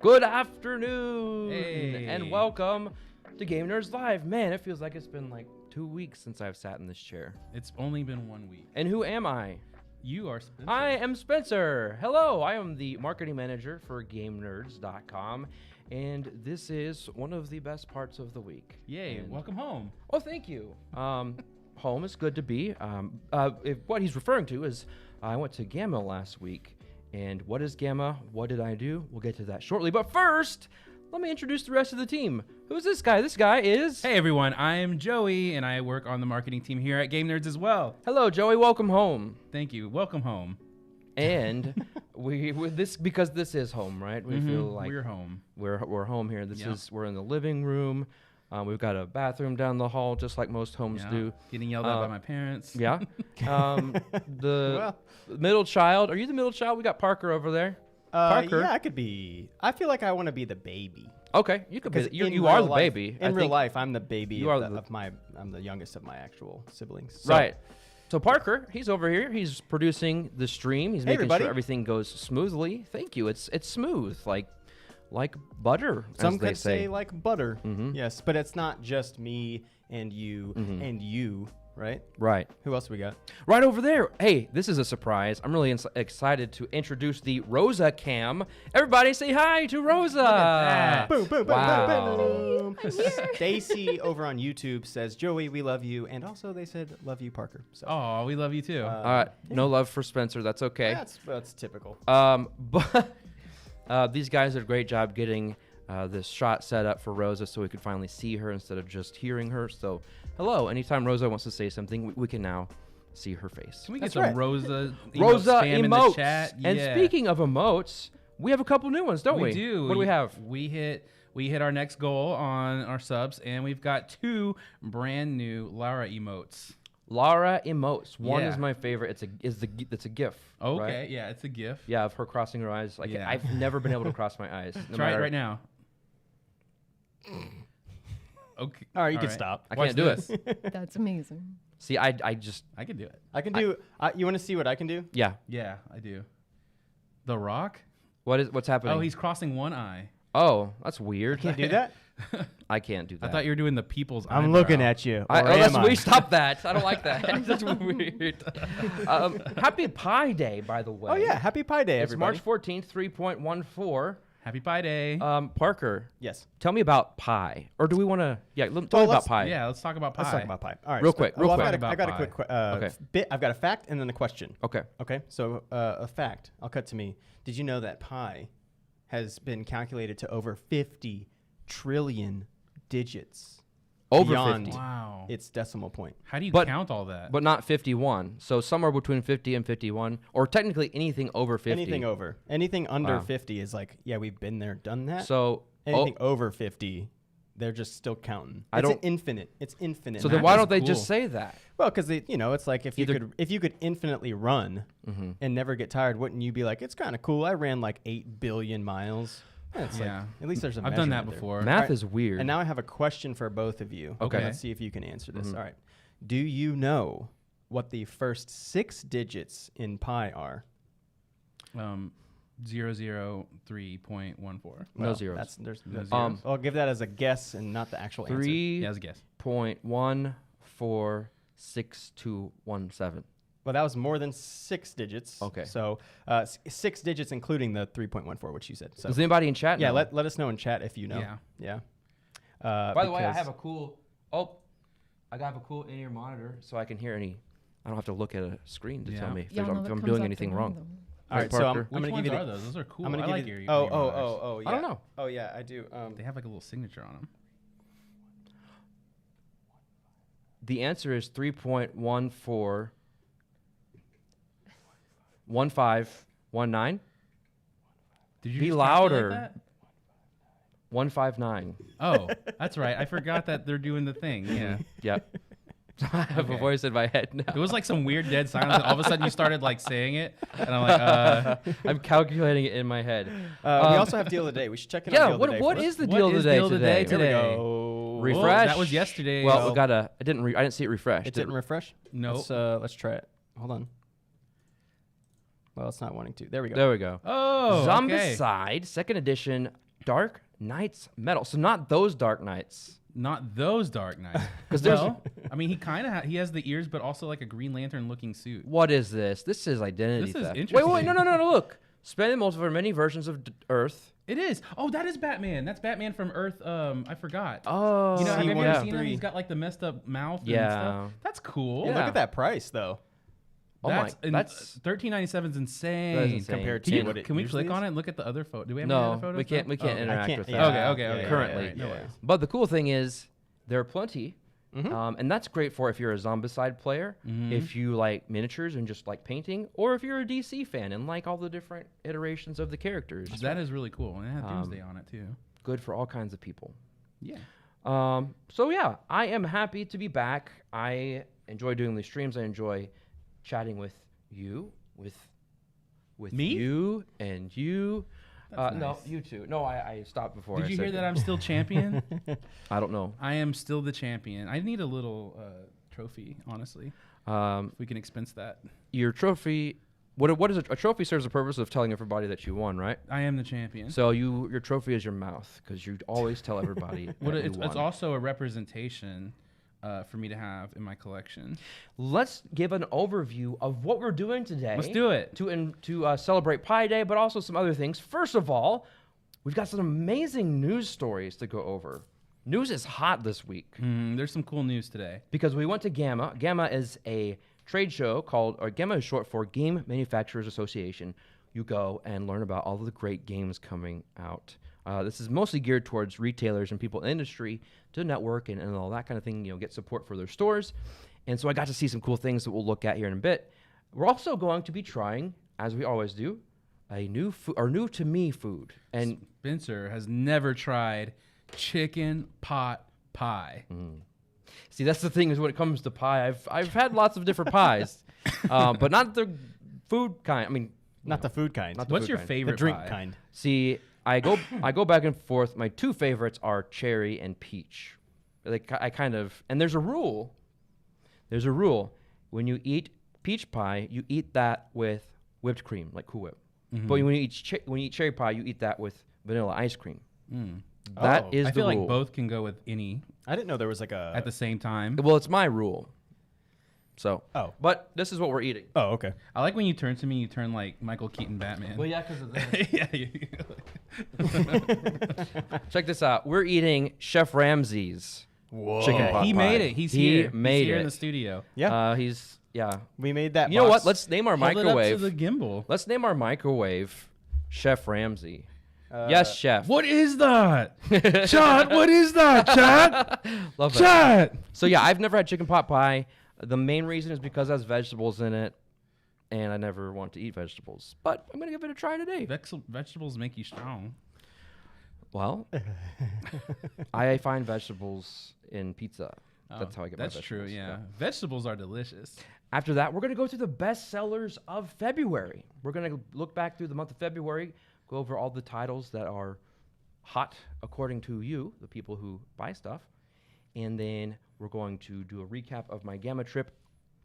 Good afternoon, Hey. and welcome to Game Nerdz Live. Man, it feels like it's been like 2 weeks since I've sat in this chair. It's only been 1 week. And who am I? You are Spencer. I am Spencer. Hello, I am the marketing manager for GameNerdz.com, and this is one of the best parts of the week. Yay, And- welcome home. Oh, thank you. Home is good to be. What he's referring to is I went to GAMA last week. And what is GAMA? What did I do? We'll get to that shortly. But first, let me introduce the rest of the team. Who's this guy? This guy is... Hey everyone, I am Joey, and I work on the marketing team here at Game Nerdz as well. Hello, Joey. Welcome home. Thank you. Welcome home. And because this is home, right? We feel like we're home. We're home here. We're in the living room. We've got a bathroom down the hall, just like most homes do. Getting yelled at by my parents. Yeah. The middle child. Are you the middle child? We got Parker over there. Parker. Yeah, I could be. I feel like I want to be the baby. Okay, you could be. Because You are the baby. In real life, I'm the baby you are I'm the youngest of my actual siblings. So, Right. So Parker, he's over here. He's producing the stream. He's making everybody. sure everything goes smoothly. Thank you. It's smooth, like butter, Some as they could say like butter. Yes, but it's not just me and you and you, right? Right. Who else we got? Right over there. Hey, this is a surprise. I'm really excited to introduce the Rosa Cam. Everybody say hi to Rosa. that. Boom, boom, boom, Wow. boom, boom. Stacy over on YouTube says, Joey, we love you. And also they said, love you, Parker. So Oh, we love you too. No love for Spencer. That's okay. that's typical. But these guys did a great job getting this shot set up for Rosa so we could finally see her instead of just hearing her. So, hello. Anytime Rosa wants to say something, we can now see her face. Can we get That's some right. Rosa Rosa spam in the emotes. chat? And Yeah. speaking of emotes, we have a couple new ones, don't we? We do. What do we have? We hit our next goal on our subs, and we've got 2 brand new Laura emotes. Laura emotes. One Yeah. is my favorite. It's a GIF. Okay, right? yeah, it's a GIF. Yeah, of her crossing her eyes. Like Yeah. I've never been able to cross my eyes. No Try it matter- right now. Okay. All right, you can stop. I Watch can't do this. it. That's amazing. See, I just I can do it. I can do. You want to see what I can do? yeah. Yeah, I do. The Rock? What's happening? Oh, he's crossing one eye. Oh, that's weird. Can't do that. I can't do that. I thought you were doing the people's I'm eyebrow. looking at you. We stop that. I don't like that. That's weird. Happy Pi Day, by the way. Oh yeah, Happy Pi Day, It's everybody. March 14th, 3.14. Happy Pi Day. Parker, Yes. tell me about pi. Or do we want to? Yeah, tell me about let's- pi. Yeah, let's talk about Pi. Let's talk about Pi. All right. Real quick. Well, quick. I About got a Pi. quick Okay. bit. I've got a fact and then a question. Okay. Okay. So a fact. I'll cut to me. Did you know that pi has been calculated to over 50 trillion digits Over beyond 50. Wow. its decimal point? How do you But- count all that? But not 51. So somewhere between 50 and 51, or technically anything over 50. Anything under Wow. 50 is like, yeah, we've been there, done that. So anything over 50, they're just still counting. I It's don't- infinite. It's infinite. so then Math why is don't they cool. just say that? Well, because it's like if you Either- could infinitely run and never get tired, wouldn't you be like, it's kind of cool? I ran like 8 billion miles. It's Yeah. like, at least there's a I've done that measurement there. before. Math Alright, is weird. And now I have a question for both of you. Okay. Let's see if you can answer this. All right. Do you know what the first 6 digits in pi are? 003.14. No zeros. There's No no zeros. I'll give that as a guess and not the actual answer. Yeah, as a guess. 3.146217. Well, that was more than 6 digits. Okay. So 6 digits, including the 3.14, which you said. So Does anybody in chat yeah, know? let us know in chat if you know. Yeah. Yeah. By the way, I have a cool. I have a cool in-ear monitor, so I can hear any. I don't have to look at a screen to tell Yeah. me if, Y'all know if that I'm comes doing up anything the wrong. window. All right, so Parker. I'm Which going to ones give you are the. those? Those are cool. I'm going I to like give your you. ear monitors. Oh, yeah. I don't know. Oh yeah, I do. They have like a little signature on them. The answer is 3.141519. Did you Be just calculate louder. that? 159. Oh, that's right. I forgot that they're doing the thing. Yeah. Yep. I have a Okay. voice in my head now. It was like some weird dead silence. And all of a sudden you started like saying it. And I'm like, I'm calculating it in my head. We also have deal of the day. We should check in on Yeah, deal of the day what first. is the What deal is today? deal today? Here we today? go. Refresh. that was yesterday. Well, Well- we gotta. I didn't see it refresh. It didn't refresh? No. Let's try it. Hold on. Well, it's not wanting to. There we go. There we go. Oh, okay. Zombicide, second edition. Dark Knights Metal. So not those Dark Knights. Not those Dark Knights. Well, I mean, he kind of he has the ears, but also like a Green Lantern looking suit. What is this? This is identity This is theft. interesting. Wait, no. Look. Spending most of our many versions of Earth. It is. Oh, that is Batman. That's Batman from Earth. I forgot. Oh. You know, have you ever seen him? C103. He's got like the messed up mouth. Yeah. And stuff. That's cool. Yeah, Yeah. look at that price though. Oh my, that's $13.97 is insane. That is insane. Compared Can, to you, what it can we usually click is? on it and look at the other photo? Do we have No, any other photos? we can't. We can't Oh, interact can't- with yeah. that. Okay. Currently. No worries. But the cool thing is, there are plenty, Mhm. and that's great for if you're a Zombicide player, if you like miniatures and just like painting, or if you're a DC fan and like all the different iterations of the characters. That is really cool. And it had Doomsday on it too. Good for all kinds of people. Yeah. So yeah, I am happy to be back. I enjoy doing these streams. I enjoy chatting with you, with Me? you and you. That's No, nice. you too. No, I stopped before. Did I you said hear that you. I'm still champion? I don't know. I am still the champion. I need a little trophy, honestly. If we can expense that. Your trophy. What is a trophy? Serves the purpose of telling everybody that you won, right? I am the champion. So your trophy is your mouth because you always tell everybody. What that it's you won. also a representation for me to have in my collection. Let's give an overview of what we're doing today. Let's do it. To celebrate Pi Day, but also some other things. First of all, we've got some amazing news stories to go over. News is hot this week There's some cool news today. because we went to GAMA. GAMA is a trade show GAMA is short for Game Manufacturers Association. You go and learn about all of the great games coming out. This is mostly geared towards retailers and people in the industry to network and all that kind of thing, get support for their stores. And so I got to see some cool things that we'll look at here in a bit. We're also going to be trying, as we always do, a new to me food. And Spencer has never tried chicken pot pie. see, that's the thing is when it comes to pie, I've had lots of different pies, but not the food kind. I mean, Not the food kind. Not the What's food your kind. the favorite drink pie? kind. See, I go back and forth. My two favorites are cherry and peach. Like I kind of, and there's a rule. There's a rule. When you eat peach pie, you eat that with whipped cream, like Cool Whip. But when you eat cherry pie, you eat that with vanilla ice cream. That Oh. is I the feel rule. like both can go with any I didn't know there was like a. at the same time. Well, it's my rule. So. Oh. But this is what we're eating. Oh, okay. I like when you turn to me, you turn like Michael Keaton Batman. Well, yeah, because of this. yeah. Check this out. We're eating Chef Ramsay's Whoa. chicken pot He pie. made it. He's He here. made He's here it. in the studio. Yeah. Yeah. We made that. You know what? box. Let's name our Hold it up microwave. to the gimbal. Let's name our microwave Chef Ramsay. Yes, Chef. What is that? Chad, what is that, Chad? Love that. Chad! So yeah, I've never had chicken pot pie. The main reason is because it has vegetables in it, and I never want to eat vegetables. But I'm gonna give it a try today. Vegetables make you strong. Well, I find vegetables in pizza. Oh, That's how I get my That's vegetables. true, yeah. Vegetables are delicious. After that, we're going to go through the best sellers of February. We're going to look back through the month of February, go over all the titles that are hot according to you, the people who buy stuff. And then we're going to do a recap of my GAMA trip,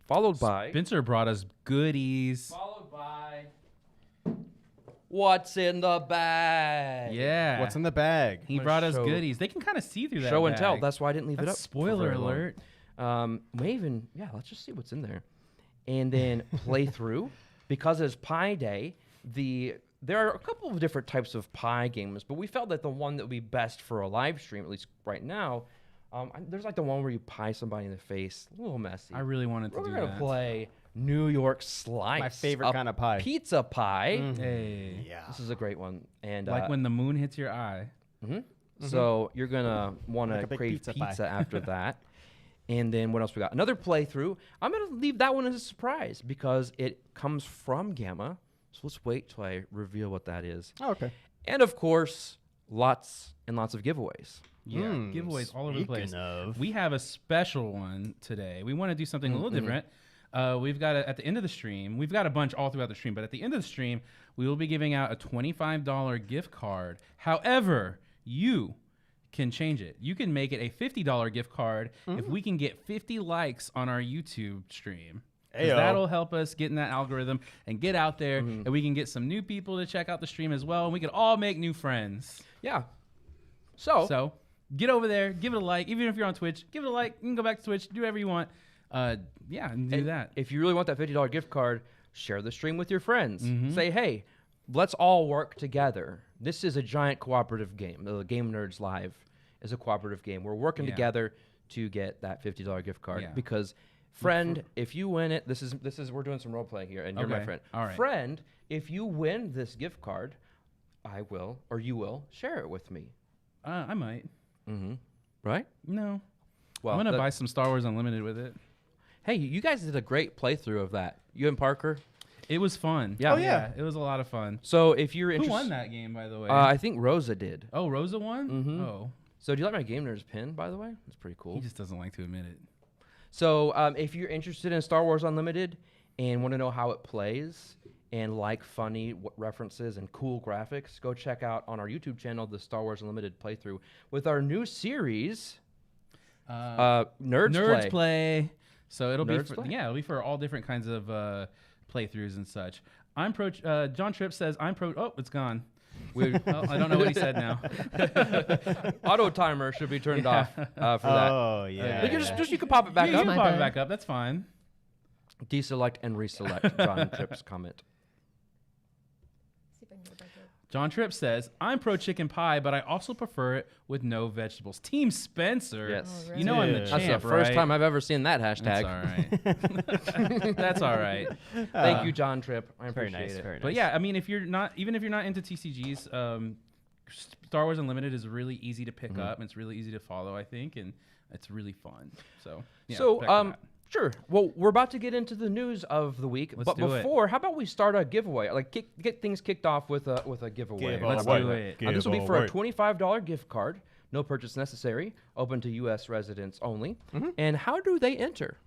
followed by... Spencer brought us goodies. Followed by... What's in the bag? Yeah. What's in the bag? He I'm brought gonna us show- goodies. They can kind of see through that Show and tell. bag. That's why I didn't leave That's it up. for spoiler very long. alert. May even, let's just see what's in there. And then play through. Because it's Pi Day, there are a couple of different types of pie games, but we felt that the one that would be best for a live stream, at least right now, there's like the one where you pie somebody in the face. A little messy. I really wanted to We're do going that. to play New York Slice. My favorite a kind of pie. Pizza pie. Hey. Yeah. This is a great one. And Like when the moon hits your eye. So you're gonna want Like to a big crave pizza pizza, pie. after that. And then what else we got? Another playthrough. I'm gonna leave that one as a surprise because it comes from GAMA. So let's wait till I reveal what that is. Oh, okay. And of course, lots and lots of giveaways. Yeah, giveaways all over the place. speaking of. We have a special one today. We want to do something a little different. We've got at the end of the stream, we've got a bunch all throughout the stream, but at the end of the stream, we will be giving out a $25 gift card. However, you can change it. You can make it a $50 gift card if we can get 50 likes on our YouTube stream. 'Cause that'll help us get in that algorithm and get out there, and we can get some new people to check out the stream as well, and we can all make new friends. Yeah. So get over there, give it a like. Even if you're on Twitch, give it a like. You can go back to Twitch, do whatever you want. And do that. If you really want that $50 gift card, share the stream with your friends. Say, hey, let's all work together. This is a giant cooperative game. The Game Nerdz Live is a cooperative game. We're working together to get that $50 gift card because, friend, if you win it, this is we're doing some role playing here, and you're my friend. All right. Friend, if you win this gift card, I will, or you will, share it with me. I might. Right? No. Well, I'm gonna buy some Star Wars Unlimited with it. Hey, you guys did a great playthrough of that. You and Parker. It was fun. Yeah. Oh, yeah. It was a lot of fun. So if you're Who interested, won that game, by the way? I think Rosa did. Oh, Rosa won? Oh. So do you like my Game Nerdz pin, by the way? It's pretty cool. He just doesn't like to admit it. So if you're interested in Star Wars Unlimited and want to know how it plays and like funny references and cool graphics, go check out on our YouTube channel the Star Wars Unlimited playthrough with our new series, Nerds Play. So it'll Nerds Play? it'll be for all different kinds of playthroughs and such. I'm pro. John Tripp says I'm pro. Oh, it's gone. Well, I don't know what he said now. Auto timer should be turned off for that. Oh, yeah. But you can pop it back You up. can pop it back up. That's fine. Deselect and reselect John Tripp's comment. See if I can get it back up. John Tripp says, I'm pro chicken pie, but I also prefer it with no vegetables. Team Spencer. Yes. All You know I'm the Dude. champ, That's the first right? time I've ever seen that hashtag. That's all right. That's all right. Thank you, John Tripp. I Very appreciate nice. it. Very nice. But yeah, I mean, if you're not into TCGs, Star Wars Unlimited is really easy to pick up, and it's really easy to follow, I think, and it's really fun. So, yeah, back to that. Sure. Well, we're about to get into the news of the week, Let's but do it. before, how about we start a giveaway? Like get things kicked off with a giveaway. Let's do it. This will be for a $25 gift card, no purchase necessary, open to U.S. residents only. And how do they enter?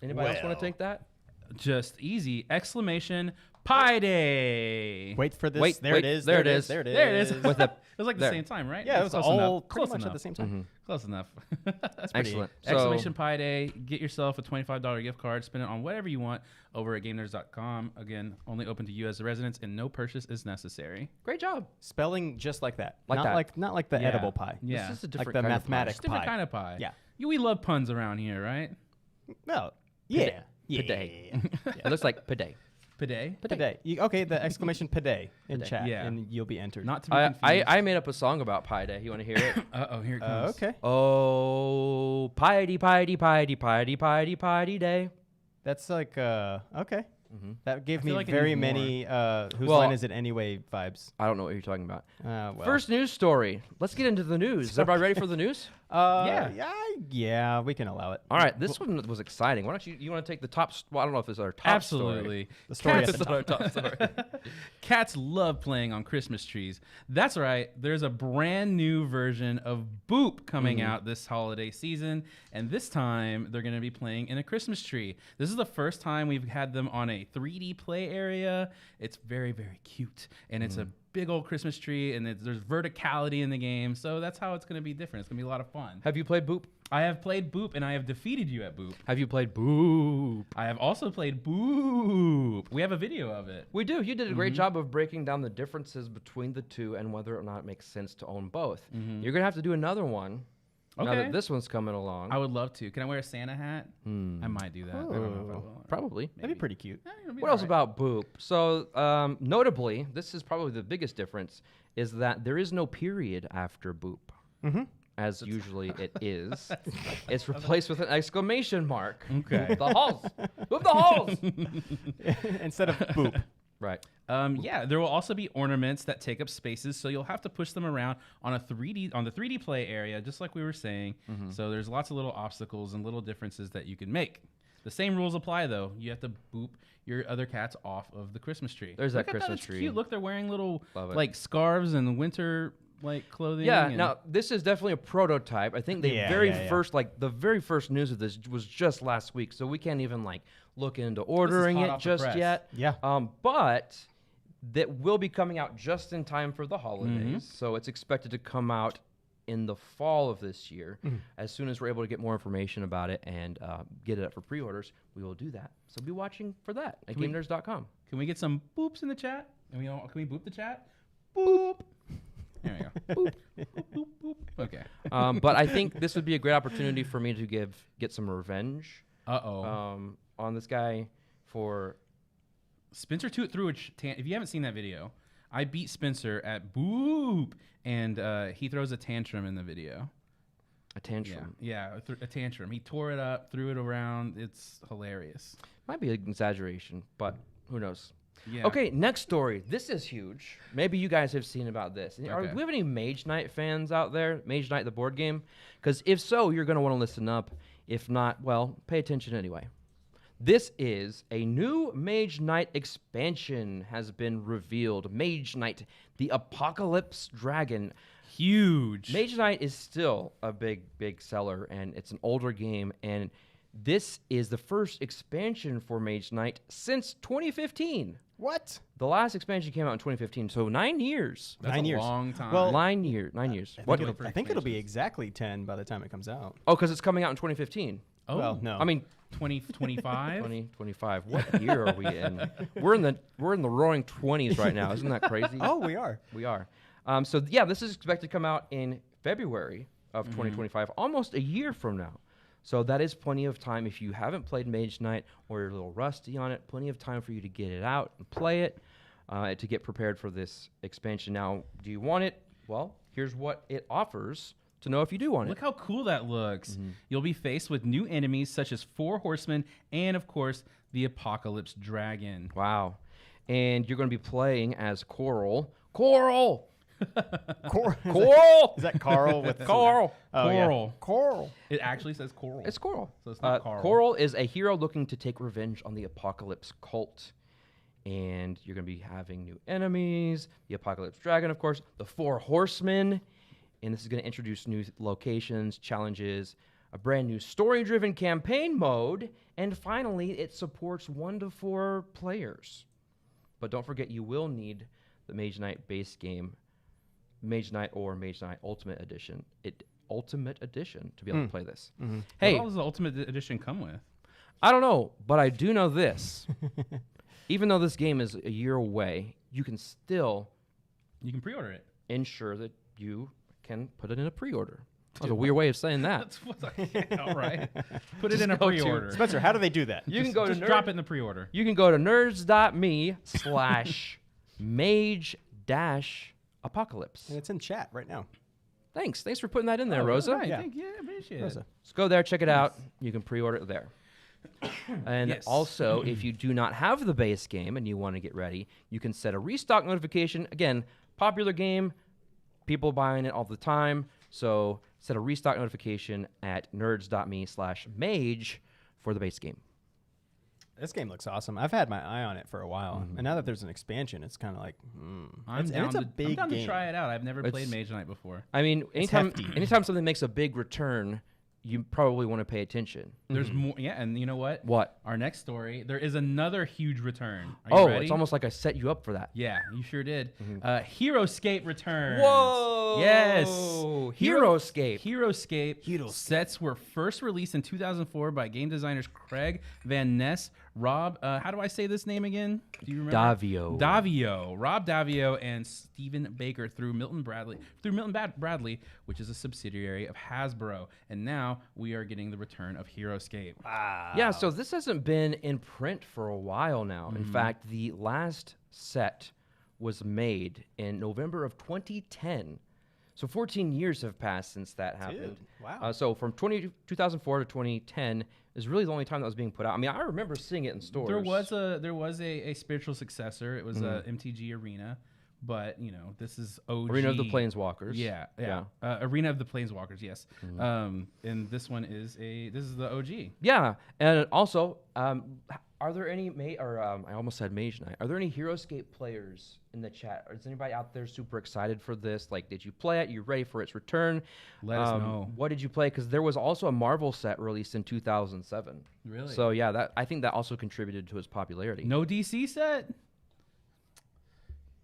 Anybody else want to take that? Just easy! Exclamation Pie Day! Wait for this. Wait, there wait, it is. there it is. There it is. There it is. With a It was like the there. same time, right? Yeah, it was Close all enough. pretty Close much enough. at the same time. Close enough. That's pretty Excellent. Exclamation Pie Day. Get yourself a $25 gift card. Spend it on whatever you want over at GameNerds.com. Again, only open to you as a residents, and no purchase is necessary. Great job. Spelling just like that. Like not that. not like the Yeah. edible pie. Yeah. This is a Like different the kind mathematic It's a different pie. kind of pie. Yeah. We love puns around here, right? No. Yeah. Bidet. It looks like bidet. Bidet. Today. Okay, the exclamation "Today" in Bidet. chat, Yeah. and you'll be entered. Not to be confused. I made up a song about Pie Day. You want to hear it? Uh-oh, here it comes. Okay. Oh, piety, piety, piety, piety, piety, piety day. That's like okay. That gave I feel me like it very needs many whose Well- line is it anyway vibes. I don't know what you're talking about. Well. First news story. Let's get into the news. Is everybody ready for the news? Yeah, we can allow it. All right, this one was exciting. Why don't you want to take the top? Well, I don't know if it's our top Absolutely. The story Cats, at the Story. It's not our top story. cats love playing on Christmas trees. That's right. There's a brand new version of Boop coming out this holiday season, and this time they're going to be playing in a Christmas tree. This is the first time we've had them on a 3D play area. It's very, very cute, and it's a big old Christmas tree, and there's verticality in the game, so that's how it's going to be different. It's going to be a lot of fun. Have you played Boop? I have played Boop, and I have defeated you at Boop. Have you played Boop? I have also played Boop. We have a video of it. We do. You did a great job of breaking down the differences between the two and whether or not it makes sense to own both. You're going to have to do another one now Okay. that this one's coming along. I would love to. Can I wear a Santa hat? I might do that. I don't know if I will. Probably. That'd be pretty cute. What else about Boop? So, notably, this is probably the biggest difference, is that there is no period after Boop, as usually it is. It's replaced with an exclamation mark. Okay. Boop the halls. Boop the halls. Instead of boop. Right. Yeah, there will also be ornaments that take up spaces, so you'll have to push them around on the 3D play area, just like we were saying. So there's lots of little obstacles and little differences that you can make. The same rules apply, though. You have to boop your other cats off of the Christmas tree. There's Look that at Christmas it's tree. Cute. Look, they're wearing little Love it. like scarves and winter like clothing. Yeah. and- Now this is definitely a prototype. I think the Yeah, very yeah. first, the very first news of this was just last week, so we can't even look into ordering hot it off the just press. yet. Yeah. But that will be coming out just in time for the holidays, so it's expected to come out in the fall of this year. As soon as we're able to get more information about it and get it up for pre-orders, we will do that. So be watching for that at GameNerds.com. Can we get some boops in the chat? Can we boop the chat? Boop. There we go. Boop, boop, boop, boop. Okay. But I think this would be a great opportunity for me to get some revenge Uh-oh. on this guy for... Spencer threw if you haven't seen that video, I beat Spencer at boop, and he throws a tantrum in the video. A tantrum. Yeah, a tantrum. He tore it up, threw it around. It's hilarious. Might be an exaggeration, but who knows? Yeah. Okay, next story. This is huge. Maybe you guys have seen about this. Do we have any Mage Knight fans out there? Mage Knight, the board game? Because if so, you're going to want to listen up. If not, well, pay attention anyway. This is a new Mage Knight expansion has been revealed. Mage Knight, the Apocalypse Dragon. Huge. Mage Knight is still a big seller, and it's an older game, and this is the first expansion for Mage Knight since 2015. What? The last expansion came out in 2015, so 9 years. That's 9 a years. long time. Well, 9 years. I think it'll be exactly 10 by the time it comes out. Oh, because it's coming out in 2015. oh, Well, no. I mean, 2025. 2025. What year are we in? We're in the roaring 20s right now. Isn't that crazy? Oh, we are. We are. So yeah, this is expected to come out in February of 2025, almost a year from now. So that is plenty of time if you haven't played Mage Knight or you're a little rusty on it. Plenty of time for you to get it out and play it, to get prepared for this expansion. Now, do you want it? Well, here's what it offers to know if you do want Look it. how cool that looks. You'll be faced with new enemies such as 4 horsemen and, of course, the Apocalypse Dragon. Wow. And you're going to be playing as Coral. Coral! Coral! Is that Carl with Coral. Oh, yeah. Coral. Coral. It actually says Coral. It's Coral. So it's not Carl. Coral is a hero looking to take revenge on the Apocalypse cult. And you're going to be having new enemies, the Apocalypse Dragon, of course, the 4 horsemen. And this is going to introduce new locations, challenges, a brand new story-driven campaign mode, and finally, it supports 1 to 4 players. But don't forget, you will need the Mage Knight base game, Mage Knight or Mage Knight Ultimate Edition. Ultimate Edition to be able to play this. Hey, What does the Ultimate Edition come with? I don't know, but I do know this. Even though this game is a year away, you can still You can pre-order it. ensure that you can put it in a pre-order. That's a weird way of saying that. That's what all right. Put it Just in a go to- pre-order. Spencer, how do they do that? You can go to Just drop it in the pre-order. You can go to nerds.me/mage-apocalypse. And it's in chat right now. Thanks for putting that in there, Oh, Rosa. right. Yeah. Yeah, appreciate it. Rosa. Let's go there, check it out. You can pre-order it there. And Yes. also, if you do not have the base game and you want to get ready, you can set a restock notification. Again, popular game, people buying it all the time. So set a restock notification at nerds.me/mage for the base game. This game looks awesome. I've had my eye on it for a while, and now that there's an expansion, it's kind of like, I'm it's a big I'm down game. to try it out. I've never It's- played Mage Knight before. I mean, It's anytime hefty. something makes a big return, you probably want to pay attention. There's more. Yeah, and you know what? What? Our next story, there is another huge return. Are you Oh, ready? it's almost like I set you up for that. Yeah, you sure did. HeroScape returns. Whoa! Yes. HeroScape. HeroScape sets were first released in 2004 by game designers Craig Van Ness, Rob. How do I say this name again? Do you remember? Davio. Rob Davio, and Stephen Baker through Milton Bradley, which is a subsidiary of Hasbro. And now we are getting the return of HeroScape. Yeah, so this hasn't been in print for a while now. In fact, the last set was made in November of 2010. So 14 years have passed since that happened. wow. So from 2004 to 2010 is really the only time that was being put out. I mean, I remember seeing it in stores. There was a spiritual successor. It was MTG Arena, but you know this is OG Arena of the Planeswalkers. Yeah. Arena of the Planeswalkers. Yes. And this one is the OG. Yeah, and also, are there any I almost said Mage Knight. Are there any HeroScape players in the chat? Is anybody out there super excited for this? Like, did you play it? You ready for its return? Let us know. What did you play? Because there was also a Marvel set released in 2007. Really? So yeah, I think that also contributed to its popularity. No DC set.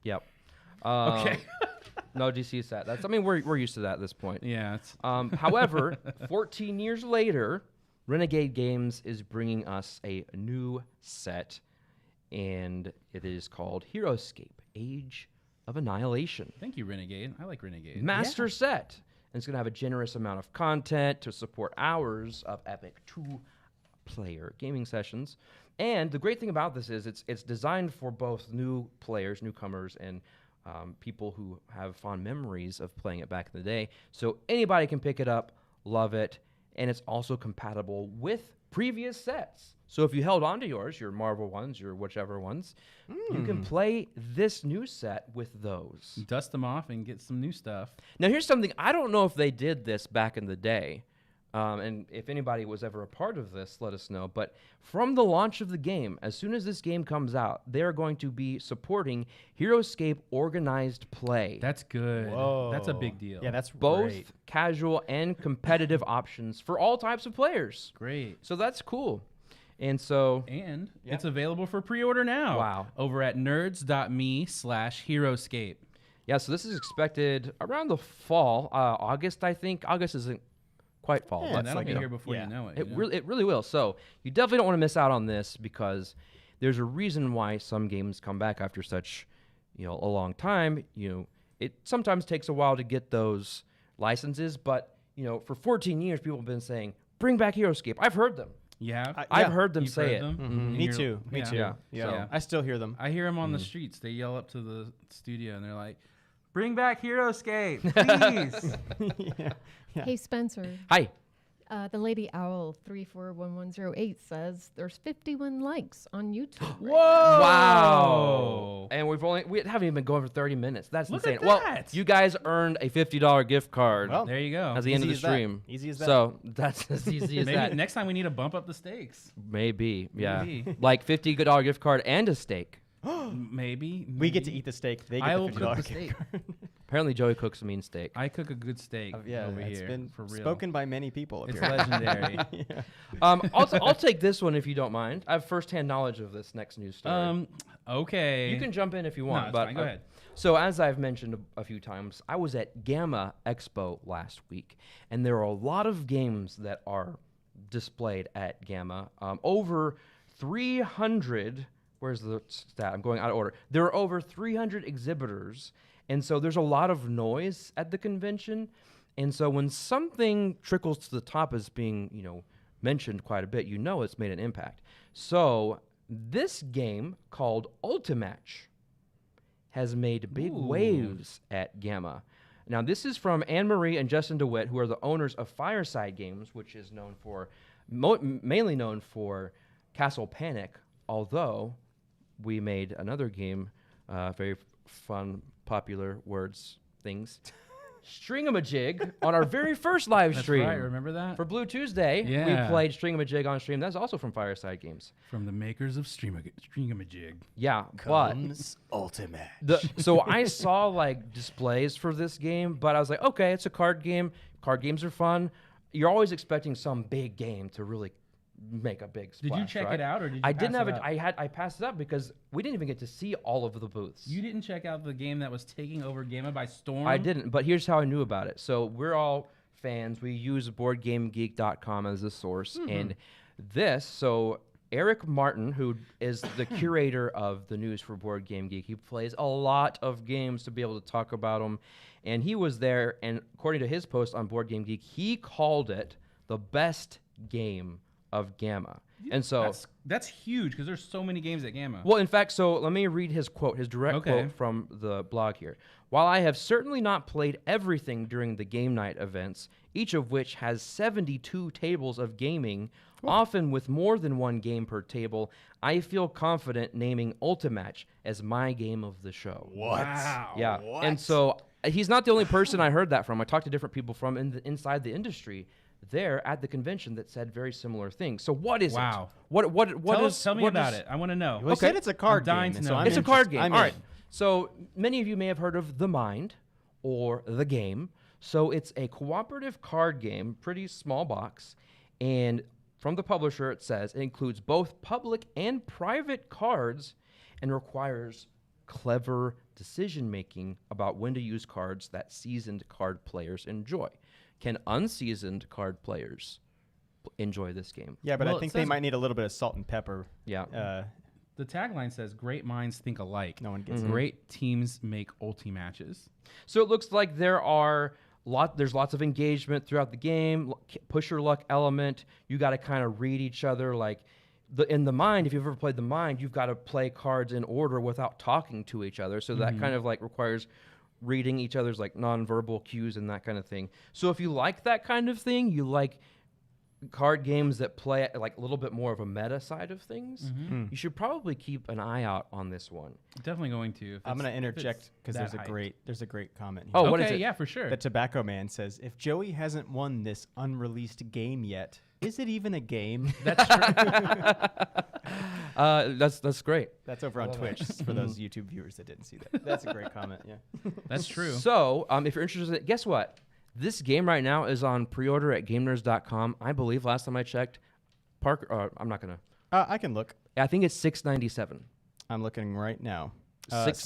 Yep. Okay. No DC set. That's. I mean, we're used to that at this point. Yeah. It's, However, 14 years later, Renegade Games is bringing us a new set, and it is called Heroescape: Age of Annihilation. thank you, Renegade. I like Renegade. Master set. And it's going to have a generous amount of content to support hours of epic two-player gaming sessions. And the great thing about this is it's designed for both new players, newcomers, and people who have fond memories of playing it back in the day. So anybody can pick it up, love it, and it's also compatible with previous sets. So if you held on to yours, your Marvel ones, your whichever ones, you can play this new set with those. Dust them off and get some new stuff. Now, here's something. I don't know if they did this back in the day, and if anybody was ever a part of this, let us know. But from the launch of the game, as soon as this game comes out, they're going to be supporting Heroescape Organized Play. That's good. Whoa. That's a big deal. Yeah, that's Both great. casual and competitive options for all types of players. great. So that's cool. And so, And Yeah. it's available for pre-order now. Wow. Over at nerds.me/Heroescape. yeah, so this is expected around the fall, August, I think. August isn't quite fall. Yeah, but And that'll like be a- here before yeah. you know it. It you know? really will. So you definitely don't want to miss out on this because there's a reason why some games come back after such, a long time. It sometimes takes a while to get those licenses, but for 14 years people have been saying, "Bring back Heroescape." I've heard them. Yeah. I've Yeah. heard them You've say heard it. them? Mhm. And Me you're- too. Me too. Yeah. Yeah. So- I still hear them. I hear them Mm. on the streets. They yell up to the studio and they're like, "Bring back Heroescape, please." yeah. Yeah. Hey, Spencer. Hi. The Lady Owl 341108 says there's 51 likes on YouTube. Whoa! Wow. And we haven't even been going for 30 minutes. That's Look insane. at Well, that. you guys earned a $50 gift card Well, There you go. at the end of the Easy as that. stream. Easy as that. So that's as easy as Maybe that. next time we need to bump up the stakes. Maybe, yeah. Maybe. Like $50 gift card and a steak. Maybe. We get to eat the steak. They get I the will $50 cook the gift steak. card. Apparently Joey cooks a mean steak. I cook a good steak Yeah, over it's here. been for real. spoken by many people. It's apparently. legendary. Yeah. I'll take this one if you don't mind. I have firsthand knowledge of this next news story. Okay. You can jump in if you want. it's but fine. Go ahead. So as I've mentioned a few times, I was at GAMA Expo last week, and there are a lot of games that are displayed at GAMA. Over 300. Where's the stat? I'm going out of order. There are over 300 exhibitors, and so there's a lot of noise at the convention. And so when something trickles to the top as being, mentioned quite a bit, it's made an impact. So this game called Ultimatch has made big Ooh. waves at GAMA. Now, this is from Anne-Marie and Justin DeWitt, who are the owners of Fireside Games, which is known for, mainly known for Castle Panic, although we made another game, very fun, popular things, Stringamajig, on our very first live That's stream. right. Remember that? For Blue Tuesday, Yeah. we played Stringamajig on stream. That's also from Fireside Games. From the makers of Stringamajig. Yeah, but Comes Ultimate. so I saw like displays for this game, but I was like, okay, it's a card game. Card games are fun. You're always expecting some big game to really make a big splash. Did you check right? it out, or did you I pass didn't have it it. up? I passed it up because we didn't even get to see all of the booths. You didn't check out the game that was taking over GAMA by storm? I didn't, but here's how I knew about it. So we're all fans. We use BoardGameGeek.com as a source, and so Eric Martin, who is the curator of the news for Board Game Geek, he plays a lot of games to be able to talk about them, and he was there. And according to his post on Board Game Geek, he called it the best game of GAMA. And so that's huge because there's so many games at GAMA. well, in fact, so let me read his quote, his direct Okay. quote from the blog here. While I have certainly not played everything during the game night events, each of which has 72 tables of gaming, often with more than one game per table, I feel confident naming Ultimatch as my game of the show. What? Wow. Yeah, What? and so he's not the only person I heard that from. I talked to different people from inside the industry there at the convention that said very similar things. So what is Wow. it? What Tell me about it. I want to know. Well, he said it's a card dying game. to so know. I'm It's a card game. I'm All right. in. So many of you may have heard of The Mind or The Game. So it's a cooperative card game, pretty small box. And from the publisher, it says it includes both public and private cards and requires clever decision making about when to use cards that seasoned card players enjoy. Can unseasoned card players enjoy this game? Yeah, but Well, I it think they says- might need a little bit of salt and pepper. Yeah. The tagline says, "Great minds think alike. No one gets Great teams make ulti-matches." So it looks like there's lots of engagement throughout the game, push your luck element. You got to kind of read each other. Like in the Mind, if you've ever played the Mind, you've got to play cards in order without talking to each other. So that kind of like requires reading each other's like nonverbal cues and that kind of thing. So if you like that kind of thing, you like card games that play like a little bit more of a meta side of things, you should probably keep an eye out on this one. Definitely going to. if I'm it's- going to if it's interject because that there's a great comment here. Oh, what is Okay, it? yeah, for sure. The Tobacco Man says, if Joey hasn't won this unreleased game yet, is it even a game? That's true. That's great. That's over on Twitch for those YouTube viewers that didn't see that. That's a great comment, yeah. That's true. So, if you're interested, guess what? This game right now is on pre-order at GameNerds.com. I believe last time I checked, I'm not gonna. I can look. I think it's $6.97. I'm looking right now. Six-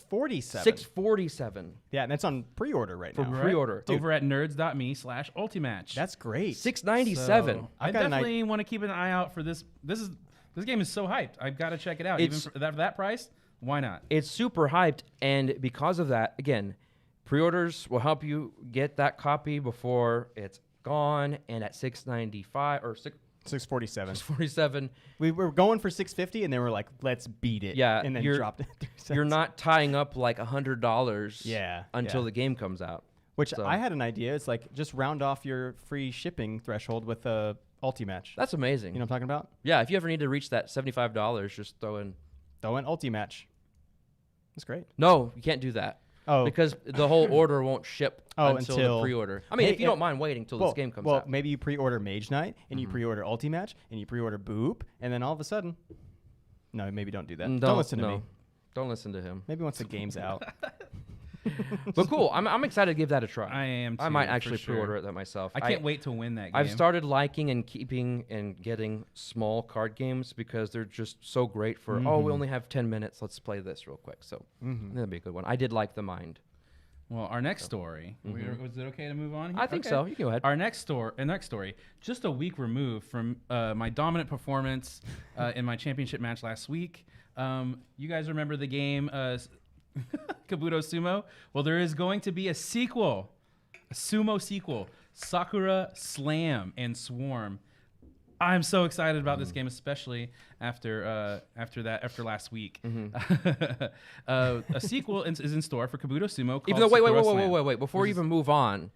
$6.47. $6.47 Yeah, and that's on pre-order right for now. pre-order. Over at nerds.me/ultimatch. That's great. $6.97. So, I I've got an definitely want to keep an eye out for this. This game is so hyped. I've got to check it out. Even It's- for that price, why not? It's super hyped, and because of that, again, pre-orders will help you get that copy before it's gone. And at $6.95 or $6.47. $6.47, We were going for $6.50, and they were like, "Let's beat it." Yeah, and then you're- dropped it. 3 cents. you're not tying up like $100. Yeah, until yeah. the game comes out. Which So- I had an idea. It's like just round off your free shipping threshold with a Ulti-Match. That's amazing. You know what I'm talking about? Yeah, if you ever need to reach that $75, just throw in. Throw in Ulti-Match. That's great. No, you can't do that. Oh, Because the whole order won't ship until the until- pre-order. I mean, Hey, if you don't mind waiting till this game comes out. maybe you pre-order Mage Knight and you pre-order Ulti-Match and you pre-order Boop, and then all of a sudden, no, maybe don't do that. Don't listen to me. Don't listen to him. Maybe once the game's out. But cool. I'm excited to give that a try. I am. I too, might for actually sure. pre-order it that myself. I can't wait to win that game. I've started liking and keeping and getting small card games because they're just so great for, we only have 10 minutes. Let's play this real quick. So that'd be a good one. I did like the Mind. Well, our next story. Was it okay to move on? Here? I think Okay. so. You can go ahead. Our next story, just a week removed from my dominant performance in my championship match last week. You guys remember the game Kabuto Sumo? Well, there is going to be a sequel, a sumo sequel, Sakura Slam and Swarm. I'm so excited about this game, especially after last week. A sequel is in store for Kabuto Sumo. Called Even though, Sakura Slam. wait. Before we even move on,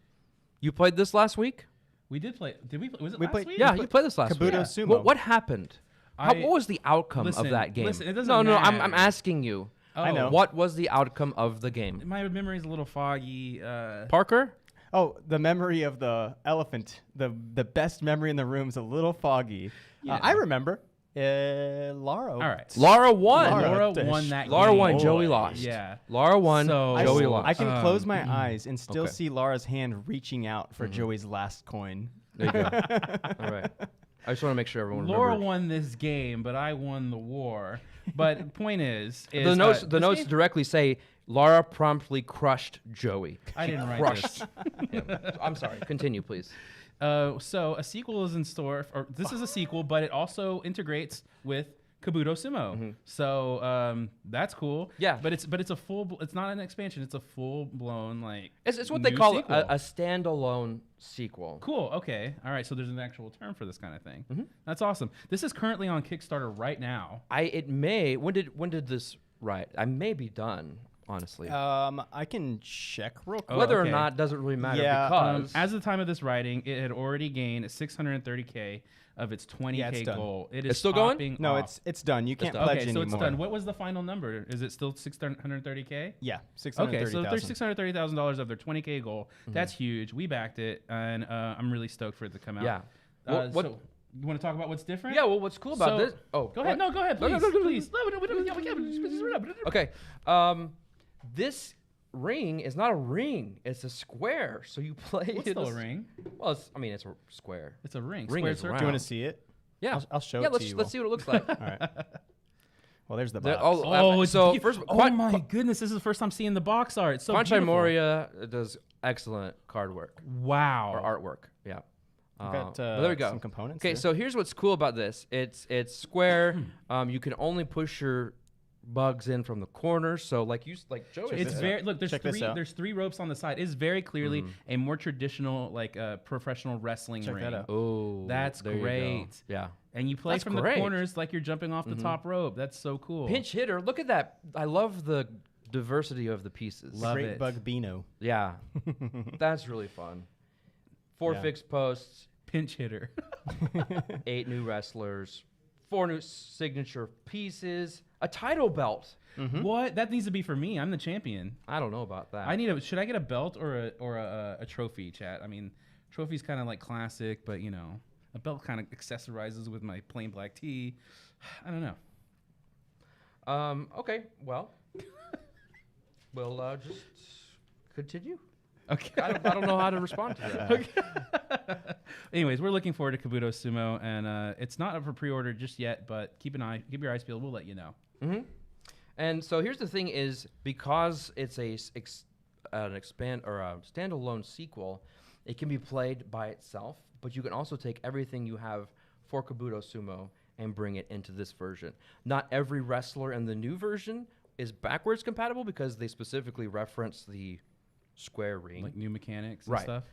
you played this last week? We did play. Did we? Was it We last played- week? Yeah, you played this last week. Kabuto Sumo. What happened? What was the outcome Listen, of that game? listen, it doesn't no, I'm matter. asking you. I know. What was the outcome of the game? My memory's a little foggy. Parker? Oh, the memory of the elephant, the best memory in the room is a little foggy. Yeah. I remember. Lara. All right. Lara won. Laura Lara won that Lara game. won. Joey Boy. lost. Yeah. Lara won. So- Joey I lost. can close my eyes and still okay. see Lara's hand reaching out for Joey's last coin. There you go. All right. I just want to make sure everyone Laura remembers. won this game, but I won the war. But point is The notes this notes game- directly say Lara promptly crushed Joey. I didn't write crushed. this. Yeah. I'm sorry. Continue, please. So a sequel is in store. Or this is a sequel, but it also integrates with Kabuto Sumo. So that's cool. Yeah. But it's a full. It's not an expansion. It's a full blown like. It's what they new call sequel. a standalone sequel. Cool. Okay. All right. So there's an actual term for this kind of thing. That's awesome. This is currently on Kickstarter right now. When did this write? I may be done, honestly. I can check real quick. Whether okay. or not doesn't really matter Yeah, because As of the time of this writing, it had already gained 630K of its 20K Yeah, it's done. goal. It It's is still going? popping No, off. it's done. You can't done. pledge Okay, so anymore. it's done. What was the final number? Is it still 630K? Yeah, Okay, so there's $630,000. $630,000 of their 20K goal. That's huge. We backed it, and I'm really stoked for it to come out. Yeah. So What- you want to talk about what's different? yeah. Well, what's cool about So- this? Oh, Go ahead. what? No, go ahead, No, please. no, no, no, Please. Okay. This ring is not a ring; it's a square. So you play. What's still a ring? Well, it's a square. It's a ring. Ring Square is circle. round. Do you want to see it? Yeah. I'll show yeah, it let's to you. let's see what it looks like. All right. Well, there's the They're box. all- Oh, it's so beautiful. first, Oh my goodness, this is the first time seeing the box art. It's so Kwanchai beautiful. Moria does excellent card work Wow. or artwork. Yeah. I've got but there we go. some components. Okay, here. so here's what's cool about this. It's square. You can only push your bugs in from the corners. So like Joey Check said. It's this very look. Check this out. There's three ropes on the side. It's very clearly a more traditional like professional wrestling Check ring. that out. Oh, That's there you go. great. Yeah. And you play That's from great. the corners like you're jumping off the top rope. That's so cool. Pinch hitter. Look at that. I love the diversity of the pieces. Love Great it. Bug Beano. Yeah. That's really fun. 4 Yeah. fixed posts, Pinch hitter. 8 new wrestlers, 4 new signature pieces, a title belt. What? That needs to be for me. I'm the champion. I don't know about that. I need a. Should I get a belt or a trophy, chat? I mean, trophy's kind of like classic, but you know, a belt kind of accessorizes with my plain black tee. I don't know. Okay. Well, we'll just continue. Okay. I don't know how to respond to that. Anyways, we're looking forward to Kabuto Sumo, and it's not up for pre-order just yet, but keep your eyes peeled. We'll let you know. Mm-hmm. And so here's the thing: is because it's an expand or a standalone sequel, it can be played by itself. But you can also take everything you have for Kabuto Sumo and bring it into this version. Not every wrestler in the new version is backwards compatible because they specifically reference the square ring, Like new mechanics and right? stuff.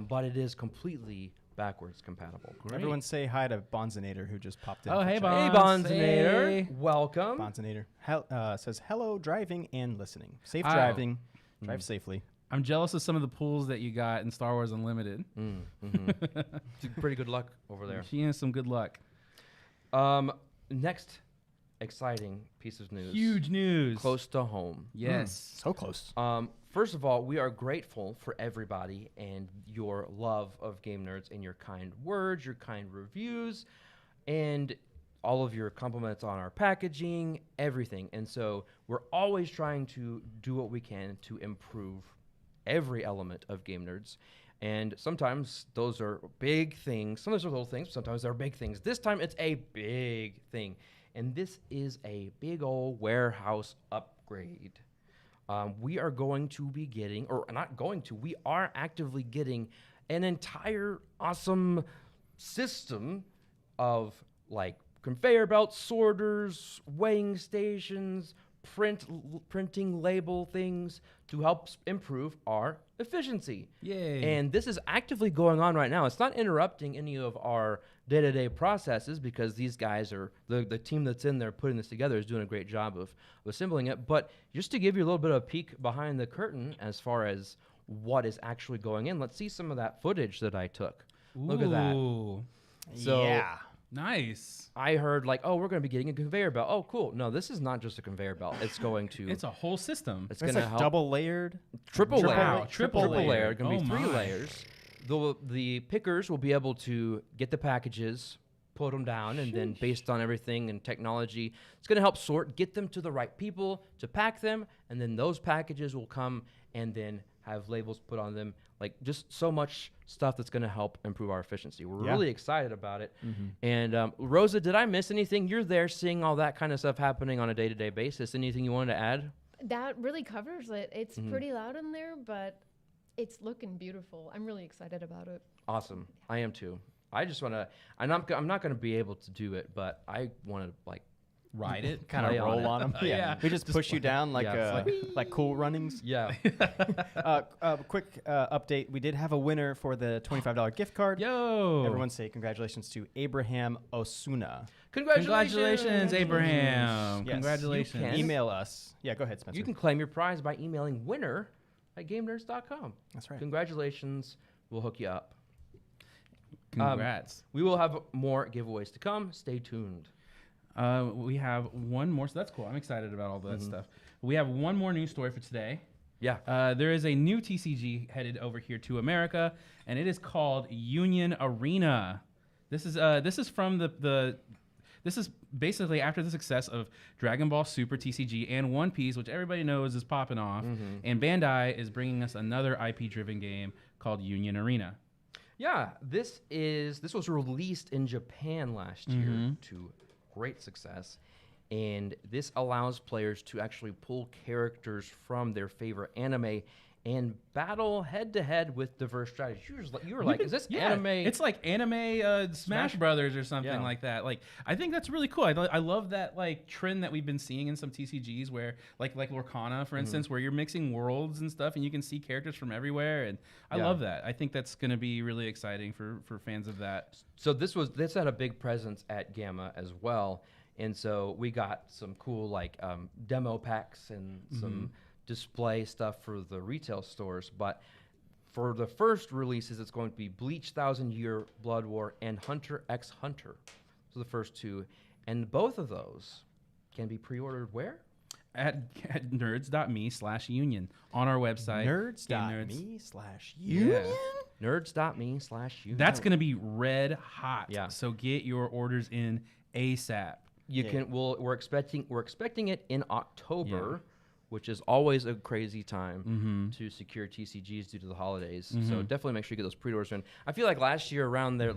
But it is completely backwards compatible. Great. Everyone say hi to Bonzinator who just popped in. Oh, for hey, chat. Bon. Hey, Bonzinator, Hey. welcome. Bonzinator says hello, driving and lissing. Safe Oh. driving. Drive safely. I'm jealous of some of the pools that you got in Star Wars Unlimited. Pretty good luck over there. She has some good luck. Next exciting piece of news. Huge news. Close to home. Yes. So close. First of all, we are grateful for everybody and your love of Game Nerds and your kind words, your kind reviews, and all of your compliments on our packaging, everything. And so we're always trying to do what we can to improve every element of Game Nerds. And sometimes those are big things. Sometimes they're little things. Sometimes they're big things. This time it's a big thing. And this is a big old warehouse upgrade. We are going to be getting, or not going to, we are actively getting an entire awesome system of like conveyor belts, sorters, weighing stations, printing label things to help improve our efficiency. Yay. And this is actively going on right now. It's not interrupting any of our day-to-day processes because these guys are, the team that's in there putting this together is doing a great job of assembling it. But just to give you a little bit of a peek behind the curtain as far as what is actually going in, let's see some of that footage that I took. Look at that. Ooh. So yeah. Nice. I heard like, oh, we're going to be getting a conveyor belt. Oh, cool. No, this is not just a conveyor belt. It's going to, It's a whole system. it's It's going to like help. double layered. Triple layer. Wow, triple layer. layer. Going to be Oh 3 my. layers. The pickers will be able to get the packages, put them down, and then based on everything and technology, it's going to help sort, get them to the right people to pack them, and then those packages will come and then have labels put on them. Like just so much stuff that's going to help improve our efficiency. We're Yeah. really excited about it. And Rosa, did I miss anything? You're there seeing all that kind of stuff happening on a day-to-day basis. Anything you wanted to add? That really covers it. It's pretty loud in there, but it's looking beautiful. I'm really excited about it. Awesome. I am too. I just want to, I'm not going to be able to do it, but I want to like Ride it. Kind of Play on roll it. on them. Yeah. We just push you down like Yeah, it's like Cool Runnings. yeah. Quick update. We did have a winner for the $25 gift card. Yo. Everyone say congratulations to Abraham Osuna. Congratulations, Abraham. Yes. Congratulations. You can. Email us. Yeah, go ahead, Spencer. You can claim your prize by emailing winner@GameNerds.com. That's right. Congratulations. We'll hook you up. Congrats. We will have more giveaways to come. Stay tuned. We have one more. So that's cool. I'm excited about all that stuff. We have one more news story for today. Yeah. There is a new TCG headed over here to America, and it is called Union Arena. This is from this is basically after the success of Dragon Ball Super TCG and One Piece, which everybody knows is popping off, and Bandai is bringing us another IP-driven game called Union Arena. Yeah, this was released in Japan last year to great success. and this allows players to actually pull characters from their favorite anime and battle head-to-head with diverse strategies. You were like, is this anime? It's like anime Smash Brothers or something like that. Like, I think that's really cool. I love that like trend that we've been seeing in some TCGs where like Lorcana, for instance, where you're mixing worlds and stuff and you can see characters from everywhere. And I love that. I think that's going to be really exciting for fans of that. So this had a big presence at GAMA as well. And so we got some cool like demo packs and some display stuff for the retail stores, but for the first releases, it's going to be Bleach 1000 Year Blood War and Hunter x Hunter. So the first two, and both of those can be pre-ordered where? At nerds.me/union on our website. Nerds.me/union? Nerds.me/union. That's going to be red hot. Yeah. So get your orders in ASAP. You can. We're expecting it in October, which is always a crazy time to secure TCGs due to the holidays. So definitely make sure you get those pre-orders in. I feel like last year around there,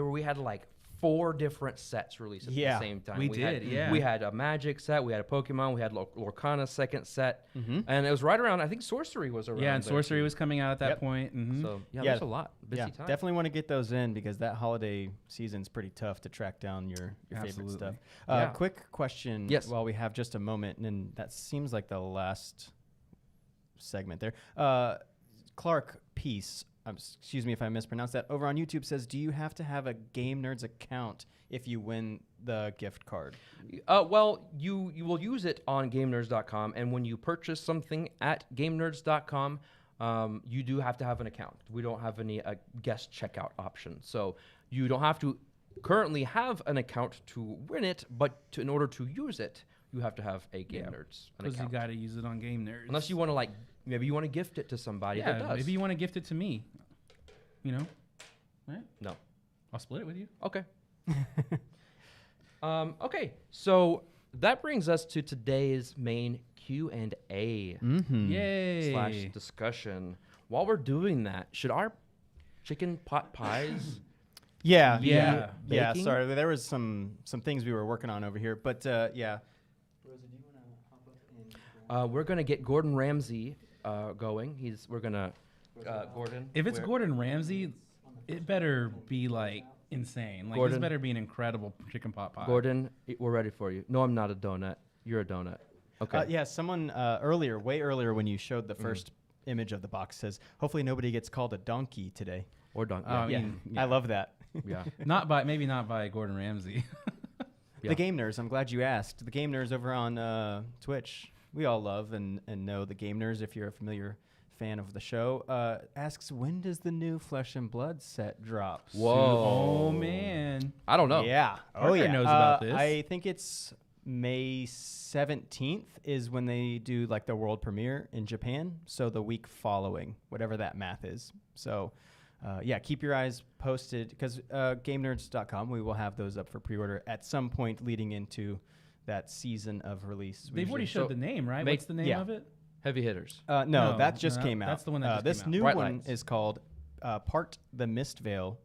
we had like 4 different sets released at the same time. We had a Magic set, we had a Pokemon, we had Lorcana's second set, and it was right around. I think Sorcery was around. Yeah, and Sorcery was coming out at that point. So there's a lot. Busy time. Definitely want to get those in because that holiday season's pretty tough to track down your favorite stuff. Quick question while we have just a moment, and that seems like the last segment there. Clark Peace, excuse me if I mispronounced that, over on YouTube says, do you have to have a Game Nerdz account if you win the gift card? Well, you will use it on GameNerds.com, and when you purchase something at GameNerds.com, you do have to have an account. We don't have any guest checkout option, so you don't have to currently have an account to win it, but in order to use it, you have to have a Game Nerdz Because account. you got to use it on Game Nerdz. Unless you want to maybe you want to gift it to somebody that does. Maybe you want to gift it to me. You know? Right? No. I'll split it with you. Okay. Okay, so that brings us to today's main Q&A Yay. / discussion. While we're doing that, should our chicken pot pies Yeah. baking? Sorry, there was some things we were working on over here, but yeah. Rosa, do you want to hop up and? We're gonna get Gordon Ramsay going. We're gonna Gordon. If it's Gordon Ramsay, it better be like insane. Like Gordon. this better be an incredible chicken pot pie. Gordon, we're ready for you. No, I'm not a donut. You're a donut. Okay. Yeah, someone way earlier when you showed the first image of the box says, hopefully nobody gets called a donkey today. Or donkey. I love that. Yeah. Maybe not by Gordon Ramsay. The Game Nerds, I'm glad you asked. The Game Nerds over on Twitch, we all love and know the Game Nerds if you're a familiar fan of the show, asks, when does the new Flesh and Blood set drop? Whoa. Oh, man. I don't know. Yeah. Parker knows about this. I think it's May 17th is when they do like the world premiere in Japan. So the week following, whatever that math is. So keep your eyes posted because GameNerds.com, we will have those up for pre-order at some point leading into that season of release. They've already showed the name, right? What's the name of it? Heavy hitters. No, that just came out. That's the one that just this came out. new Bright one Lights. is called Part the Mist Veil,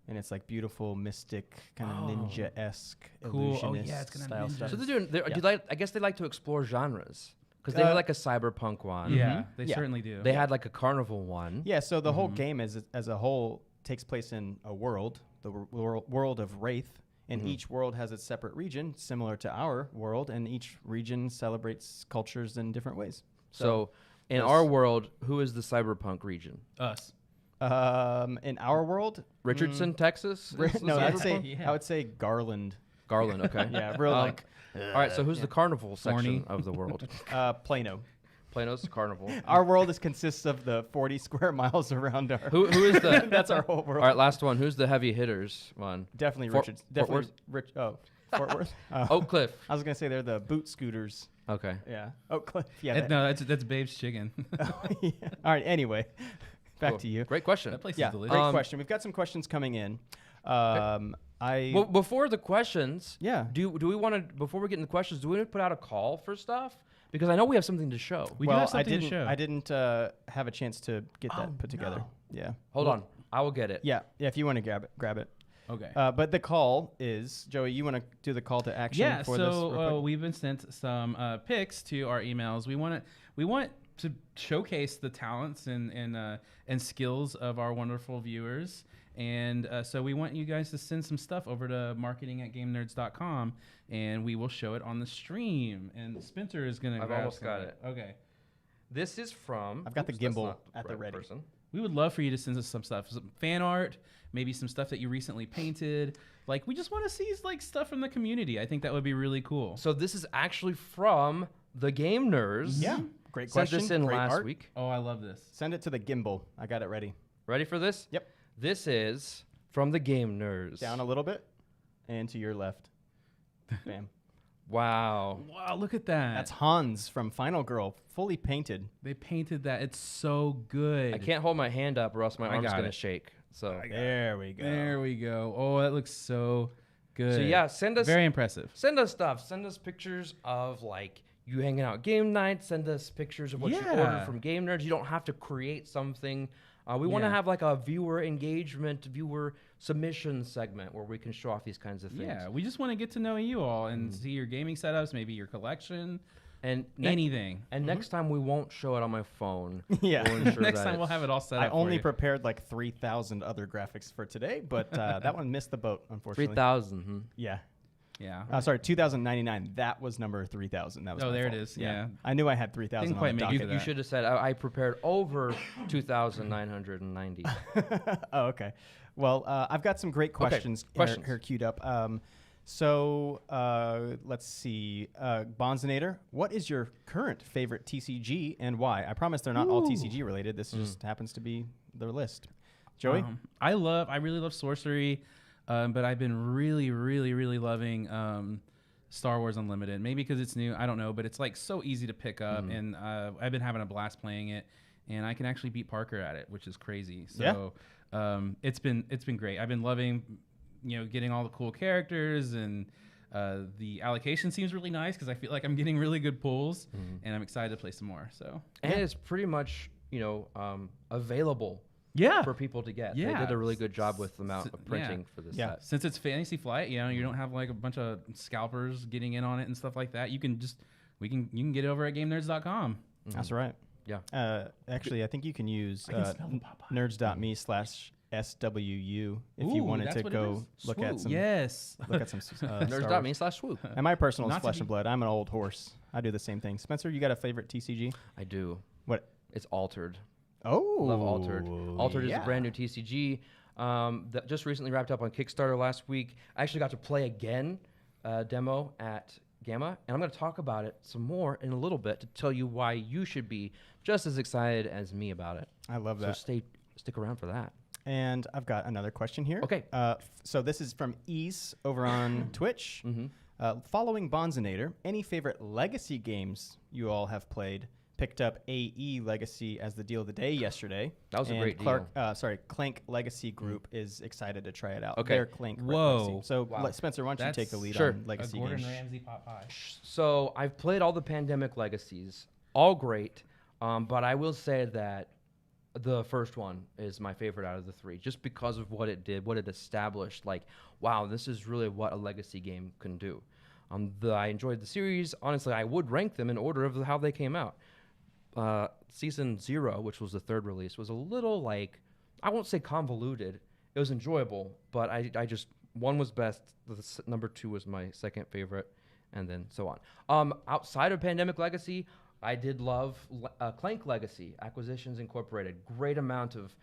and it's like beautiful, mystic, kind of ninja-esque, Cool. Oh, illusionist yeah, it's gonna have style ninja. stuff. So I guess they like to explore genres because they have like a cyberpunk one. Yeah, they Yeah. certainly do. They had like a carnival one. Yeah, so the whole game as a whole takes place in a world, the world of Wraith, and each world has its separate region, similar to our world, and each region celebrates cultures in different ways. So in our world, who is the cyberpunk region? Us. In our world, Richardson, Texas? is the no, cyberpunk? I would say Garland. Garland. Okay. Yeah, real like All right. So who's the carnival section of the world? Plano. Plano's carnival. Our world consists of the 40 square miles around our. Who is the? That's our whole world. All right. Last one. Who's the heavy hitters one? Definitely Fort- Richards. Fort Definitely Worth? Fort Worth. Oak Cliff. I was gonna say they're the boot scooters. Okay. Yeah. Oak Cliff. Yeah. No, that's Babe's Chicken. Yeah. All right. Anyway, back Cool. to you. Great question. That place Yeah. is delicious. Great question. We've got some questions coming in. Well, before the questions, Yeah. Do we want to before we get into the questions? Do we want to put out a call for stuff? Because I know we have something to show. We do have something to show. I didn't have a chance to get that put together. no. Yeah. Hold on. I will get it. Yeah. Yeah. If you want to grab it. Okay. But the call is, Joey, you want to do the call to action for this? So we've been sent some pics to our emails. We want to showcase the talents and skills of our wonderful viewers. And so we want you guys to send some stuff over to marketing@GameNerds.com, and we will show it on the stream. And Spencer is going to I've almost got it. Okay. This is from... I've got the gimbal at the ready. Person. We would love for you to send us some stuff, some fan art, maybe some stuff that you recently painted. Like, we just want to see like stuff from the community. I think that would be really cool. So this is actually from the Game Nerdz. Yeah. Great question. Sent this in Great last art. week. Oh, I love this. Send it to the gimbal. I got it ready. Ready for this? Yep. This is from the Game Nerdz. Down a little bit and to your left. Bam. Wow. Wow, look at that. That's Hans from Final Girl, fully painted. They painted that. It's so good. I can't hold my hand up or else my arm's got going to it. shake. So There we go. There we go. Oh, that looks so good. So yeah, send us very impressive. Send us stuff. Send us pictures of like you hanging out game night. Send us pictures of what you ordered from Game Nerdz. You don't have to create something. We want to have like a viewer engagement, viewer submission segment where we can show off these kinds of things. Yeah, we just want to get to know you all and see your gaming setups, maybe your collection, and anything. And next time we won't show it on my phone. Yeah. We'll ensure Next that time we'll have it all set I up. only for you. prepared like 3,000 other graphics for today, but that one missed the boat, unfortunately. 3,000. Yeah. Yeah. Sorry, 2,099. That was number 3,000. That was Oh, my there fault. it is. Yeah. I knew I had 3,000 Didn't on quite the make docket. it to You that. should have said I prepared over 2,990. Oh, okay. Well, I've got some great questions, here queued up. Let's see. Bonzinator, what is your current favorite TCG and why? I promise they're not all TCG related. This just happens to be the list. Joey? I really love Sorcery, but I've been really, really, really loving Star Wars Unlimited. Maybe because it's new, I don't know, but it's like so easy to pick up, and I've been having a blast playing it, and I can actually beat Parker at it, which is crazy. So it's been great. I've been loving, getting all the cool characters, and the allocation seems really nice because I feel like I'm getting really good pulls, and I'm excited to play some more. So and it's pretty much available. Yeah, for people to get. Yeah. They did a really good job with the amount of printing for this set. Since it's Fantasy Flight, you don't have like a bunch of scalpers getting in on it and stuff like that. You can get it over at GameNerds.com. That's right. Yeah. Actually, I think you can use nerds.me/SWU if you wanted to go look at some. Yes. Look at some. Nerds.me/swoop. And my personal is Flesh and Blood. I'm an old horse. I do the same thing. Spencer, you got a favorite TCG? I do. What? It's Altered. Oh, love Altered. Altered is a brand new TCG that just recently wrapped up on Kickstarter last week. I actually got to play again demo at GAMA, and I'm going to talk about it some more in a little bit to tell you why you should be just as excited as me about it. I love that. So stick around for that. And I've got another question here. Okay. So this is from Ease over on Twitch. Following Bonzinator, any favorite legacy games you all have played? Picked up AE Legacy as the deal of the day yesterday. That was a great deal. Clank Legacy Group is excited to try it out. Okay. Their Clank Whoa. Legacy. So Spencer, why don't you take the lead Sure. on legacy Gordon games? Ramsay pot pie. So I've played all the Pandemic Legacies, all great, but I will say that the first one is my favorite out of the three, just because of what it did, what it established. Like, wow, this is really what a legacy game can do. I enjoyed the series. Honestly, I would rank them in order of how they came out. Season 0, which was the third release, was a little I won't say convoluted. It was enjoyable, but I just, 1 was best. Number 2 was my second favorite, and then so on. Outside of Pandemic Legacy, I did love Clank Legacy, Acquisitions Incorporated. Great amount of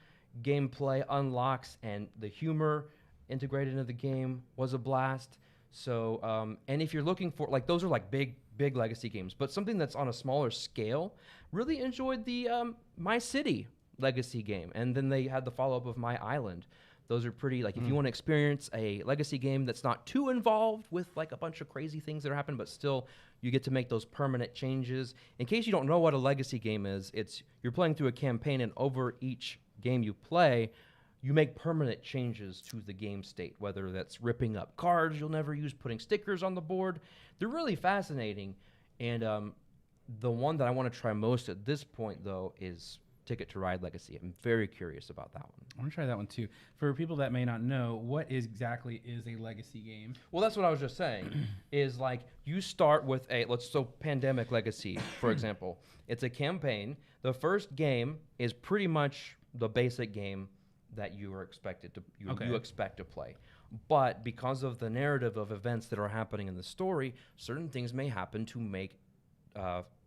gameplay unlocks, and the humor integrated into the game was a blast. So, and if you're looking for, those are big legacy games, but something that's on a smaller scale, really enjoyed the My City legacy game. And then they had the follow-up of My Island. Those are pretty, if you want to experience a legacy game that's not too involved with a bunch of crazy things that are happening, but still you get to make those permanent changes. In case you don't know what a legacy game is, you're playing through a campaign, and over each game you play, you make permanent changes to the game state, whether that's ripping up cards you'll never use, putting stickers on the board. They're really fascinating. And the one that I want to try most at this point, though, is Ticket to Ride Legacy. I'm very curious about that one. I want to try that one too. For people that may not know, what exactly is a legacy game? Well, that's what I was just saying. Is like you start with Pandemic Legacy, for example. It's a campaign. The first game is pretty much the basic game that you expect to play. But because of the narrative of events that are happening in the story, certain things may happen to make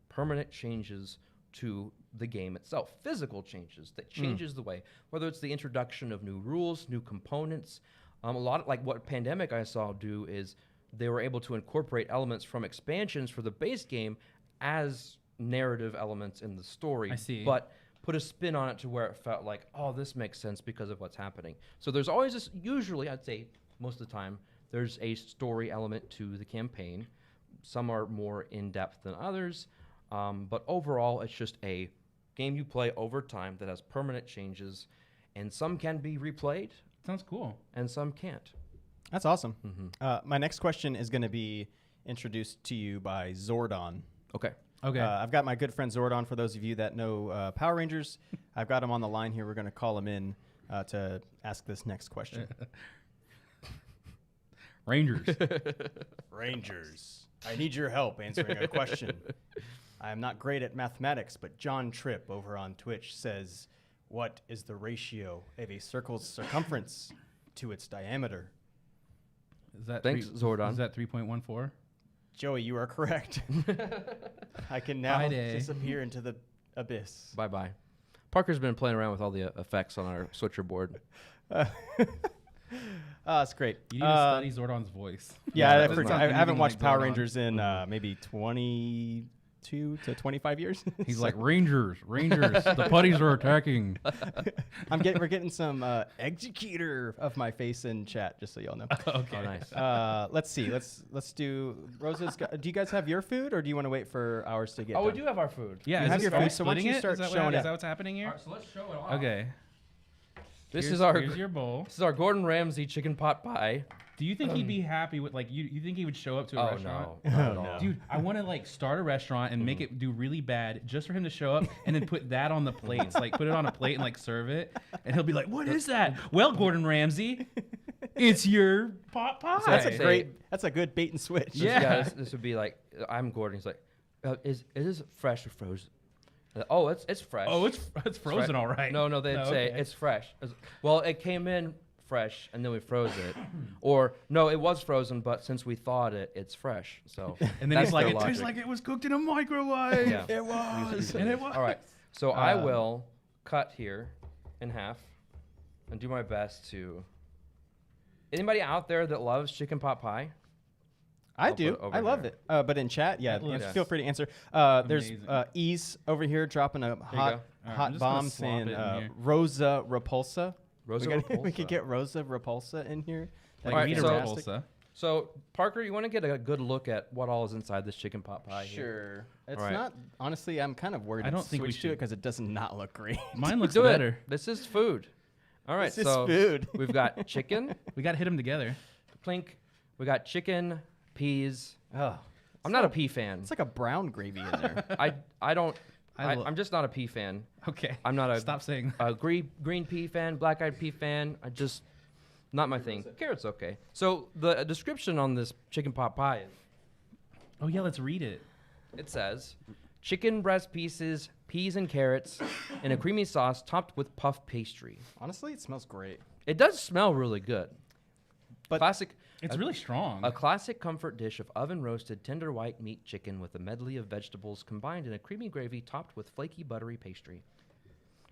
permanent changes to the game itself, physical changes that changes the way, whether it's the introduction of new rules, new components. A lot of, like what Pandemic I saw do is they were able to incorporate elements from expansions for the base game as narrative elements in the story. I see. But put a spin on it to where it felt like, oh, this makes sense because of what's happening. So there's always this, usually I'd say most of the time, there's a story element to the campaign. Some are more in-depth than others. But overall, it's just a game you play over time that has permanent changes, and some can be replayed. Sounds cool. And some can't. That's awesome. My next question is going to be introduced to you by Zordon. Okay. I've got my good friend Zordon, for those of you that know Power Rangers. I've got him on the line here. We're going to call him in to ask this next question. Rangers. Rangers. I need your help answering a question. I am not great at mathematics, but John Tripp over on Twitch says, what is the ratio of a circle's circumference to its diameter? Thanks, Zordon. Is that 3.14? Joey, you are correct. I can now disappear into the abyss. Bye-bye. Parker's been playing around with all the effects on our switcher board. That's great. You need to study Zordon's voice. Yeah, I haven't watched Power Rangers in maybe 22 to 25 years. He's like, Rangers, the putties are attacking. We're getting some executor of my face in chat, just so y'all know. Okay. Oh, nice. Let's see. Let's do Rosa's. Do you guys have your food, or do you want to wait for ours to get done? We do have our food. Yeah, you have your food. So why don't you start showing it? Is that what's happening here? All right, so let's show it off. Okay. Here's your bowl. This is our Gordon Ramsay chicken pot pie. Do you think he'd be happy with, like, you think he would show up to a restaurant? No, not at all. Dude, I want to, like, start a restaurant and make it do really bad just for him to show up and then put that on the plates. Like, put it on a plate and, like, serve it. And he'll be like, what is that? Well, Gordon Ramsay, it's your pot pie. So that's a good bait and switch. Yeah. This would be like, I'm Gordon. He's like, is this fresh or frozen? Oh, it's fresh. Oh, it's frozen, all right. No, they'd say it's fresh. Well, it came in fresh and then we froze it. Or no, it was frozen, but since we thawed it, it's fresh. So and then he's like, it tastes like it was cooked in a microwave. Yeah. It was. And it was. All right. So I will cut here in half and do my best to. Anybody out there that loves chicken pot pie? I do. I love it. But in chat, feel free to answer. There's Ease over here dropping a hot bomb saying Rosa Repulsa. We could get Rosa Repulsa in here. Repulsa. So, Parker, you want to get a good look at what all is inside this chicken pot pie here? Sure. It's not, honestly, I'm kind of worried to switch to it because it does not look great. Mine looks better. This is food. All right, this is food. We've got chicken. We got to hit them together. Plink. We got chicken, peas. Oh, I'm not a pea fan. It's like a brown gravy in there. I'm just not a pea fan. Okay. I'm not a Stop saying a green pea fan, black-eyed pea fan. Not my thing. Carrot's okay. So the description on this chicken pot pie is, oh yeah, let's read it. It says, chicken breast pieces, peas and carrots, in a creamy sauce topped with puff pastry. Honestly, it smells great. It does smell really good. But classic. It's really strong. A classic comfort dish of oven-roasted tender white meat chicken with a medley of vegetables combined in a creamy gravy topped with flaky buttery pastry.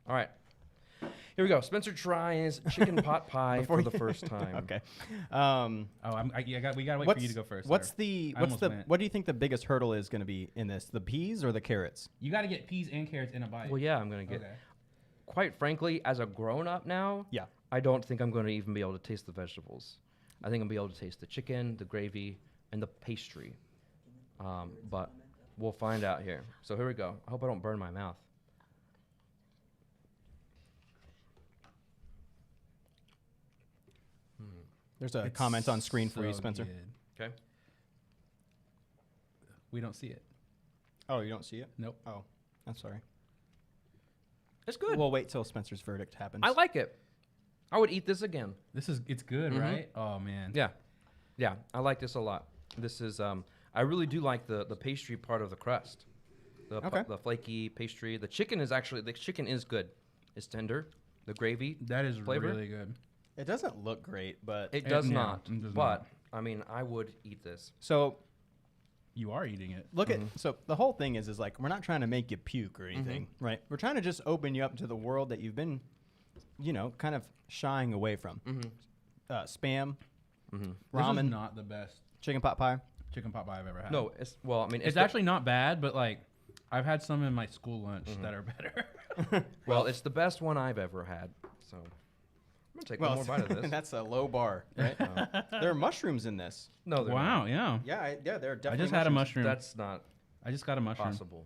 All right. Here we go. Spencer tries chicken pot pie for the first time. Okay. We gotta wait for you to go first. What do you think the biggest hurdle is going to be in this? The peas or the carrots? You got to get peas and carrots in a bite. Well, yeah, I'm going to get. Okay. Quite frankly, as a grown-up now, yeah, I don't think I'm going to even be able to taste the vegetables. I think I'll be able to taste the chicken, the gravy, and the pastry. But we'll find out here. So here we go. I hope I don't burn my mouth. There's a comment on screen for you, Spencer. Good. Okay. We don't see it. Oh, you don't see it? Nope. Oh, I'm sorry. It's good. We'll wait till Spencer's verdict happens. I like it. I would eat this again. It's good, right? Oh man. Yeah. I like this a lot. This is I really do like the pastry part of the crust. The flaky pastry. The chicken is good. It's tender. The gravy. That is flavor. really good. It doesn't look great, but It does not. But I mean, I would eat this. So you are eating it. Look at so the whole thing is like we're not trying to make you puke or anything, right? We're trying to just open you up to the world that you've been, kind of shying away from. Spam, ramen. This is not the best chicken pot pie I've ever had. No, it's actually not bad, but like I've had some in my school lunch that are better. Well, it's the best one I've ever had. So I'm gonna take one more bite of this. That's a low bar, right? There are mushrooms in this. No, wow, not. yeah. Yeah, there are definitely. I just had a mushroom. That's not. I just got a mushroom. Possible.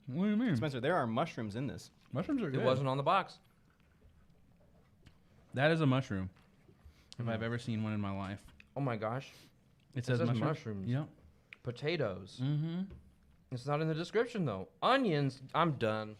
What do you mean? Spencer, there are mushrooms in this. Mushrooms are good. It wasn't on the box. That is a mushroom. If I've ever seen one in my life. Oh my gosh. It says mushrooms. Yep. Potatoes. Mm-hmm. It's not in the description though. Onions. I'm done.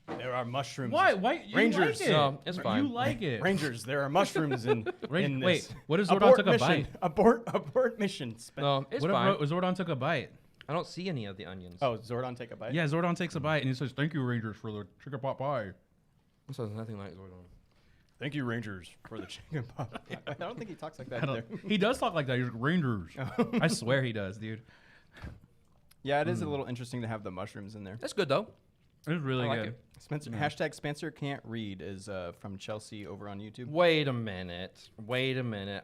There are mushrooms. Why? You Rangers. like it. No, it's fine. You like it. Rangers, there are mushrooms in this. Wait, what if Zordon took a bite? Abort mission. No, it's what fine. if Zordon took a bite? I don't see any of the onions. Oh, Zordon take a bite? Yeah, Zordon takes a bite and he says, "Thank you, Rangers, for the chicken pot pie." This sounds nothing like Zordon. Thank you, Rangers, for the chicken pot pie. I don't think he talks like that either. He does talk like that. He's like, Rangers. I swear he does, dude. Yeah, it is a little interesting to have the mushrooms in there. That's good though. It's really I like good. it. Spencer, hashtag Spencer can't read is from Chelsea over on YouTube. Wait a minute.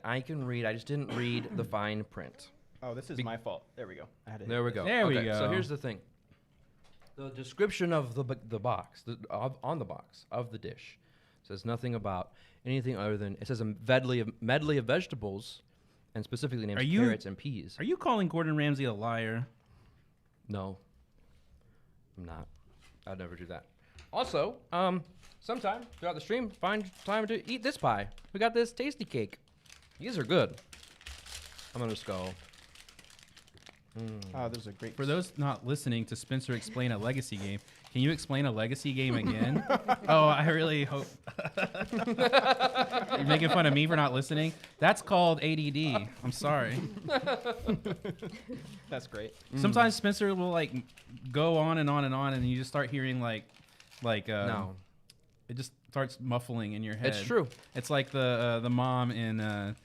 I can read. I just didn't read the fine print. Oh, this is my fault. There we go. There we go. There we go. So here's the thing. The description of the box, on the box of the dish, says nothing about anything other than it says a medley of vegetables, and specifically names carrots and peas. Are you calling Gordon Ramsay a liar? No, I'm not. I'd never do that. Also, sometime throughout the stream, find time to eat this pie. We got this tasty cake. These are good. I'm gonna just go. Oh, there's a great. For those not listening to Spencer explain a legacy game, can you explain a legacy game again? Oh, I really hope. You're making fun of me for not listening? That's called ADD. I'm sorry. That's great. Sometimes Spencer will like go on and on and on, and you just start hearing like No. It just starts muffling in your head. It's true. It's like the mom in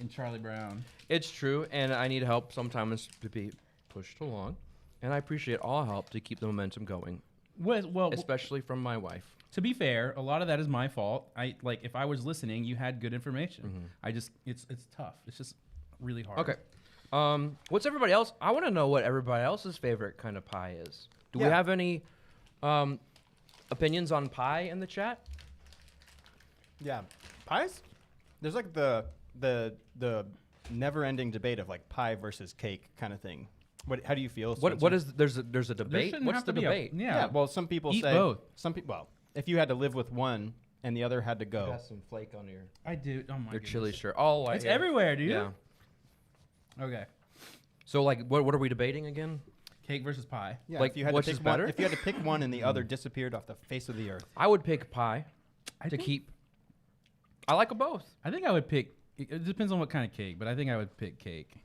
Charlie Brown. It's true, and I need help sometimes to be pushed along, and I appreciate all help to keep the momentum going. Well, especially from my wife. To be fair, a lot of that is my fault. If I was listening, you had good information. It's tough. It's just really hard. Okay. What's everybody else? I want to know what everybody else's favorite kind of pie is. Do we have any opinions on pie in the chat? Yeah, pies. There's like the never-ending debate of like pie versus cake kind of thing. How do you feel? What is there's a debate? What's the debate? Yeah. Well, some people Eat say both. Some people. Well, if you had to live with one and the other had to go. You got some flake on your I do. Oh my. your goodness. chili shirt. Oh, It's everywhere, dude. Yeah. Okay. So like, what are we debating again? Cake versus pie. Yeah, like, if you had which to is pick better? One, if you had to pick one and the other disappeared off the face of the earth. I would pick pie to keep. I like them both. I think I would pick. It depends on what kind of cake, but I think I would pick cake.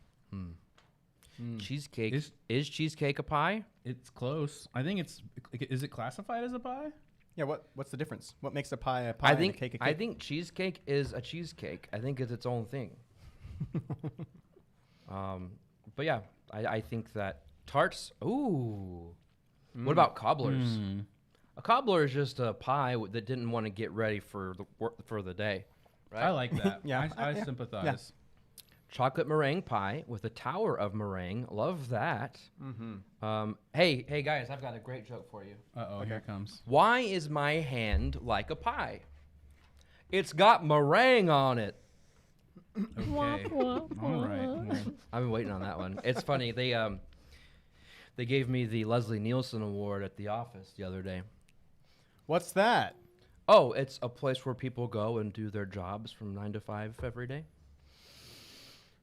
Cheesecake is cheesecake a pie? It's close. I think it's. Is it classified as a pie? Yeah. What's the difference? What makes a pie I and think a cake a cake? I think cheesecake is a cheesecake. I think it's its own thing. But yeah, I think that tarts. Ooh. What about cobblers? A cobbler is just a pie that didn't want to get ready for the day. Right? I like that. Yeah. I sympathize. Yeah. Chocolate meringue pie with a tower of meringue. Love that. Hey guys, I've got a great joke for you. Here it comes. Why is my hand like a pie? It's got meringue on it. Okay. All right. Well, I've been waiting on that one. It's funny. They gave me the Leslie Nielsen Award at the office the other day. What's that? Oh, it's a place where people go and do their jobs from 9 to 5 every day.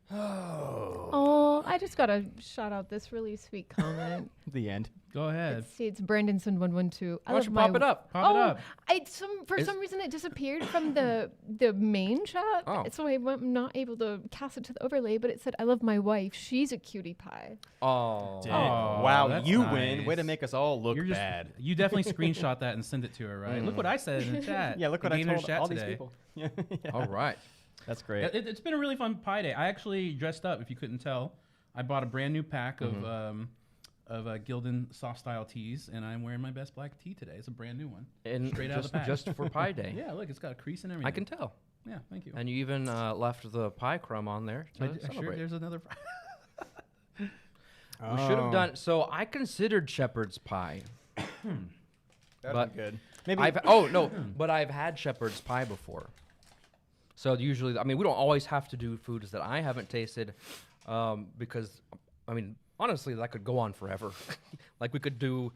Oh, I just gotta shout out this really sweet comment. The end. Go ahead. It's Brandonson112. Why don't you pop it up? Pop it up. For some reason it disappeared from the main chat, so I'm not able to cast it to the overlay. But it said, "I love my wife. She's a cutie pie." Oh, wow! You nice. win. Way to make us all look bad. You definitely screenshot that and send it to her, right? Look what I said in the chat. Yeah, look what I Game Nerdz told chat all today. these people. Yeah. all right. That's great. It's been a really fun pie day. I actually dressed up. If you couldn't tell, I bought a brand new pack of Gildan soft style tees, and I'm wearing my best black tee today. It's a brand new one, And straight out of the pack. just for Pie Day. Yeah, look, it's got a crease and everything. I can tell. Yeah, thank you. And you even left the pie crumb on there to I sure celebrate. there's another. We should have done. So I considered shepherd's pie. That'd be good. Maybe. But I've had shepherd's pie before. So usually, I mean, we don't always have to do foods that I haven't tasted, because, I mean, honestly, that could go on forever. Like we could do,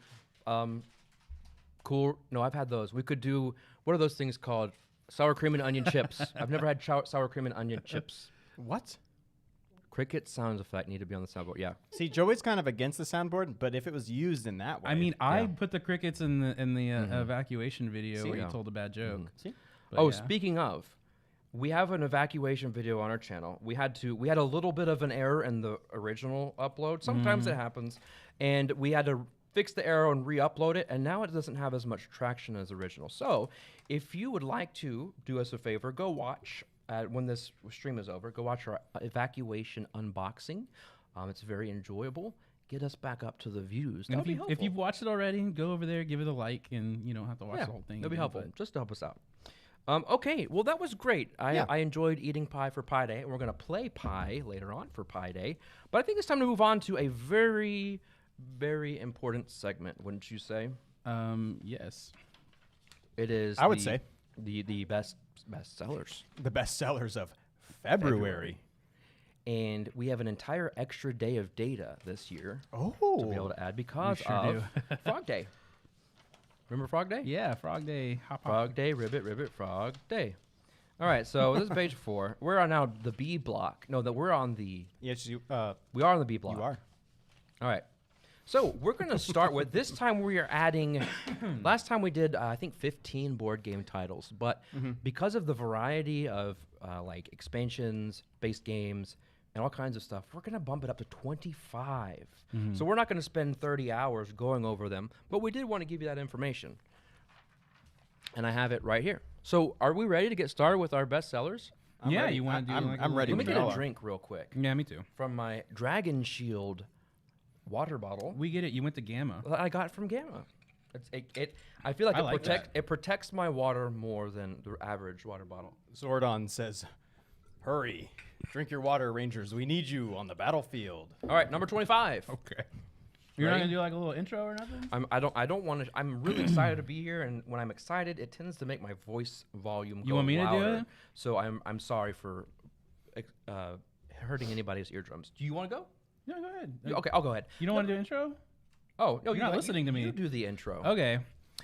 cool. No, I've had those. We could do, what are those things called? Sour cream and onion chips. I've never had sour cream and onion chips. What? Cricket sound effect need to be on the soundboard. Yeah. See, Joey's kind of against the soundboard, but if it was used in that way, I mean, I put the crickets in the evacuation video where you Yeah. told a bad joke. See? But Speaking of, we have an evacuation video on our channel. We had a little bit of an error in the original upload. Sometimes it happens, and we had to fix the error and re-upload it, and now it doesn't have as much traction as original. So, if you would like to do us a favor, go watch when this stream is over. Go watch our evacuation unboxing. It's very enjoyable. Get us back up to the views. And if you've watched it already, go over there, give it a like, and you don't have to watch the whole thing. That'd be again, helpful, but- just to help us out. Okay, well, that was great. I enjoyed eating pie for Pie Day, and we're going to play pie later on for Pie Day. But I think it's time to move on to a very, very important segment, wouldn't you say? Yes. It is. I would say the best sellers. the best sellers of February. And we have an entire extra day of data this year Oh. to be able to add because sure of Frog Day. Remember Frog Day? Yeah, Frog Day. Hop, hop. Frog Day, ribbit, Frog Day. All right, so this is page 4. We're on now the B block. No, we're on the. Yes, you. We are on the B block. You are. All right. So we're going to start with this time we are adding. Last time we did, I think, 15 board game titles, but because of the variety of like expansions, base games, and all kinds of stuff, we're going to bump it up to 25. So we're not going to spend 30 hours going over them, but we did want to give you that information. And I have it right here. So are we ready to get started with our best sellers? Yeah, ready. you want to do? I'm ready. Let me to get go. a drink real quick Yeah, me too. from my Dragon Shield water bottle We get it. You went to Gamma. that I got from Gamma. I feel like I like that. it protects my water more than the average water bottle. Zordon says, "Hurry, drink your water, Rangers. We need you on the battlefield." All right, number 25. Okay. You're not Ready? gonna do like a little intro or nothing? I don't want to. I'm really excited to be here, and when I'm excited, it tends to make my voice volume go You want me to do louder. it? So I'm sorry for hurting anybody's eardrums. Do you want to go? No, go ahead. Okay, I'll go ahead. You don't want to do intro? Oh no, You're not listening to me. You do the intro. Okay.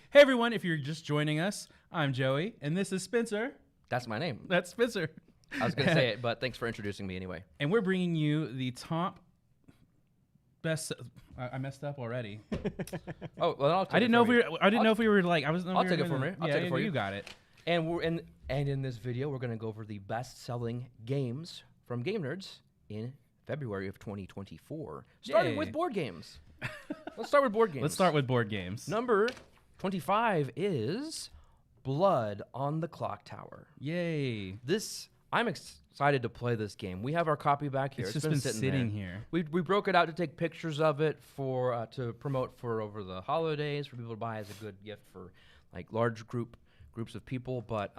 Hey everyone, if you're just joining us, I'm Joey, and this is Spencer. That's my name. That's Spencer. I was gonna say it, but thanks for introducing me anyway. And we're bringing you the top best. I messed up already. Oh, well, I'll take I didn't it know if for we you. were. I didn't know if we were like. I was. I'll take it for me. I'll take it for you. You got it. And in this video, we're going to go over the best-selling games from Game Nerdz in February of 2024, starting Yay. with board games. Let's start with board games. Let's start with board games. Number 25 is Blood on the Clock Tower. Yay! I'm excited to play this game. We have our copy back here. It's just been sitting here. We broke it out to take pictures of it for to promote for over the holidays for people to buy as a good gift for like large groups of people. But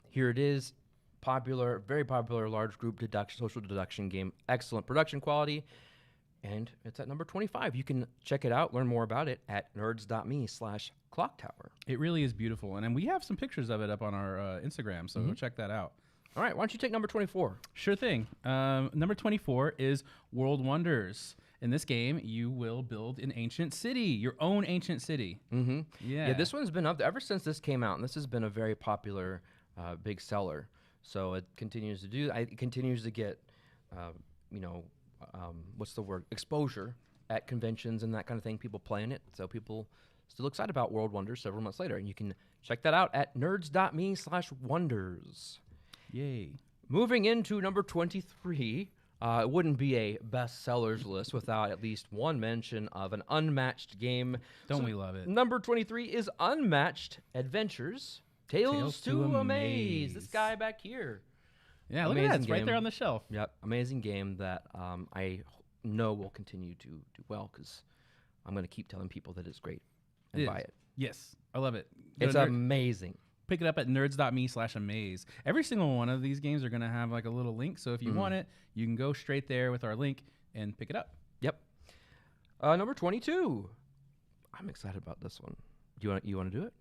here it is, popular, very popular large group social deduction game. Excellent production quality, and it's at number 25. You can check it out, learn more about it at nerds.me/clocktower. It really is beautiful, and we have some pictures of it up on our Instagram, so check that out. All right, why don't you take number 24? Sure thing. Number 24 is World Wonders. In this game, you will build an ancient city, your own ancient city. Mm-hmm. Yeah. This one's been up there ever since this came out, and this has been a very popular big seller. So it continues to get what's the word? Exposure at conventions and that kind of thing. People playing it, so people still excited about World Wonders several months later, and you can check that out at nerdz.me/wonders. Yay! Moving into number 23. It wouldn't be a bestsellers list without at least one mention of an unmatched game. Don't we love it? Number 23 is Unmatched Adventures. Tales to Amaze. This guy back here. Yeah, look at that. It's right there on the shelf. Yep. Amazing game that I know will continue to do well because I'm going to keep telling people that it's great and buy it. Yes. I love it. It's amazing. Pick it up at nerds.me/amaze. Every single one of these games are going to have like a little link. So if you want it, you can go straight there with our link and pick it up. Yep. Number 22. I'm excited about this one. You want to do it?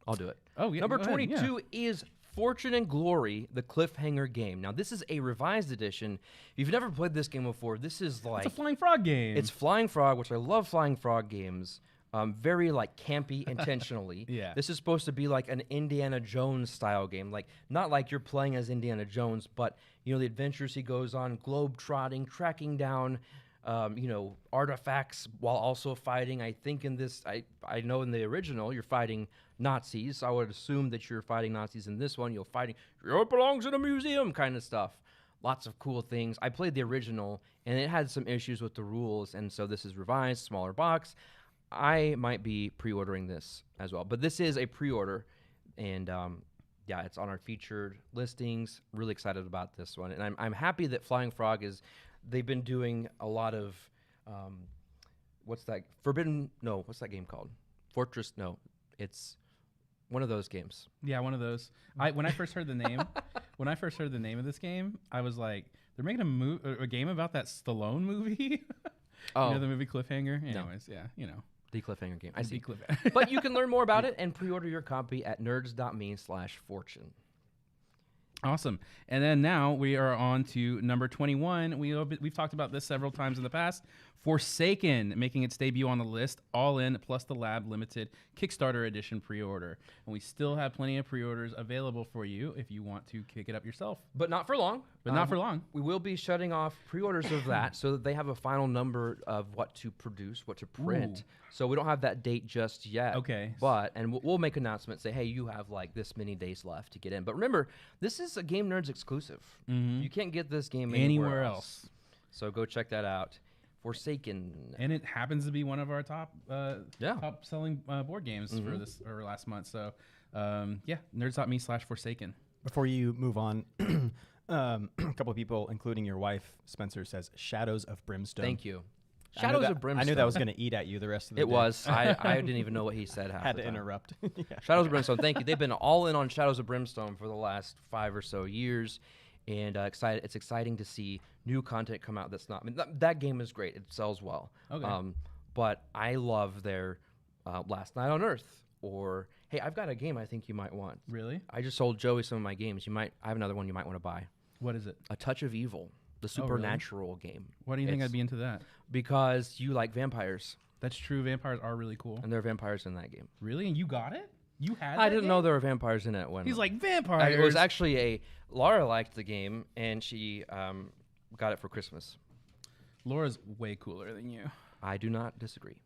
I'll do it. Oh, yeah. Number 22 is Fortune and Glory, the Cliffhanger game. Now, this is a revised edition. If you've never played this game before, this is like... It's a Flying Frog game. It's Flying Frog, which I love Flying Frog games. Very like campy intentionally. Yeah. This is supposed to be like an Indiana Jones style game. Like not like you're playing as Indiana Jones, but the adventures he goes on, globe trotting, tracking down artifacts while also fighting. I think in this I know in the original you're fighting Nazis. So I would assume that you're fighting Nazis in this one. You're fighting it belongs in a museum kind of stuff. Lots of cool things. I played the original and it had some issues with the rules, and so this is revised, smaller box. I might be pre-ordering this as well, but this is a pre-order, and it's on our featured listings. Really excited about this one, and I'm happy that Flying Frog they've been doing a lot of what's that game called? Fortress? No, it's one of those games. Yeah, one of those. When I first heard the name, of this game, I was like, they're making a game about that Stallone movie. Oh, the movie Cliffhanger. Anyways, the Cliffhanger game. I see. But you can learn more about it and pre-order your copy at nerds.me/fortune. Awesome. And then now we are on to number 21. We've talked about this several times in the past. Forsaken, making its debut on the list, all in, plus the Lab Limited Kickstarter Edition pre-order. And we still have plenty of pre-orders available for you if you want to kick it up yourself. But not for long. Not for long. We will be shutting off pre-orders of that so that they have a final number of what to produce, what to print. Ooh. So we don't have that date just yet. Okay. And we'll make announcements, say, hey, you have like this many days left to get in. But remember, this is a Game Nerdz exclusive. Mm-hmm. You can't get this game anywhere else. So go check that out. Forsaken. And it happens to be one of our top selling board games Mm-hmm. for this or last month. So nerds.me/forsaken. Before you move on, a couple of people, including your wife, Spencer, says Shadows of Brimstone. Thank you. Shadows of Brimstone. I knew that was going to eat at you the rest of the day. It was. I didn't even know what he said half Had the to time. interrupt. Shadows of Brimstone, thank you. They've been all in on Shadows of Brimstone for the last 5 or so years. And it's exciting to see new content come out that's not... I mean, that game is great. It sells well. Okay. But I love their Last Night on Earth. Or, hey, I've got a game I think you might want. Really? I just sold Joey some of my games. I have another one you might want to buy. What is it? A Touch of Evil, the supernatural game. Why do you think I'd be into that? Because you like vampires. That's true. Vampires are really cool. And there are vampires in that game. Really? And you got it? You had I didn't know there were vampires in it when... He's like, vampires! It was actually Laura liked the game, and she got it for Christmas. Laura's way cooler than you. I do not disagree.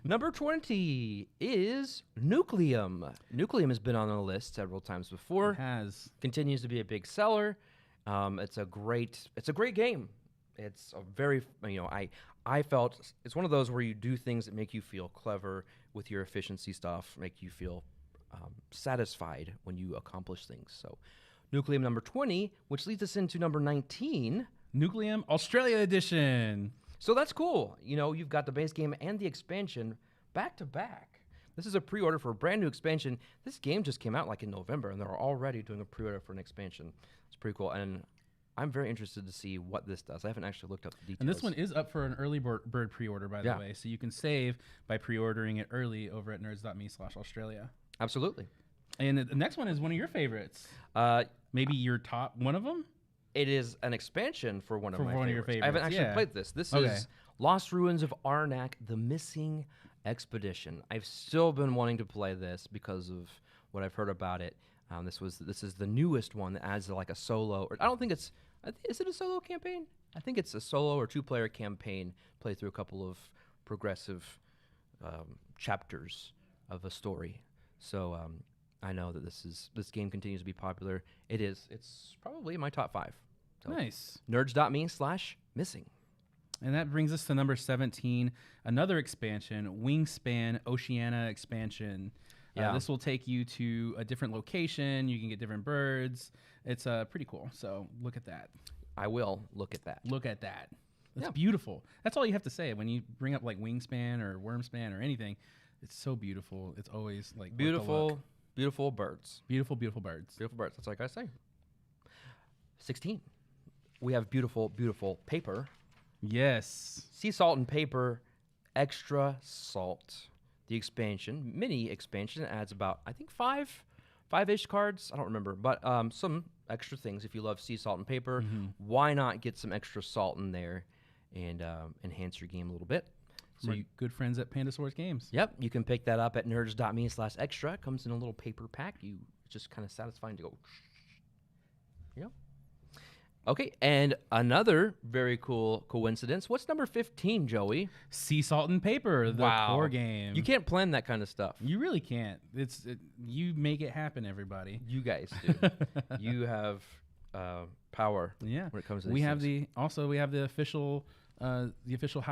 Number 20 is Nucleum. Nucleum has been on the list several times before. It has. Continues to be a big seller. It's a great game. It's a very, I felt it's one of those where you do things that make you feel clever with your efficiency stuff, make you feel satisfied when you accomplish things. So Nucleum number 20, which leads us into number 19. Nucleum Australia Edition. So that's cool. You've got the base game and the expansion back to back. This is a pre-order for a brand new expansion. This game just came out like in November, and they're already doing a pre-order for an expansion. It's pretty cool. And I'm very interested to see what this does. I haven't actually looked up the details. And this one is up for an early bird pre-order, by the way. So you can save by pre-ordering it early over at nerds.me/Australia. Absolutely. And the next one is one of your favorites. Maybe your top one of them? It is an expansion for one of my your favorites. I haven't actually played this. This is Lost Ruins of Arnak, The Missing Expedition. I've still been wanting to play this because of what I've heard about it. This is the newest one that adds like a solo. Or I don't think it's... Is it a solo campaign? I think it's a solo or 2-player campaign. Play through a couple of progressive chapters of a story. So I know that this game continues to be popular. It is. It's probably in my top 5. So Nice. Nerdz.me/missing. And that brings us to number 17, another expansion, Wingspan Oceania expansion. Yeah. This will take you to a different location. You can get different birds. It's pretty cool. So look at that. I will look at that. Look at that. It's beautiful. That's all you have to say when you bring up like Wingspan or Wormspan or anything. It's so beautiful. It's always like beautiful, beautiful birds. Beautiful, beautiful birds. Beautiful birds. That's like I say. 16. We have beautiful, beautiful paper. Yes. Sea salt and paper, extra salt. The expansion, mini expansion, adds about, I think, five-ish cards. I don't remember, but some extra things. If you love sea salt and paper, why not get some extra salt in there and enhance your game a little bit? So good friends at Pandasaurus Games. Yep, you can pick that up at nerds.me/extra. It comes in a little paper pack. It's just kind of satisfying to go. Yep. Okay, and another very cool coincidence. What's number 15, Joey? Sea Salt and Paper, the core game. You can't plan that kind of stuff. You really can't. You make it happen, everybody. You guys do. You have power. Yeah. When it comes to these we things. We have the official how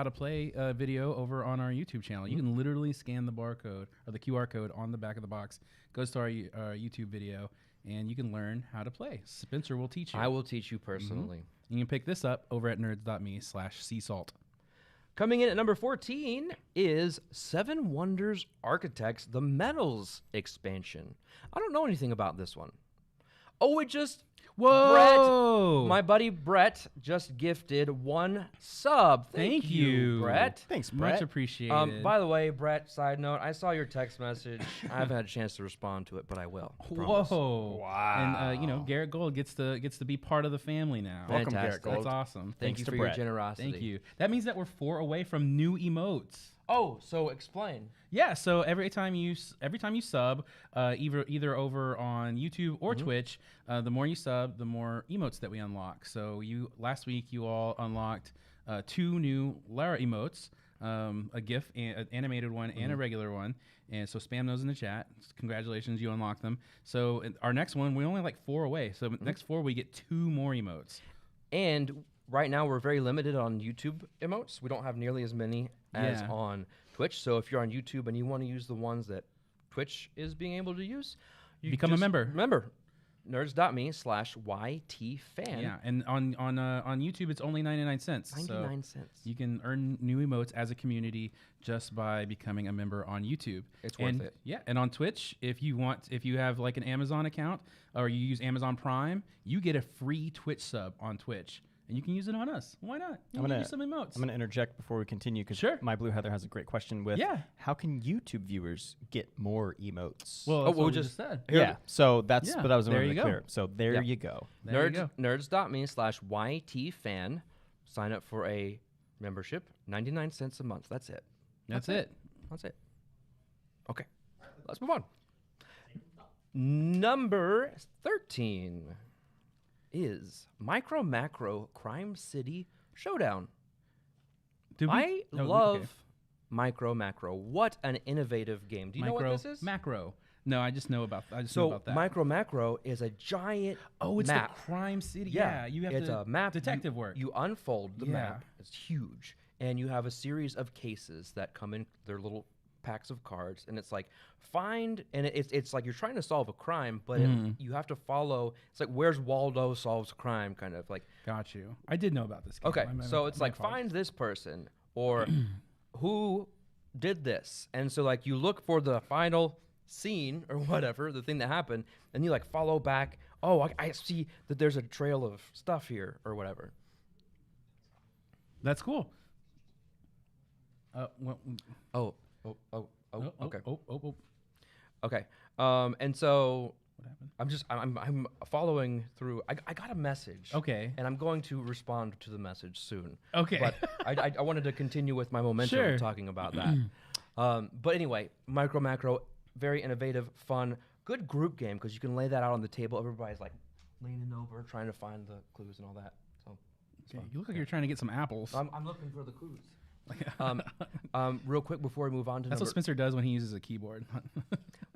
to play video over on our YouTube channel. You can literally scan the barcode or the QR code on the back of the box. Goes to our YouTube video. And you can learn how to play. Spencer will teach you. I will teach you personally. You can pick this up over at nerds.me/seasalt. Coming in at number 14 is Seven Wonders Architects, the Metals expansion. I don't know anything about this one. Oh, Whoa! Brett, my buddy Brett just gifted 1 sub. Thank you, Brett. Thanks, Brett. Much appreciated. By the way, Brett, side note, I saw your text message. I haven't had a chance to respond to it, but I will. Promise. Whoa! Wow! And Garrett Gold gets to be part of the family now. Welcome, Garrett Gold. That's awesome. Thank you for your generosity. Thank you. That means that we're 4 away from new emotes. Oh, so explain. Yeah, so every time you sub, either over on YouTube or Twitch, the more you sub, the more emotes that we unlock. So last week you all unlocked 2 new Lara emotes, a GIF, an animated one, and a regular one. And so spam those in the chat. Congratulations, you unlocked them. So our next one, we only like 4 away. So next 4 we get 2 more emotes. And right now we're very limited on YouTube emotes. We don't have nearly as many as on Twitch. So if you're on YouTube and you want to use the ones that Twitch is being able to use, you become a member. Remember, nerds.me/YTFan. Yeah, and on YouTube it's only 99 cents. 99 cents. You can earn new emotes as a community just by becoming a member on YouTube. It's worth it. Yeah, and on Twitch, if you have like an Amazon account or you use Amazon Prime, you get a free Twitch sub on Twitch. And you can use it on us. Why not? I'm going to use some emotes. I'm going to interject before we continue because My Blue Heather has a great question with how can YouTube viewers get more emotes? Well, that's what we just said. Yeah, so that's what I was going to clear. So there you go. Nerds.me/YTFan. Sign up for a membership, 99 cents a month. That's it. That's it. That's it. Okay, let's move on. Number 13 is Micro Macro Crime City Showdown. I love Micro Macro. What an innovative game. Do you know what this is? Macro. No, I just know about that. Micro Macro is a giant it's map. the Crime City. Yeah, you have it's a map. Detective work. You unfold the map. It's huge. And you have a series of cases that come in their little packs of cards, and it's like it's like you're trying to solve a crime, but you have to follow. It's like Where's Waldo solves crime, kind of like. Got you. I did know about this game. Okay, so it's like find this person or who did this, and so like you look for the final scene or whatever, the thing that happened, and you like follow back. Oh, I see that there's a trail of stuff here or whatever. That's cool. Okay. Oh. Okay. And so what happened? I'm following through. I got a message. Okay. And I'm going to respond to the message soon. Okay. But I wanted to continue with my momentum of talking about that. But anyway, Micro Macro, very innovative, fun, good group game because you can lay that out on the table. Everybody's like leaning over, trying to find the clues and all that. So Yeah, you look like you're trying to get some apples. I'm looking for the clues. Real quick before we move on to that's what Spencer does when he uses a keyboard.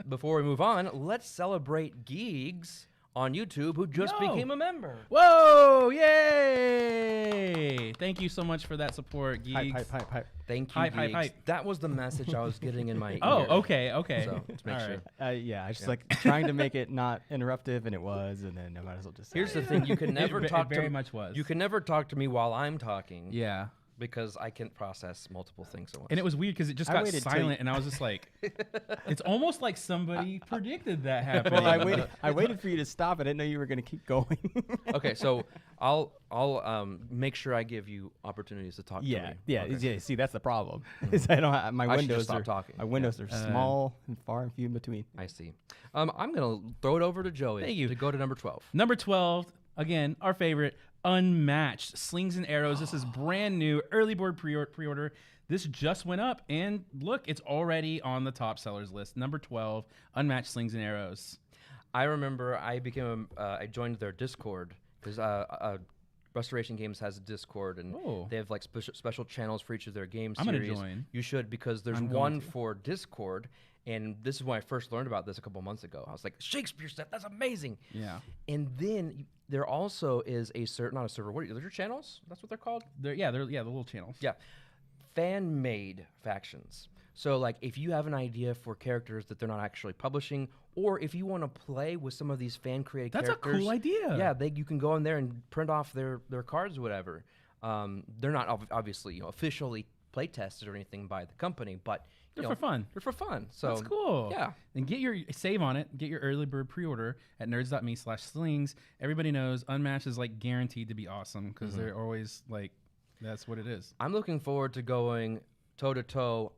Before we move on, let's celebrate Geeks on YouTube who just became a member. Whoa! Yay! Thank you so much for that support, Geeks. Hype. Thank you, Geeks. Hype. That was the message I was getting in my ear. Oh, okay. So, to make sure. Yeah, I was just like trying to make it not interruptive, and it was, and then I might as well just say Here's the thing. You can never talk to very much was. You can never talk to me while I'm talking. Yeah. Because I can't process multiple things at once. And it was weird because it just got silent, and I was just like, it's almost like somebody predicted that happening. Well, I waited for you to stop. I didn't know you were going to keep going. Okay, so I'll make sure I give you opportunities to talk to me. Yeah. See, that's the problem. Is I don't have, my windows are talking. My windows are small and far and few in between. I see. I'm gonna throw it over to Joey. Thank you. To go to number 12. Number 12, again, our favorite. Unmatched Slings and Arrows. This is brand new, early bird pre-order. This just went up, and look, it's already on the top sellers list. Number 12, Unmatched Slings and Arrows. I remember I joined their Discord because Restoration Games has a Discord, and they have like special channels for each of their game series. I'm gonna join. You should, because there's one for Discord. And this is when I first learned about this a couple months ago. I was like, Shakespeare stuff, that's amazing. Yeah. And then there also is not a server. What are your channels? That's what they're called? They're the little channels. Yeah. Fan-made factions. So like if you have an idea for characters that they're not actually publishing, or if you want to play with some of these fan-created characters. That's a cool idea. Yeah, you can go in there and print off their cards or whatever. They're not obviously officially play tested or anything by the company, but They're for fun. They're for fun. So that's cool. Yeah. And save on it. Get your early bird pre-order at nerds.me/slings. Everybody knows Unmatched is like guaranteed to be awesome because they're always like, that's what it is. I'm looking forward to going toe to toe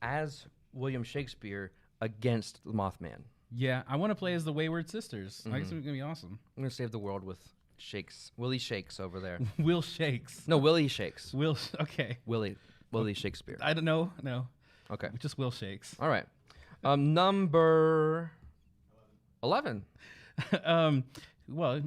as William Shakespeare against the Mothman. Yeah, I want to play as the Wayward Sisters. I guess it's gonna be awesome. I'm gonna save the world with Willie Shakes over there. Will Shakes. No, Willie Shakes. Okay. Willie Shakespeare. I don't know. No. Okay. Just Will Shakes. All right. Number 11. Well,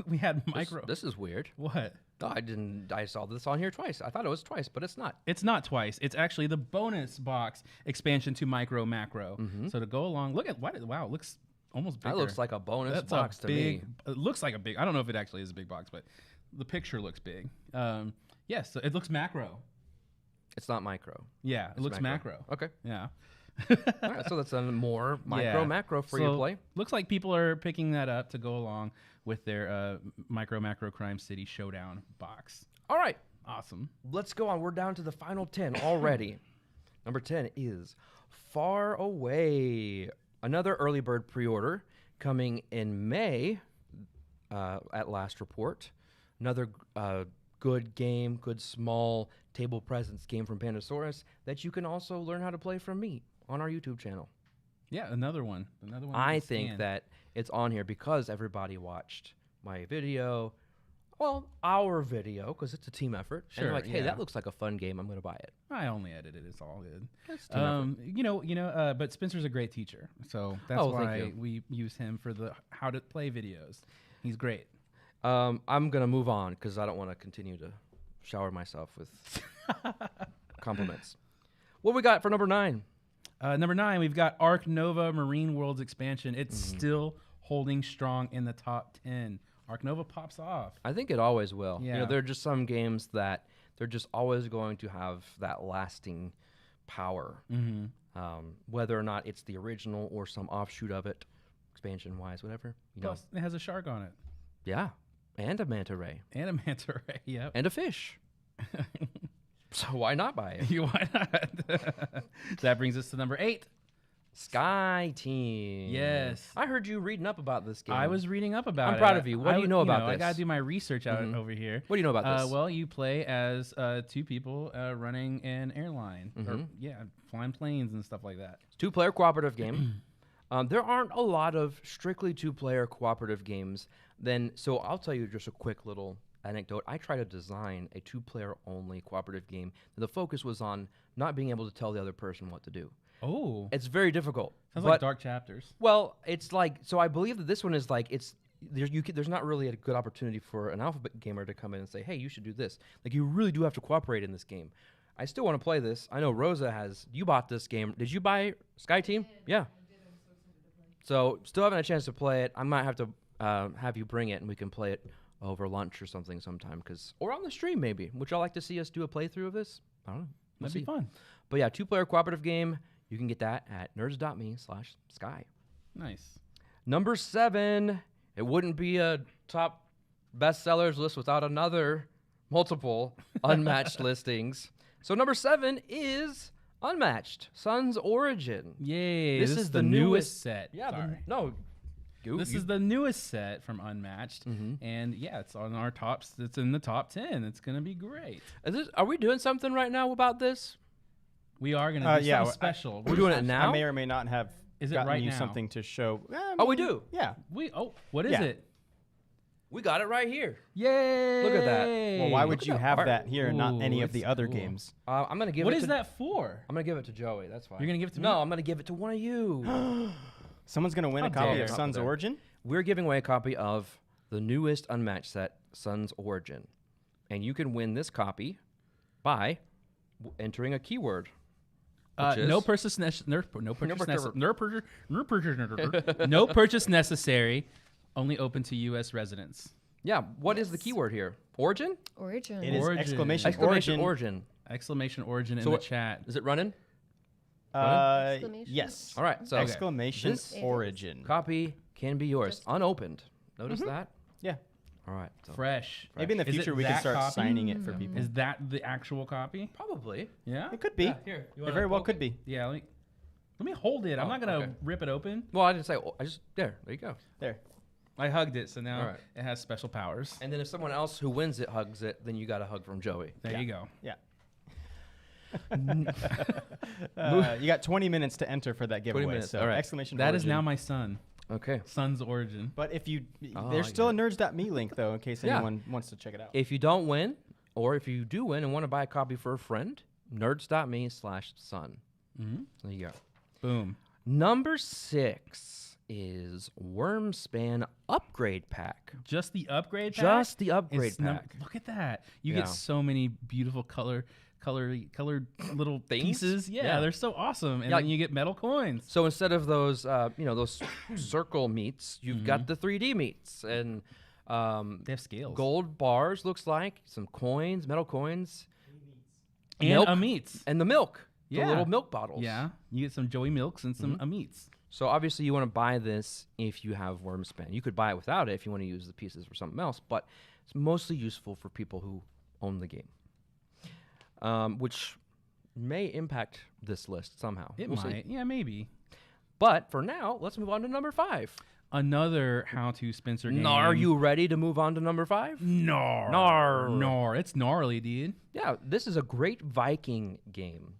we had micro. This is weird. What? I saw this on here twice. I thought it was twice, but it's not. It's not twice. It's actually the bonus box expansion to micro macro. So to go along, look at wow, it looks almost bigger. That looks like a bonus box to me. It looks like a big. I don't know if it actually is a big box, but the picture looks big. Yes, so it looks macro. It's not micro. Yeah, it looks macro. Okay. Yeah. All right, so that's a more macro for you to play. Looks like people are picking that up to go along with their macro Crime City Showdown box. All right. Awesome. Let's go on. We're down to the final 10 already. Number 10 is Far Away. Another early bird pre-order coming in May at last report. Another good game, good small table presence game from Pandasaurus that you can also learn how to play from me on our YouTube channel. Yeah, another one. I think that it's on here because everybody watched my video. Well, our video, because it's a team effort. Sure. And they're like, hey, that looks like a fun game. I'm going to buy it. I only edit it. It's all good. That's team effort. But Spencer's a great teacher. So that's why we use him for the how to play videos. He's great. I'm going to move on because I don't want to continue to shower myself with compliments. What we got for number 9? Number 9, we've got Ark Nova Marine Worlds expansion. It's still holding strong in the top 10. Ark Nova pops off. I think it always will. Yeah. There are just some games that they're just always going to have that lasting power. Whether or not it's the original or some offshoot of it, expansion-wise, whatever. Plus, it has a shark on it. Yeah. And a manta ray. Yep. And a fish. So why not buy it? Why not? That brings us to number 8. Sky Team. Yes. I heard you reading up about this game. I was reading up about it. I'm proud of you. What do you know about this? I got to do my research out over here. What do you know about this? Well, you play as 2 people running an airline. Or, flying planes and stuff like that. It's 2-player cooperative game. There aren't a lot of strictly 2-player cooperative games. So I'll tell you just a quick little anecdote. I tried to design a 2-player only cooperative game. The focus was on not being able to tell the other person what to do. Oh. It's very difficult. Sounds like Dark Chapters. Well, it's like, so I believe that this one is like, there's not really a good opportunity for an alphabet gamer to come in and say, hey, you should do this. Like, you really do have to cooperate in this game. I still want to play this. I know Rosa has. You bought this game. Did you buy Sky Team? Yeah. I did. I'm so excited to play. So still haven't had a chance to play it. I might have to have you bring it and we can play it over lunch or something sometime, or on the stream maybe. Would y'all like to see us do a playthrough of this? I don't know. That'd be fun. But yeah, 2-player cooperative game. You can get that at nerds.me/sky. Nice. Number 7. It wouldn't be a top bestsellers list without another multiple unmatched listings. So number 7 is Unmatched, Sun's Origin. Yay. This is the newest set. Yeah. This is the newest set from Unmatched. And yeah, it's on our tops. It's in the top 10. It's going to be great. Are we doing something right now about this? We are going to do something special. We're doing it now? I may or may not have gotten you something to show. We do? Yeah. What is it? We got it right here. Yay! Look at that. Well, why would you have that here and not any of the other games? I'm going to give What is that for? I'm going to give it to Joey. That's fine. You're going to give it to me? No, I'm going to give it to one of you. Someone's going to win a copy of Sun's Origin? We're giving away a copy of the newest Unmatched set, Sun's Origin. And you can win this copy by entering a keyword. No purchase necessary. Only open to U.S. residents. Yeah. What is the keyword here? Origin? Origin. It is exclamation origin. Exclamation origin in the chat. Is it running? Yes. All right. So exclamation origin. Copy can be yours. Unopened. Notice that? Yeah. All right. So Fresh. Maybe in the future we can start signing it for people. Is that the actual copy? Probably. Yeah. It could be. Yeah, here. It very well could be. Yeah. Let me hold it. I'm not gonna rip it open. Well, I didn't say. There you go. There. I hugged it, so now it has special powers. And then if someone else who wins it hugs it, then you got a hug from Joey. There you go. Yeah. You got 20 minutes to enter for that giveaway. 20 minutes. So all right. Exclamation That origin. is now my son. Okay. Sun's Origin. But if you, there's still a nerds.me link though, in case anyone wants to check it out. If you don't win, or if you do win and want to buy a copy for a friend, nerds.me/sun. There you go. Boom. Number 6 is Wormspan Upgrade Pack. Just the upgrade pack? Just the upgrade pack. Look at that. You get so many beautiful colored little pieces. Yeah, they're so awesome. And then you get metal coins. So instead of those, those circle meats, you've got the 3D meats. And they have scales. Gold bars, looks like. Some coins, metal coins. And milk, meats. And the milk. Yeah. The little milk bottles. Yeah. You get some Joey milks and some meats. So obviously you want to buy this if you have Wormspan. You could buy it without it if you want to use the pieces for something else, but it's mostly useful for people who own the game, which may impact this list somehow. It might. Yeah, maybe. But for now, let's move on to number 5. Another How to Spencer game. Are you ready to move on to number 5? Gnar. It's gnarly, dude. Yeah, this is a great Viking game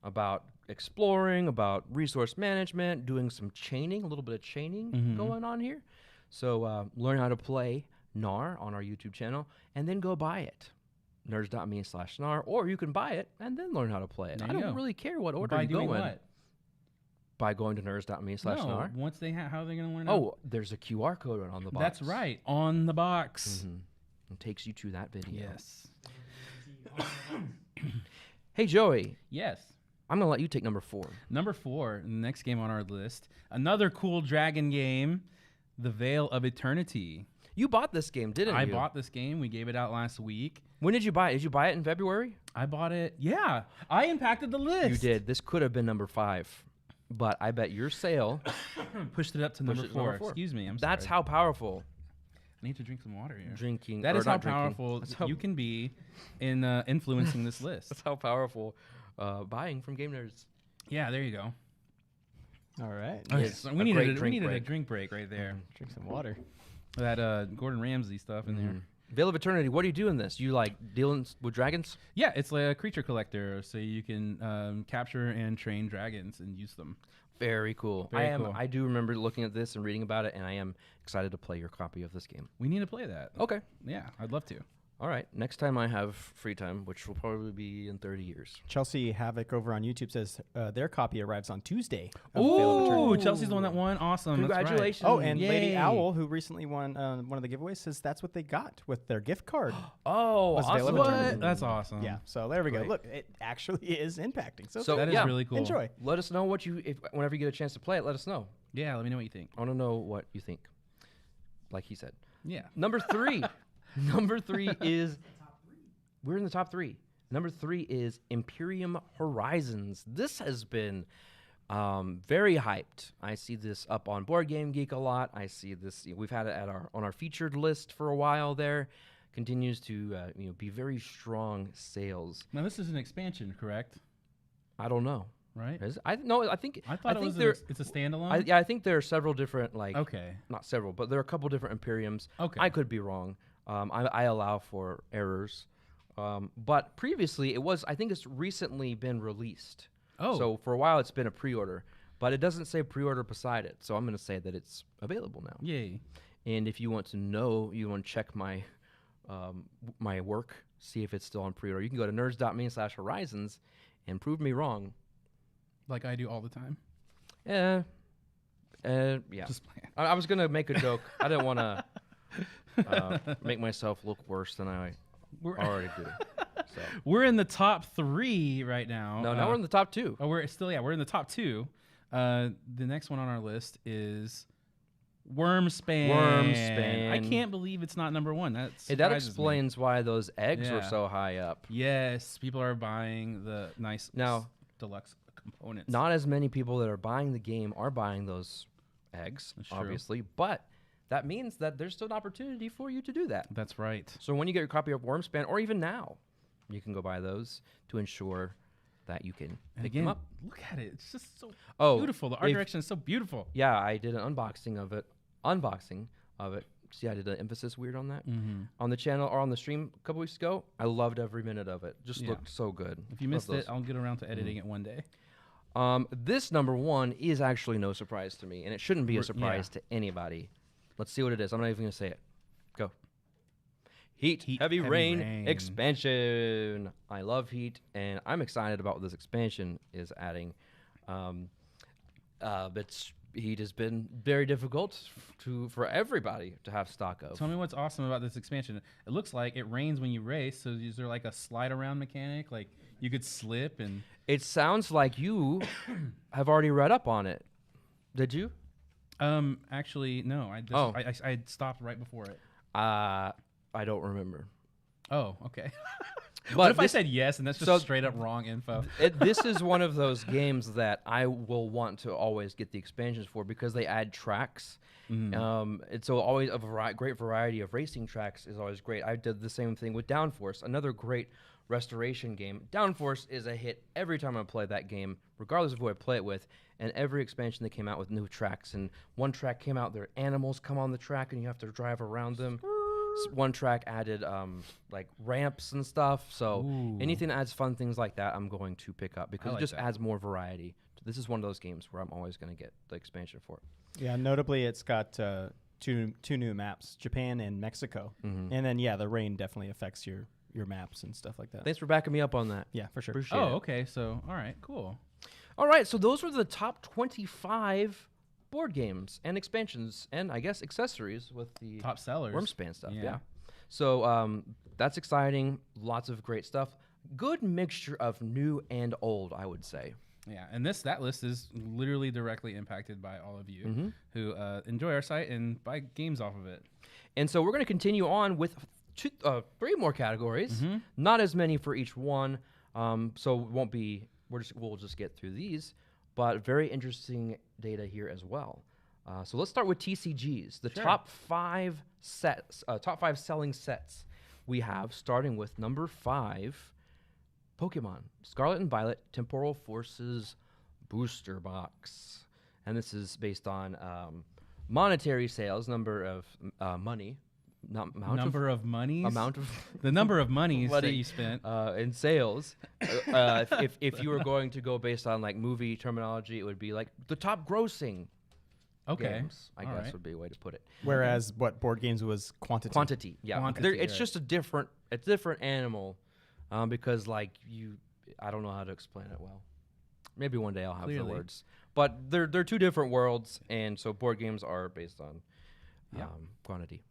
about exploring, about resource management, doing some chaining, a little bit of chaining going on here. So learn how to play Gnar on our YouTube channel and then go buy it. nerds.me/Gnar, or you can buy it and then learn how to play it. I don't really care what order you go in. What? By going to nerds.me/Gnar. Once they how are they going to learn? Oh, there's a QR code on the box. That's right, on the box. It takes you to that video. Yes. Hey, Joey. Yes. I'm going to let you take number 4. Number 4, the next game on our list, another cool dragon game, The Veil of Eternity. You bought this game, didn't you? I bought this game. We gave it out last week. When did you buy it? Did you buy it in February? I bought it. Yeah. I impacted the list. You did. This could have been number 5, but I bet your sale pushed it up to number 4. Excuse me. I'm sorry. That's how powerful. I need to drink some water here. Drinking. That is how powerful you can be in influencing this list. That's how powerful buying from Game Nerdz. Yeah, there you go. All right. Okay, so we needed a drink break right there. Drink some water. That Gordon Ramsay stuff in there. Veil of Eternity, what do you do in this? You like dealing with dragons? Yeah, it's like a creature collector, so you can capture and train dragons and use them. Very cool. I do remember looking at this and reading about it, and I am excited to play your copy of this game. We need to play that. Okay. Yeah, I'd love to. All right. Next time I have free time, which will probably be in 30 years. Chelsea Havoc over on YouTube says their copy arrives on Tuesday. Ooh, Chelsea's the one that won. Awesome. Congratulations. Oh, and Yay. Lady Owl, who recently won one of the giveaways, says that's what they got with their gift card. Oh, awesome. What? That's awesome. Yeah, so there we go. Look, it actually is impacting. So that is really cool. Enjoy. Let us know what whenever you get a chance to play it, let us know. Yeah, let me know what you think. I want to know what you think. Like he said. Yeah. Number 3. Number 3 is... We're in the top 3. Number 3 is Imperium Horizons. This has been very hyped. I see this up on Board Game Geek a lot. I see this. We've had it on our featured list for a while there. Continues to be very strong sales. Now this is an expansion, correct? I don't know. Right? I think it's a standalone. I think there are several different Okay. Not several, but there are a couple different Imperiums. Okay. I could be wrong. I allow for errors. But previously, I think it's recently been released. Oh. So for a while, it's been a pre-order. But it doesn't say pre-order beside it. So I'm going to say that it's available now. Yay. And if you want to check my my work, see if it's still on pre-order, you can go to nerds.me/horizons and prove me wrong. Like I do all the time. Yeah. Just playing. I was going to make a joke. I didn't want to make myself look worse than I already do. So. We're in the top 3 right now. No, now we're in the top 2. Oh, we're in the top 2. The next one on our list is Wormspan. I can't believe it's not number 1. That explains why those eggs were so high up. Yes, people are buying the nice deluxe components. Not as many people that are buying the game are buying those eggs, obviously, but that means that there's still an opportunity for you to do that. That's right. So when you get your copy of Wormspan, or even now, you can go buy those to ensure that you can pick them up. Look at it. It's just so beautiful. The art direction is so beautiful. Yeah, I did an unboxing of it. See, I did an emphasis weird on that. Mm-hmm. On the channel or on the stream a couple weeks ago. I loved every minute of it. Just looked so good. If you missed it, I'll get around to editing it one day. This number 1 is actually no surprise to me, and it shouldn't be a surprise to anybody. Let's see what it is. I'm not even going to say it. Go. Heat Heavy Rain expansion. I love Heat, and I'm excited about what this expansion is adding. Heat has been very difficult for everybody to have stock of. Tell me what's awesome about this expansion. It looks like it rains when you race, so is there like a slide around mechanic? Like you could slip and... It sounds like you have already read up on it. Did you? Actually, no. I stopped right before it. I don't remember. Oh, okay. But what if I said yes and that's just straight up wrong info? This is one of those games that I will want to always get the expansions for because they add tracks. It's always a great variety of racing tracks is always great. I did the same thing with Downforce, another great restoration game. Downforce is a hit every time I play that game, regardless of who I play it with. And every expansion they came out with new tracks. And one track came out, their animals come on the track and you have to drive around them. One track added like ramps and stuff. So anything that adds fun things like that, I'm going to pick up because it just adds more variety. This is one of those games where I'm always going to get the expansion for it. Yeah, notably it's got two new maps, Japan and Mexico. And then, the rain definitely affects your maps and stuff like that. Thanks for backing me up on that. Yeah, for sure. Appreciate it. Okay. So, all right, cool. All right, so those were the top 25 board games and expansions and I guess accessories with the top sellers, Wormspan stuff. Yeah. So that's exciting. Lots of great stuff. Good mixture of new and old, I would say. Yeah, and that list is literally directly impacted by all of you who enjoy our site and buy games off of it. And so we're going to continue on with 3 more categories. Not as many for each one, so it won't be. We'll just get through these, but very interesting data here as well. So let's start with TCGs. The top 5 sets, top 5 selling sets we have, starting with number 5, Pokemon Scarlet and Violet Temporal Forces Booster Box, and this is based on monetary sales, number of money. The number of monies that you spent in sales. If you were going to go based on like movie terminology, it would be like the top grossing games, I guess would be a way to put it. Whereas what board games was quantity. Quantity, yeah. It's just a different animal, because like I don't know how to explain it well. Maybe one day I'll have the words. But they're two different worlds, and so board games are based on quantity.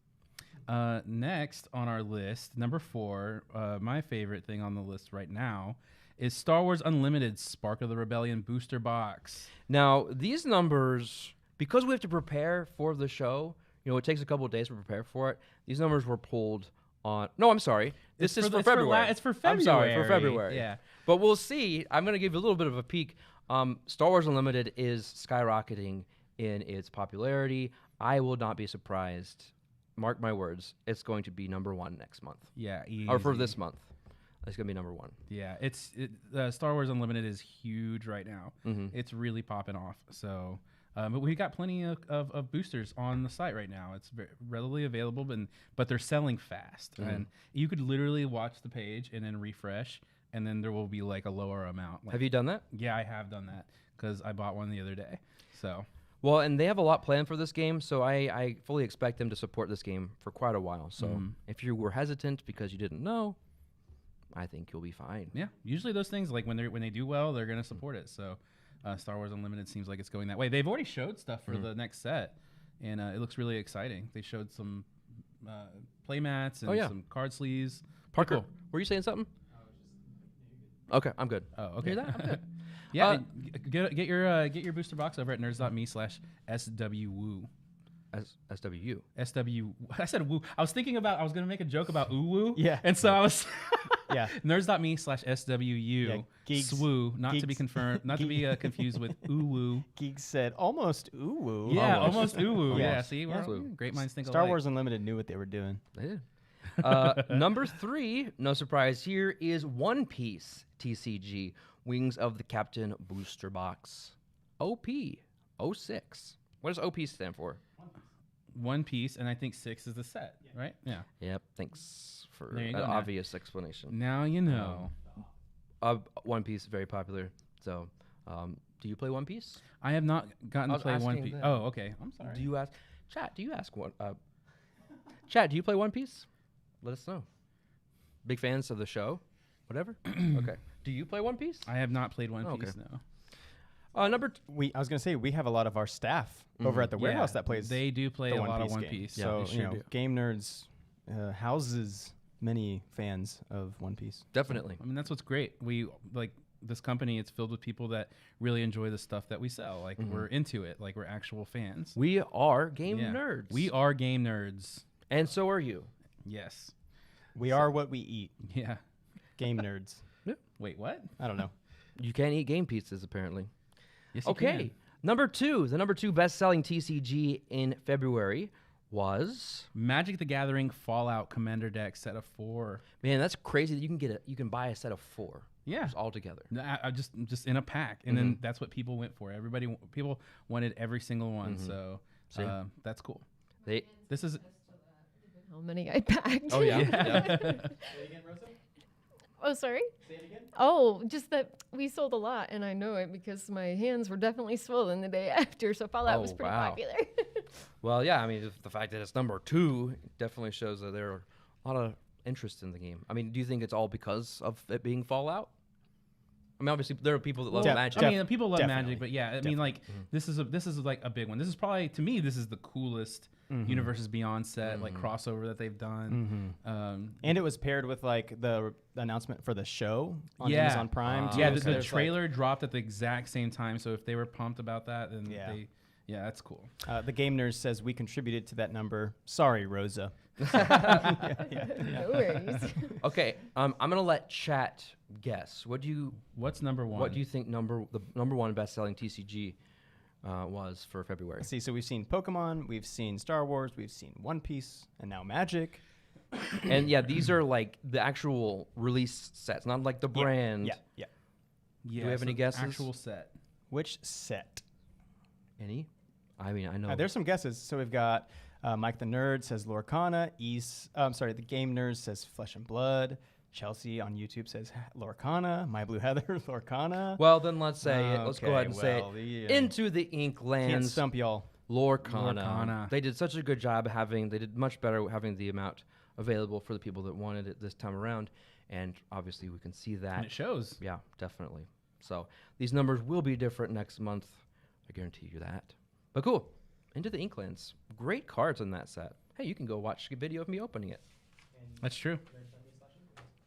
Next on our list, number 4, my favorite thing on the list right now is Star Wars Unlimited Spark of the Rebellion booster box. Now, these numbers, because we have to prepare for the show, it takes a couple of days to prepare for it. These numbers were pulled on... No, I'm sorry. This is for February. It's for February. I'm sorry, for February. Yeah. But we'll see. I'm going to give you a little bit of a peek. Star Wars Unlimited is skyrocketing in its popularity. I will not be surprised. Mark my words. It's going to be number 1 next month. Yeah, easy. Or for this month. It's going to be number 1. Yeah, Star Wars Unlimited is huge right now. Mm-hmm. It's really popping off. So, but we got plenty of boosters on the site right now. It's readily available, but they're selling fast. Mm-hmm. And you could literally watch the page and then refresh, and then there will be like a lower amount. Have you done that? Yeah, I have done that because I bought one the other day. So. Well, and they have a lot planned for this game, so I fully expect them to support this game for quite a while. So if you were hesitant because you didn't know, I think you'll be fine. Yeah, usually those things, like when they do well, they're going to support it. So Star Wars Unlimited seems like it's going that way. They've already showed stuff for the next set, and it looks really exciting. They showed some play mats and some card sleeves. Parker, cool. Were you saying something? Okay, I'm good. Oh, okay. Hear that? I'm good. Yeah, get your booster box over at nerds.me/swwoo. SWU. SW. I said woo. I was thinking about. I was gonna make a joke about woo. Yeah. And so I was. Yeah. Nerds.me/SWU. Yeah, Swoo, not to be confirmed, not to be confused with woo. Geeks said almost woo. Yeah, almost woo. Yeah. Yeah. See, great minds think alike. Star Wars Unlimited knew what they were doing. They did. Number 3, no surprise here, is One Piece TCG Wings of the Captain booster box. OP06. What does OP stand for? One Piece, and I think 6 is the set, right? Yeah. Yep. Thanks for There you an go, obvious explanation. Now you know. One Piece, very popular. So, do you play One Piece? I have not gotten to play One Piece. them. Oh, okay. I'm sorry. Do you ask? Chat, do you ask what? Chat, do you play One Piece? Let us know. Big fans of the show? Whatever? Okay. Do you play One Piece? I have not played One Piece, no. I was going to say, we have a lot of our staff over at the warehouse that plays. They do play a lot of One Piece. So, Game Nerdz houses many fans of One Piece. Definitely. I mean, that's what's great. We like this company. It's filled with people that really enjoy the stuff that we sell. Like we're into it. Like we're actual fans. We are Game Nerds. We are Game Nerds. And so are you. Yes. We are what we eat. Yeah. Game Nerds. Wait, what? I don't know. You can't eat game pizzas, apparently. Yes, you can. Number 2. The number 2 best-selling TCG in February was Magic the Gathering Fallout Commander Deck set of 4. Man, that's crazy that you can buy a set of 4. Yeah, just all together. I just in a pack, and then that's what people went for. People wanted every single one, so that's cool. This is how many I packed. Oh yeah. Say it again, Rosa? Oh, sorry? Say it again? Oh, just that we sold a lot, and I know it because my hands were definitely swollen the day after, so Fallout was pretty popular. Well, yeah, I mean, the fact that it's number 2 definitely shows that there are a lot of interest in the game. I mean, do you think it's all because of it being Fallout? I mean, obviously, there are people that love Magic. I mean, people love Magic, but yeah, I mean, like, this is like a big one. This is probably, to me, this is the coolest Universes Beyond set, like, crossover that they've done. And it was paired with, like, the announcement for the show on Amazon Prime. Yeah, the trailer dropped at the exact same time, so if they were pumped about that, then yeah, that's cool. The Game Nerdz says we contributed to that number. Sorry, Rosa. No worries. Okay, I'm gonna let chat guess. What's number 1? What do you think the number 1 best-selling TCG was for February? See, so we've seen Pokemon, we've seen Star Wars, we've seen One Piece, and now Magic. And yeah, these are like the actual release sets, not like the brand. Yeah. Do we have any guesses? Actual set. Which set? Any? I mean, I know. There's some guesses. So we've got Mike the Nerd says Lorcana. The Game Nerdz says Flesh and Blood. Chelsea on YouTube says Lorcana. My Blue Heather, Lorcana. Well, then let's say it. Let's go ahead and say it. Yeah. Into the ink lands. Can't stump y'all. Lorcana. They did such a good job they did much better having the amount available for the people that wanted it this time around. And obviously we can see that. And it shows. Yeah, definitely. So these numbers will be different next month. I guarantee you that. But cool. Into the Inklands. Great cards in that set. Hey, you can go watch a video of me opening it. That's true.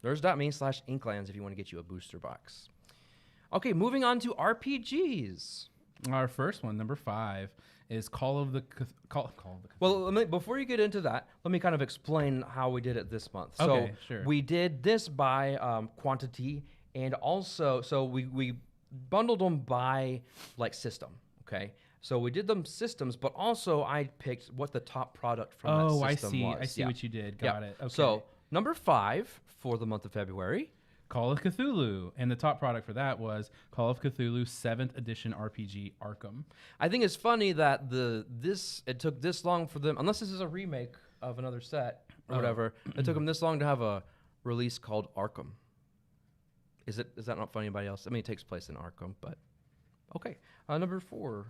Nerdz.me/Inklands if you want to get you a booster box. Okay, moving on to RPGs. Our first one, number 5, is Call of the Cthulhu. Well, before you get into that, let me kind of explain how we did it this month. Okay, sure. We did this by quantity, and also, so we bundled them by like system, okay? So we did them systems, but also I picked what the top product from that system was. I see what you did. Got it. Okay. So number 5 for the month of February. Call of Cthulhu. And the top product for that was Call of Cthulhu 7th Edition RPG Arkham. I think it's funny that it took this long for them, unless this is a remake of another set or whatever, it took them this long to have a release called Arkham. Is that not funny to anybody else? I mean, it takes place in Arkham, but okay. Number 4.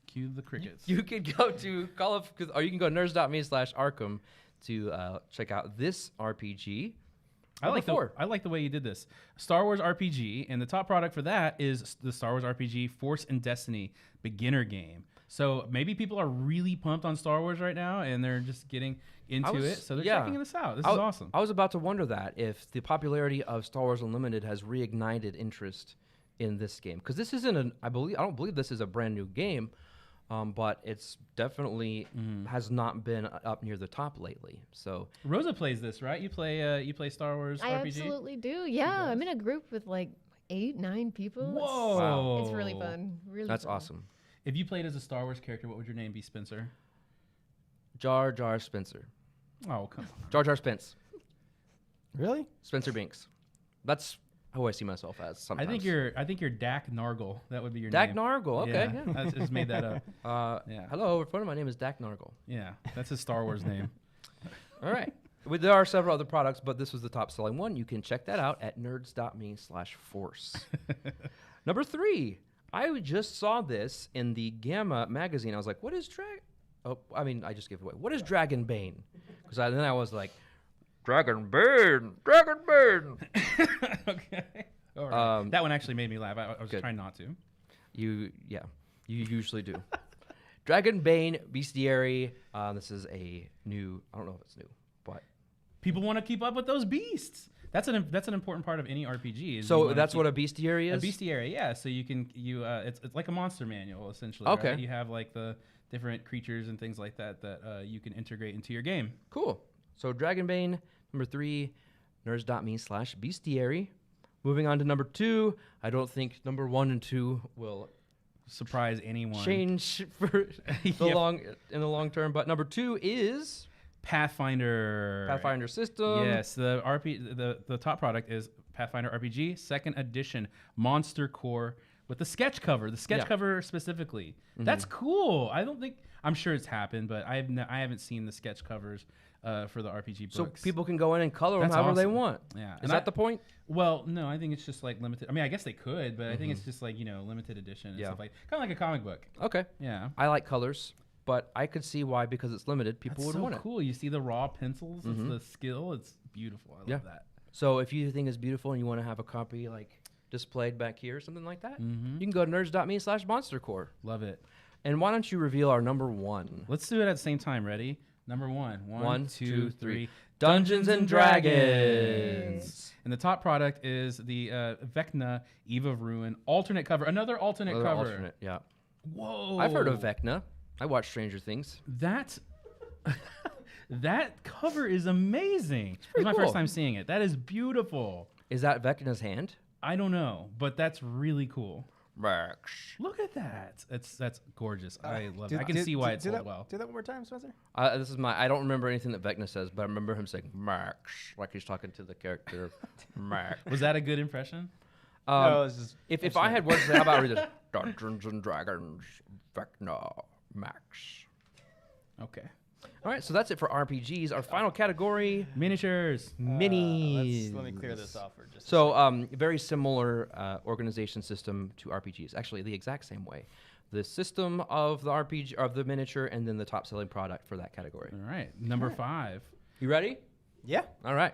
Cue the crickets. You can go to or you can go nerds.me/Arkham to check out this RPG. I like the way you did this. Star Wars RPG, and the top product for that is the Star Wars RPG Force and Destiny beginner game. So maybe people are really pumped on Star Wars right now, and they're just getting into it. So they're checking this out. This is awesome. I was about to wonder that if the popularity of Star Wars Unlimited has reignited interest in this game, because this isn't I don't believe this is a brand new game. But it's definitely has not been up near the top lately. So Rosa plays this, right? You play Star Wars RPG? I absolutely do. Yeah, I'm in a group with like 8-9 people. Whoa, it's really fun. That's awesome. If you played as a Star Wars character, what would your name be, Spencer? Jar Jar Spencer. Oh, come on. Jar Jar Spence. Really? Spencer Binks. That's who I see myself as sometimes. I think you're Dak Nargle. That would be your Dak name. Nargle. Okay. Yeah. I just made that up. Hello, everyone. My name is Dak Nargle. Yeah, that's his Star Wars name. All right. There are several other products, but this was the top selling one. You can check that out at nerds.me/force. Number 3. I just saw this in the GAMA magazine. I was like, what is I just gave it away. What is Dragon Bane? Because then I was like, Dragon Bane. Okay. All right. That one actually made me laugh. I was trying not to. You usually do. Dragon Bane Bestiary. This is a new. I don't know if it's new, but people want to keep up with those beasts. That's an important part of any RPG. So that's what a bestiary is. A bestiary, yeah. So it's like a monster manual essentially. Okay. Right? You have like the different creatures and things like that you can integrate into your game. Cool. So Dragon Bane, number 3, nerds.me/bestiary. Moving on to number 2. I don't think number 1 and 2 will surprise anyone. Change for in the long term. But number 2 is Pathfinder system. Yes, the top product is Pathfinder RPG 2nd Edition Monster Core with the sketch cover. The sketch cover specifically. Mm-hmm. That's cool. I'm sure it's happened, but I haven't seen the sketch covers for the RPG books. So people can go in and color them however they want. Yeah. Is that the point? Well, no, I think it's just like limited. I mean, I guess they could, but I think it's just like, limited edition and stuff like kind of like a comic book. Okay. Yeah. I like colors, but I could see why, because it's limited, people would want it. That's so cool. You see the raw pencils, it's the skill. It's beautiful. I love that. So if you think it's beautiful and you want to have a copy like displayed back here or something like that, you can go to nerds.me/monstercore. Love it. And why don't you reveal our number 1? Let's do it at the same time. Ready? Number 1. 1, 2, 3. Dungeons and Dragons. And the top product is the Vecna Eve of Ruin alternate cover. Another alternate cover. Alternate, yeah. Whoa. I've heard of Vecna. I watched Stranger Things. That cover is amazing. It's my first time seeing it. That is beautiful. Is that Vecna's hand? I don't know, but that's really cool. Max. Look at that. That's gorgeous. I love it. I can see why it's sold well. Do that one more time, Spencer. I don't remember anything that Vecna says, but I remember him saying Max, like he's talking to the character Max. Was that a good impression? No, it was just, if I had words to say, how about I read this? Dungeons and Dragons, Vecna, Max. Okay. All right, so that's it for RPGs. Our final category: miniatures. Minis. Let me clear this off for just. So, very similar organization system to RPGs. Actually, the exact same way. the system of the RPG of the miniature, and then the top selling product for that category. All right, number 5. You ready? Yeah. All right.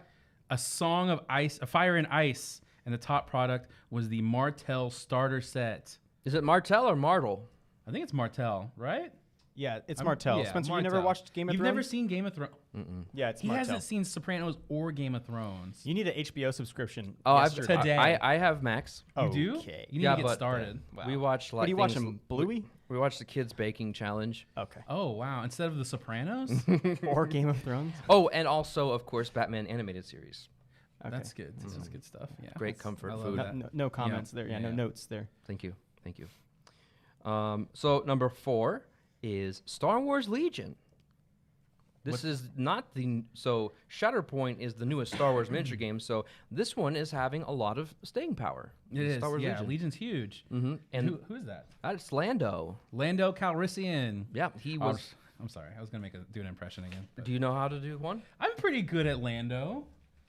A Song of Ice, a Fire and Ice, and the top product was the Martell starter set. Is it Martell or Martel? I think it's Martell, right? Yeah, it's Martell. Yeah, Spencer, Martell. you never watched Game of You've Thrones? never seen Game of Thrones? Yeah, it's He Martell. hasn't seen Sopranos or Game of Thrones. You need an HBO subscription. Oh, yesterday. I have Max. You do? Okay. You need to get started. Wow. We watched like What are you watching, Bluey? We watched the kids baking challenge. Okay. Oh, wow. Instead of the Sopranos? Or Game of Thrones? Oh, and also of course Batman animated series. Okay. That's good. That's good stuff. Yeah. Great comfort I love food. that. No comments there. Yeah, no notes there. Thank you. So number 4 is Star Wars Legion. This is not Shatterpoint is the newest Star Wars miniature game, so this one is having a lot of staying power. It is. Star Wars yeah, Legion. Legion's huge. Mm-hmm. And who is that? That's Lando. Lando Calrissian. Yeah, he was. I'm sorry. I was going to do an impression again. Do you know how to do one? I'm pretty good at Lando,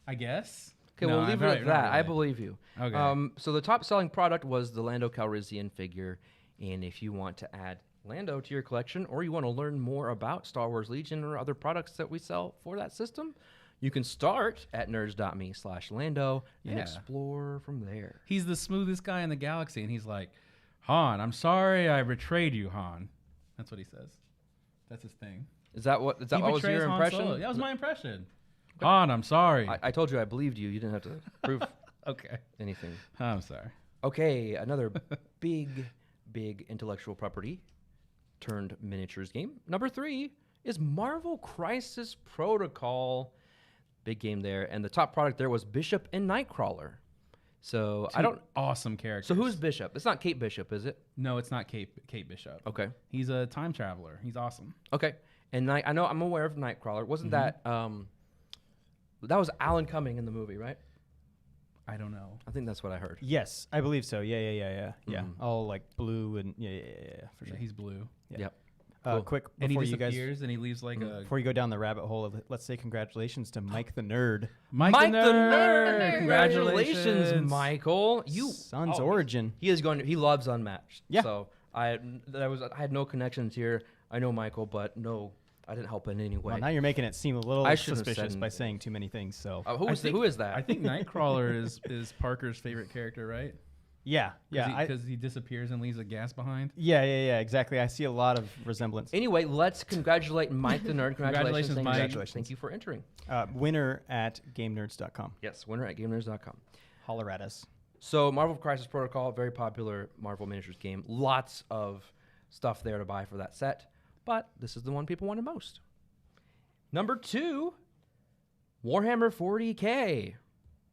I guess. Okay, No, we'll leave it not at that. really. I believe you. Okay. So the top selling product was the Lando Calrissian figure, and if you want to add Lando to your collection, or you want to learn more about Star Wars Legion or other products that we sell for that system, you can start at nerds.me/Lando and explore from there. He's the smoothest guy in the galaxy, and he's like, Han, I'm sorry I betrayed you, Han. That's what he says. That's his thing. Is that what was your impression? Solo. That was my impression. Han, I'm sorry. I told you I believed you. You didn't have to prove Okay. anything. I'm sorry. Okay, another big intellectual property turned miniatures game. Number 3 is Marvel Crisis Protocol. Big game there. And the top product there was Bishop and Nightcrawler. So awesome characters. So who's Bishop? It's not Kate Bishop, is it? No, it's not Kate Bishop. Okay. He's a time traveler. He's awesome. Okay. And I'm aware of Nightcrawler. Wasn't that that was Alan Cumming in the movie, right? I don't know. I think that's what I heard. Yes, I believe so. Yeah. All like blue and yeah, for sure. He's blue. Yeah. Yep. Cool. Quick And he before you guys, disappears and he leaves like a... before you go down the rabbit hole, let's say congratulations to Mike the Nerd. Mike the Nerd! Congratulations, Michael. Son's origin. He loves Unmatched. Yeah. So I had no connections here. I know Michael, but no, I didn't help in any way. Well, now you're making it seem a little I shouldn't have suspicious said by saying too many things. So who is that? I think Nightcrawler is Parker's favorite character, right? yeah, Because he disappears and leaves a gas behind. yeah, exactly. I see a lot of resemblance. Anyway, let's congratulate Mike the Nerd. Congratulations, Mike. Congratulations. Thank you for entering. Winner at GameNerds.com. Yes, winner at GameNerds.com. Holler at us. So Marvel Crisis Protocol, very popular Marvel miniatures game. Lots of stuff there to buy for that set, but this is the one people wanted most. Number 2, Warhammer 40K.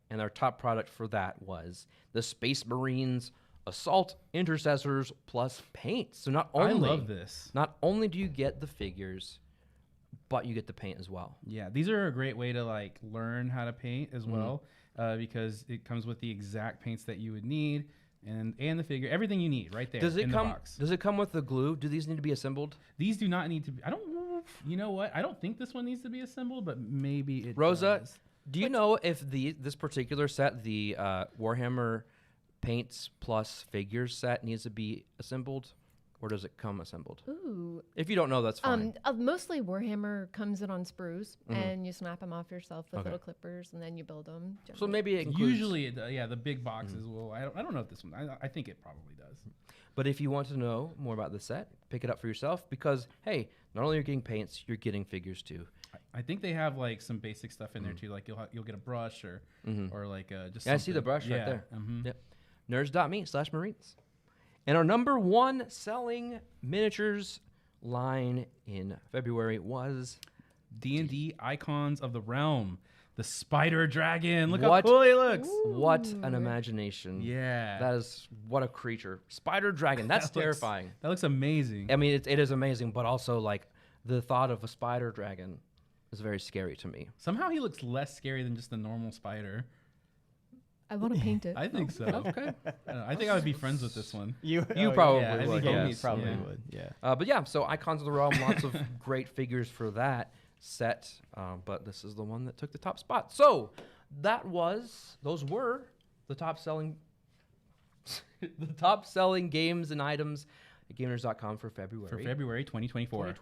And our top product for that was the Space Marines Assault Intercessors plus paint. So I love this. Not only do you get the figures, but you get the paint as well. Yeah, these are a great way to like learn how to paint as well, because it comes with the exact paints that you would need and the figure, everything you need right there in the box. Does it come with the glue? Do these need to be assembled? These do not need to be. You know what? I don't think this one needs to be assembled, but maybe it Rosa, does. do you know if this particular set, the Warhammer paints plus figures set, needs to be assembled, or does it come assembled? Ooh. If you don't know, that's fine. Mostly Warhammer comes in on sprues, and you snap them off yourself with little clippers, and then you build them. So maybe it includes... Usually, the big boxes will. I don't know if this one. I think it probably does. But if you want to know more about the set, pick it up for yourself because, hey, not only are you getting paints, you're getting figures too. I think they have like some basic stuff in there too. Like you'll get a brush or like just. Yeah, I see the brush right there. Mm-hmm. Yep. Nerds.me/Marines. And our number 1 selling miniatures line in February was D&D Icons of the Realm. The Spider Dragon. Look how cool he looks. What an imagination. Yeah. That is, what a creature. Spider Dragon. That's terrifying. That looks amazing. I mean, it is amazing, but also like the thought of a spider dragon is very scary to me. Somehow he looks less scary than just a normal spider. I want to paint it. I think so. Okay. I think I would be friends with this one. You probably yeah, would. Yes, probably would. Yeah. But yeah, so Icons of the Realm, lots of great figures for that set, but this is the one that took the top spot. So those were the top selling games and items at GameNerds.com for February. For February 2024.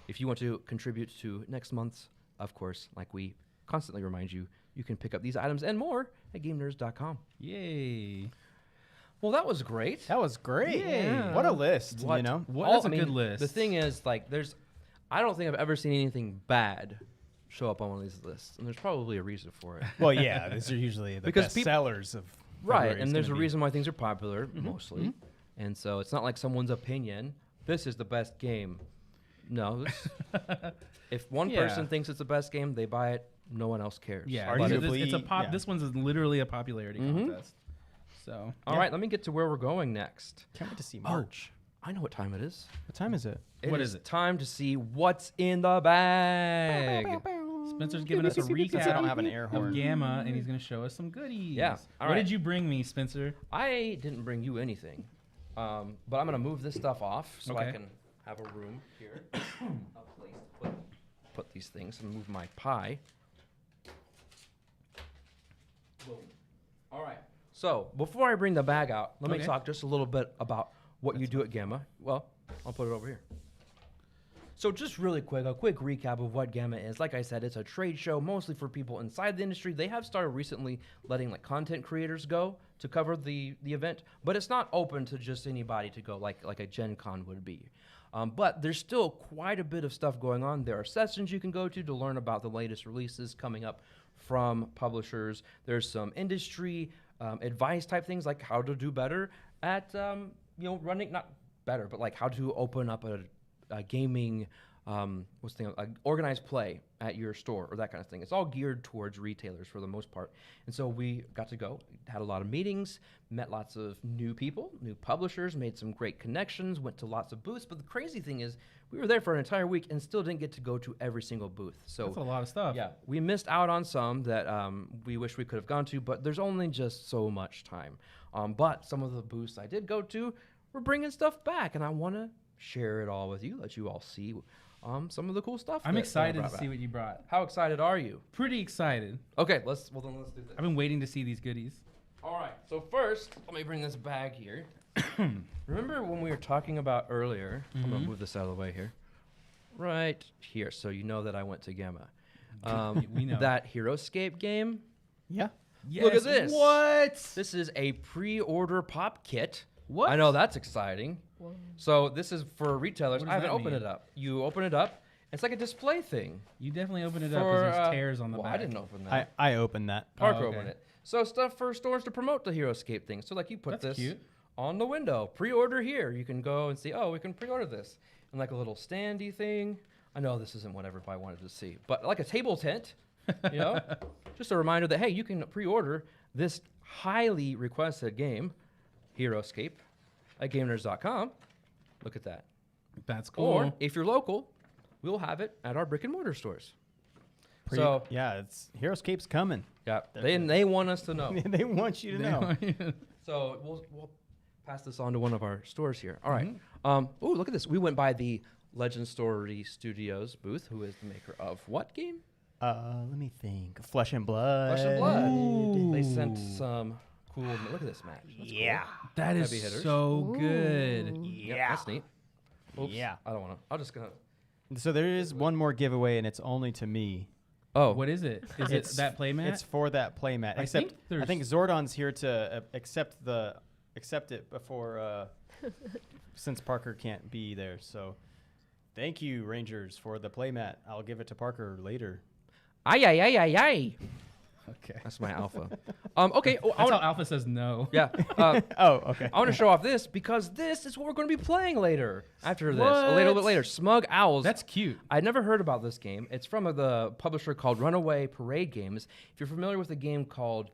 If you want to contribute to next month's, of course, like we constantly remind you, you can pick up these items and more at GameNerds.com. Yay. Well, that was great. That was great. Yeah. What a list, you know? That's a good list. The thing is, like, I don't think I've ever seen anything bad show up on one of these lists, and there's probably a reason for it. Well, yeah, these are usually the best sellers of right, and there's a reason why things are popular, mostly. And so it's not like someone's opinion, this is the best game. No. If one person thinks it's the best game, they buy it, no one else cares. Yeah, this one's literally a popularity contest. So, all right, let me get to where we're going next. Can't wait to see merch. I know what time it is. What time is it? What is it? Time to see what's in the bag. Spencer's giving us a recap I don't have an air horn. of GAMA, and he's going to show us some goodies. Yeah. What did you bring me, Spencer? I didn't bring you anything, but I'm going to move this stuff off so I can have a room here, a place to put these things, and move my pie. Boom. All right. So before I bring the bag out, let me talk just a little bit about what you do at GAMA. Well, I'll put it over here. So just really quick, a quick recap of what GAMA is. Like I said, it's a trade show mostly for people inside the industry. They have started recently letting like content creators go to cover the event, but it's not open to just anybody to go like a Gen Con would be. But there's still quite a bit of stuff going on. There are sessions you can go to learn about the latest releases coming up from publishers. There's some industry advice type things like how to do better at running, not better, but like how to open up a gaming organized play at your store or that kind of thing. It's all geared towards retailers for the most part. And so we got to go, had a lot of meetings, met lots of new people, new publishers, made some great connections, went to lots of booths. But the crazy thing is we were there for an entire week and still didn't get to go to every single booth. So that's a lot of stuff. Yeah, we missed out on some that we wish we could have gone to, but there's only just so much time. But some of the booths I did go to were bringing stuff back, and I want to share it all with you, let you all see some of the cool stuff. I'm excited to see what you brought. How excited are you? Pretty excited. Okay, let's do this. I've been waiting to see these goodies. All right, so first, let me bring this bag here. Remember when we were talking about earlier, I'm going to move this out of the way here. Right here, so you know that I went to GAMA. We know. That HeroScape game? Yeah. Yes. Look at this. What? This is a pre-order pop kit. What? I know, that's exciting. Whoa. So this is for retailers. What does I haven't that opened mean? it up. You open it up. It's like a display thing. You definitely opened it up because there's tears on the back. I didn't open that. I opened that. Parker opened it. So stuff for stores to promote the HeroScape thing. So like you put That's this cute. on the window. Pre-order here. You can go and see, oh, we can pre-order this. And like a little standy thing. I know this isn't what everybody wanted to see. But like a table tent, you know? Just a reminder that, hey, you can pre-order this highly requested game, HeroScape, at GameNerds.com. Look at that. That's cool. Or if you're local, we'll have it at our brick and mortar stores. It's HeroScape's coming. Yeah, they want us to know. They want you to know. So we'll pass this on to one of our stores here. All right. Oh, look at this. We went by the Legend Story Studios booth, who is the maker of what game? Let me think. Flesh and Blood. Flesh and Blood. Ooh. They sent some cool. Look at this match. That's Yeah. cool. That is Heavy hitters. so Ooh. good. Yep, that's neat. Oops, Yeah. I don't want to. I'm just gonna. So there is one more giveaway, and it's only to me. Oh, What is it? Is it that playmat? It's for that playmat. I Except think I think Zordon's here to accept it before since Parker can't be there. So thank you, Rangers, for the playmat. I'll give it to Parker later. Aye. Okay. That's my alpha. Okay. Oh, That's how Alpha says no. yeah. Oh, okay. I want to show off this because this is what we're going to be playing later. After this, a What? little bit later, Smug Owls. That's cute. I'd never heard about this game. It's from the publisher called Runaway Parade Games. If you're familiar with a game called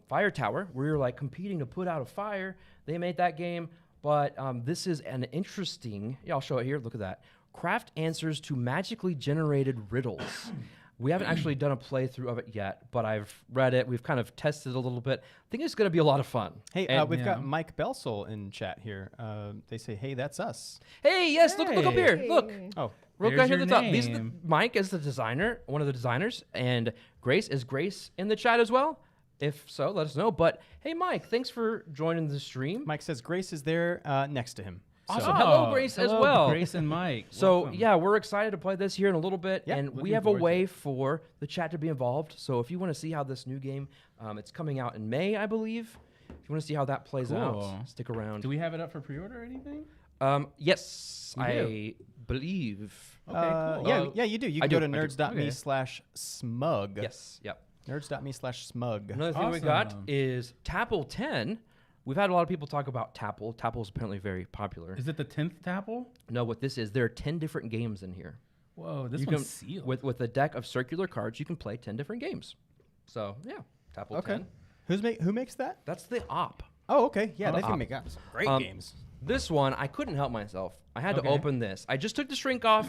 Fire Tower, where you're like competing to put out a fire, they made that game. But this is an interesting. Yeah, I'll show it here. Look at that. Craft answers to magically generated riddles. We haven't actually done a playthrough of it yet, but I've read it. We've kind of tested it a little bit. I think it's going to be a lot of fun. Hey, we've got Mike Belsel in chat here. They say, "Hey, that's us." Hey, yes, look up here. Hey. Look. Oh, Real There's guy here at the your top. These are the, name. Mike is the designer, one of the designers, and Grace is Grace in the chat as well. If so, let us know. But hey, Mike, thanks for joining the stream. Mike says Grace is there next to him. Awesome. Hello, Grace, as well. Grace and Mike. So, welcome. yeah, we're excited to play this here in a little bit. Yeah, and we have a way for the chat to be involved. So if you want to see how this new game, it's coming out in May, I believe. If you want to see how that plays out, stick around. Do we have it up for pre-order or anything? Yes, I believe. Okay, cool. Yeah, you do. You can go to nerds.me/smug. Yes, yep. Nerds.me/smug. Another thing we got is Tapple 10. We've had a lot of people talk about Tapple. Tapple is apparently very popular. Is it the 10th Tapple? No, what this is, there are 10 different games in here. Whoa, this one's sealed. With a deck of circular cards, you can play 10 different games. So, yeah, Tapple 10. Who makes that? That's the op. Oh, okay. Yeah, they can make some great games. This one, I couldn't help myself. I had to open this. I just took the shrink off.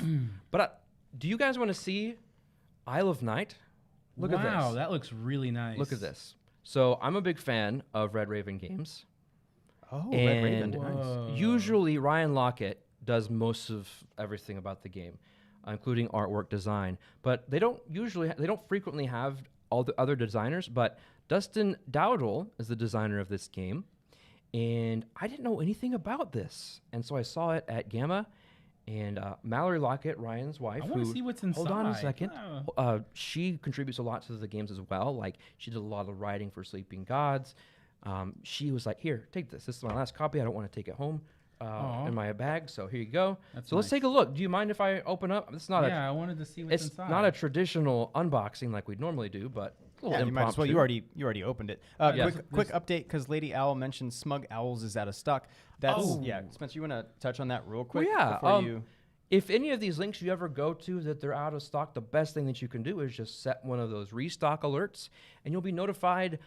But do you guys want to see Isle of Night? Look at this. Wow, that looks really nice. Look at this. So I'm a big fan of Red Raven games. Oh, and Red Raven. Nice. Usually Ryan Lockett does most of everything about the game, including artwork design. But they don't frequently have all the other designers. But Dustin Dowdle is the designer of this game. And I didn't know anything about this. And so I saw it at GAMA. And Mallory Lockett, Ryan's wife. I want to see what's inside. Hold on a second. She contributes a lot to the games as well. Like, she did a lot of writing for Sleeping Gods. She was like, here, take this. This is my last copy. I don't want to take it home in my bag. So here you go. Let's take a look. Do you mind if I open up? It's not I wanted to see what's inside. It's not a traditional unboxing like we normally do, but a little you might as well. You already opened it. Quick update, because Lady Owl mentioned Smug Owls is out of stock. Spencer, you want to touch on that real quick? Well, yeah. If any of these links you ever go to that they're out of stock, the best thing that you can do is just set one of those restock alerts, and you'll be notified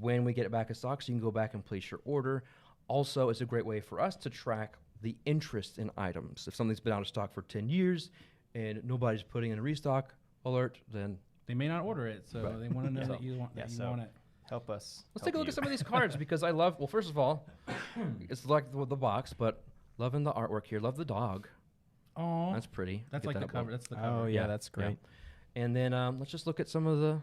when we get it back in stock, so you can go back and place your order. Also, it's a great way for us to track the interest in items. If something's been out of stock for 10 years and nobody's putting in a restock alert, then they may not order it, so they want to know that you want it. Help us. Let's take a look at some of these cards, because I love, well, first of all, it's like the box, but loving the artwork here. Love the dog. Oh, that's pretty. That's like the cover. That's the cover. Oh, yeah, that's great. Yeah. And then let's just look at some of the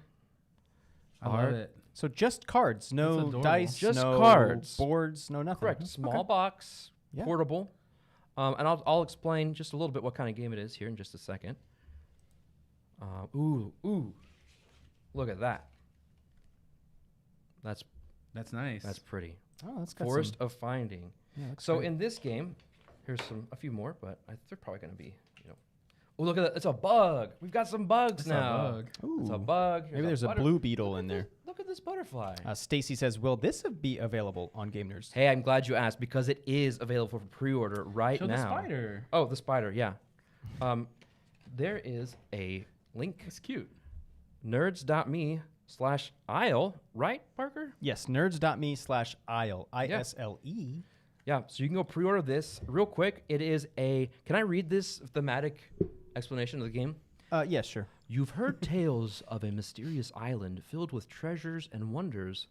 I love it. So just cards, no dice, just no cards, boards, no nothing. Correct. Small box, portable. And I'll explain just a little bit what kind of game it is here in just a second. Ooh, look at that. That's nice. That's pretty. Oh, that's got Forest of Finding. Yeah, so great. in this game, here's a few more, but they're probably going to be, Oh, look at that. It's a bug. We've got some bugs now. It's a bug. Maybe there's a blue beetle in there. Look at this butterfly. Stacy says, will this be available on Game Nerdz? Hey, I'm glad you asked, because it is available for pre-order right now. Show the spider. Oh, the spider, yeah. There is a link. It's cute. nerds.me/isle, right, Parker? Yes, nerds.me/isle, ISLE. Yeah, so you can go pre-order this real quick. It is can I read this thematic explanation of the game? Yes, sure. You've heard tales of a mysterious island filled with treasures and wonders,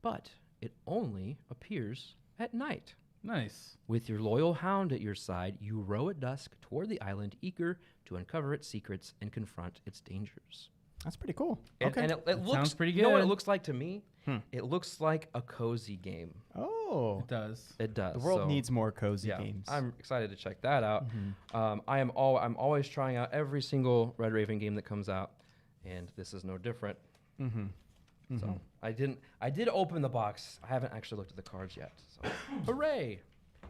but it only appears at night. Nice. With your loyal hound at your side, you row at dusk toward the island, eager to uncover its secrets and confront its dangers. That's pretty cool. And it looks sounds pretty good. You know what it looks like to me? It looks like a cozy game. Oh. It does. It does. The world needs more cozy games. I'm excited to check that out. I'm always trying out every single Red Raven game that comes out, and this is no different. So I did open the box. I haven't actually looked at the cards yet. So hooray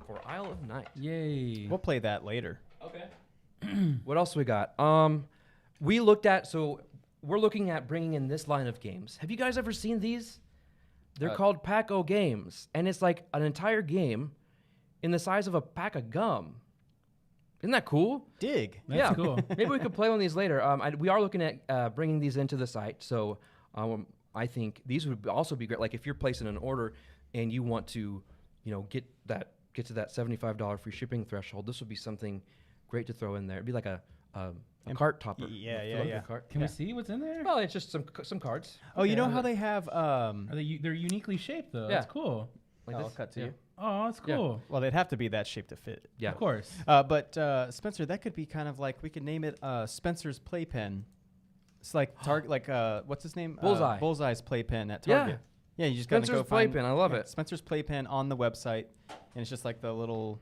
for Isle of Night. Yay. We'll play that later. Okay. What else we got? We're looking at bringing in this line of games. Have you guys ever seen these? They're called Pack-O games, and it's like an entire game in the size of a pack of gum. Isn't that cool? Dig. That's cool. Maybe we could play one of these later. We are looking at bringing these into the site, so I think these would also be great. Like if you're placing an order and you want to, get to that $75 free shipping threshold, this would be something great to throw in there. It'd be like a cart topper. Yeah. Can we see what's in there? Well, it's just some cards. Oh, you know how they have... they're uniquely shaped, though. Yeah. That's cool. Like I'll this? cut to you. Oh, that's cool. Yeah. Well, they'd have to be that shape to fit. Yeah. Of course. But Spencer, that could be kind of like, we could name it Spencer's Playpen. It's like what's his name? Bullseye. Bullseye's Playpen at Target. Yeah, you just gotta go Spencer's find Playpen. I love it. Spencer's Playpen on the website, and it's just like the little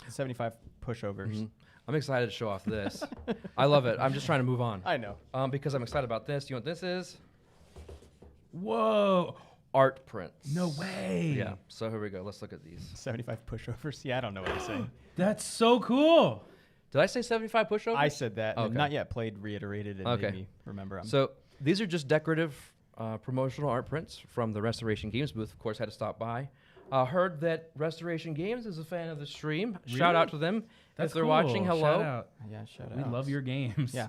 75 pushovers. Mm-hmm. I'm excited to show off this. I love it. I'm just trying to move on. I know. Because I'm excited about this. You know what this is? Whoa. Art prints. No way. Yeah. So here we go. Let's look at these. 75 pushovers. Yeah, I don't know what to say. That's so cool. Did I say 75 pushovers? I said that. Okay. And not yet played, reiterated, and made me remember them. So these are just decorative promotional art prints from the Restoration Games booth. Of course, had to stop by. Heard that Restoration Games is a fan of the stream. Really? Shout out to them. That's if they're cool. watching, hello. Shout out. Yeah, shout out. We love your games. Yeah.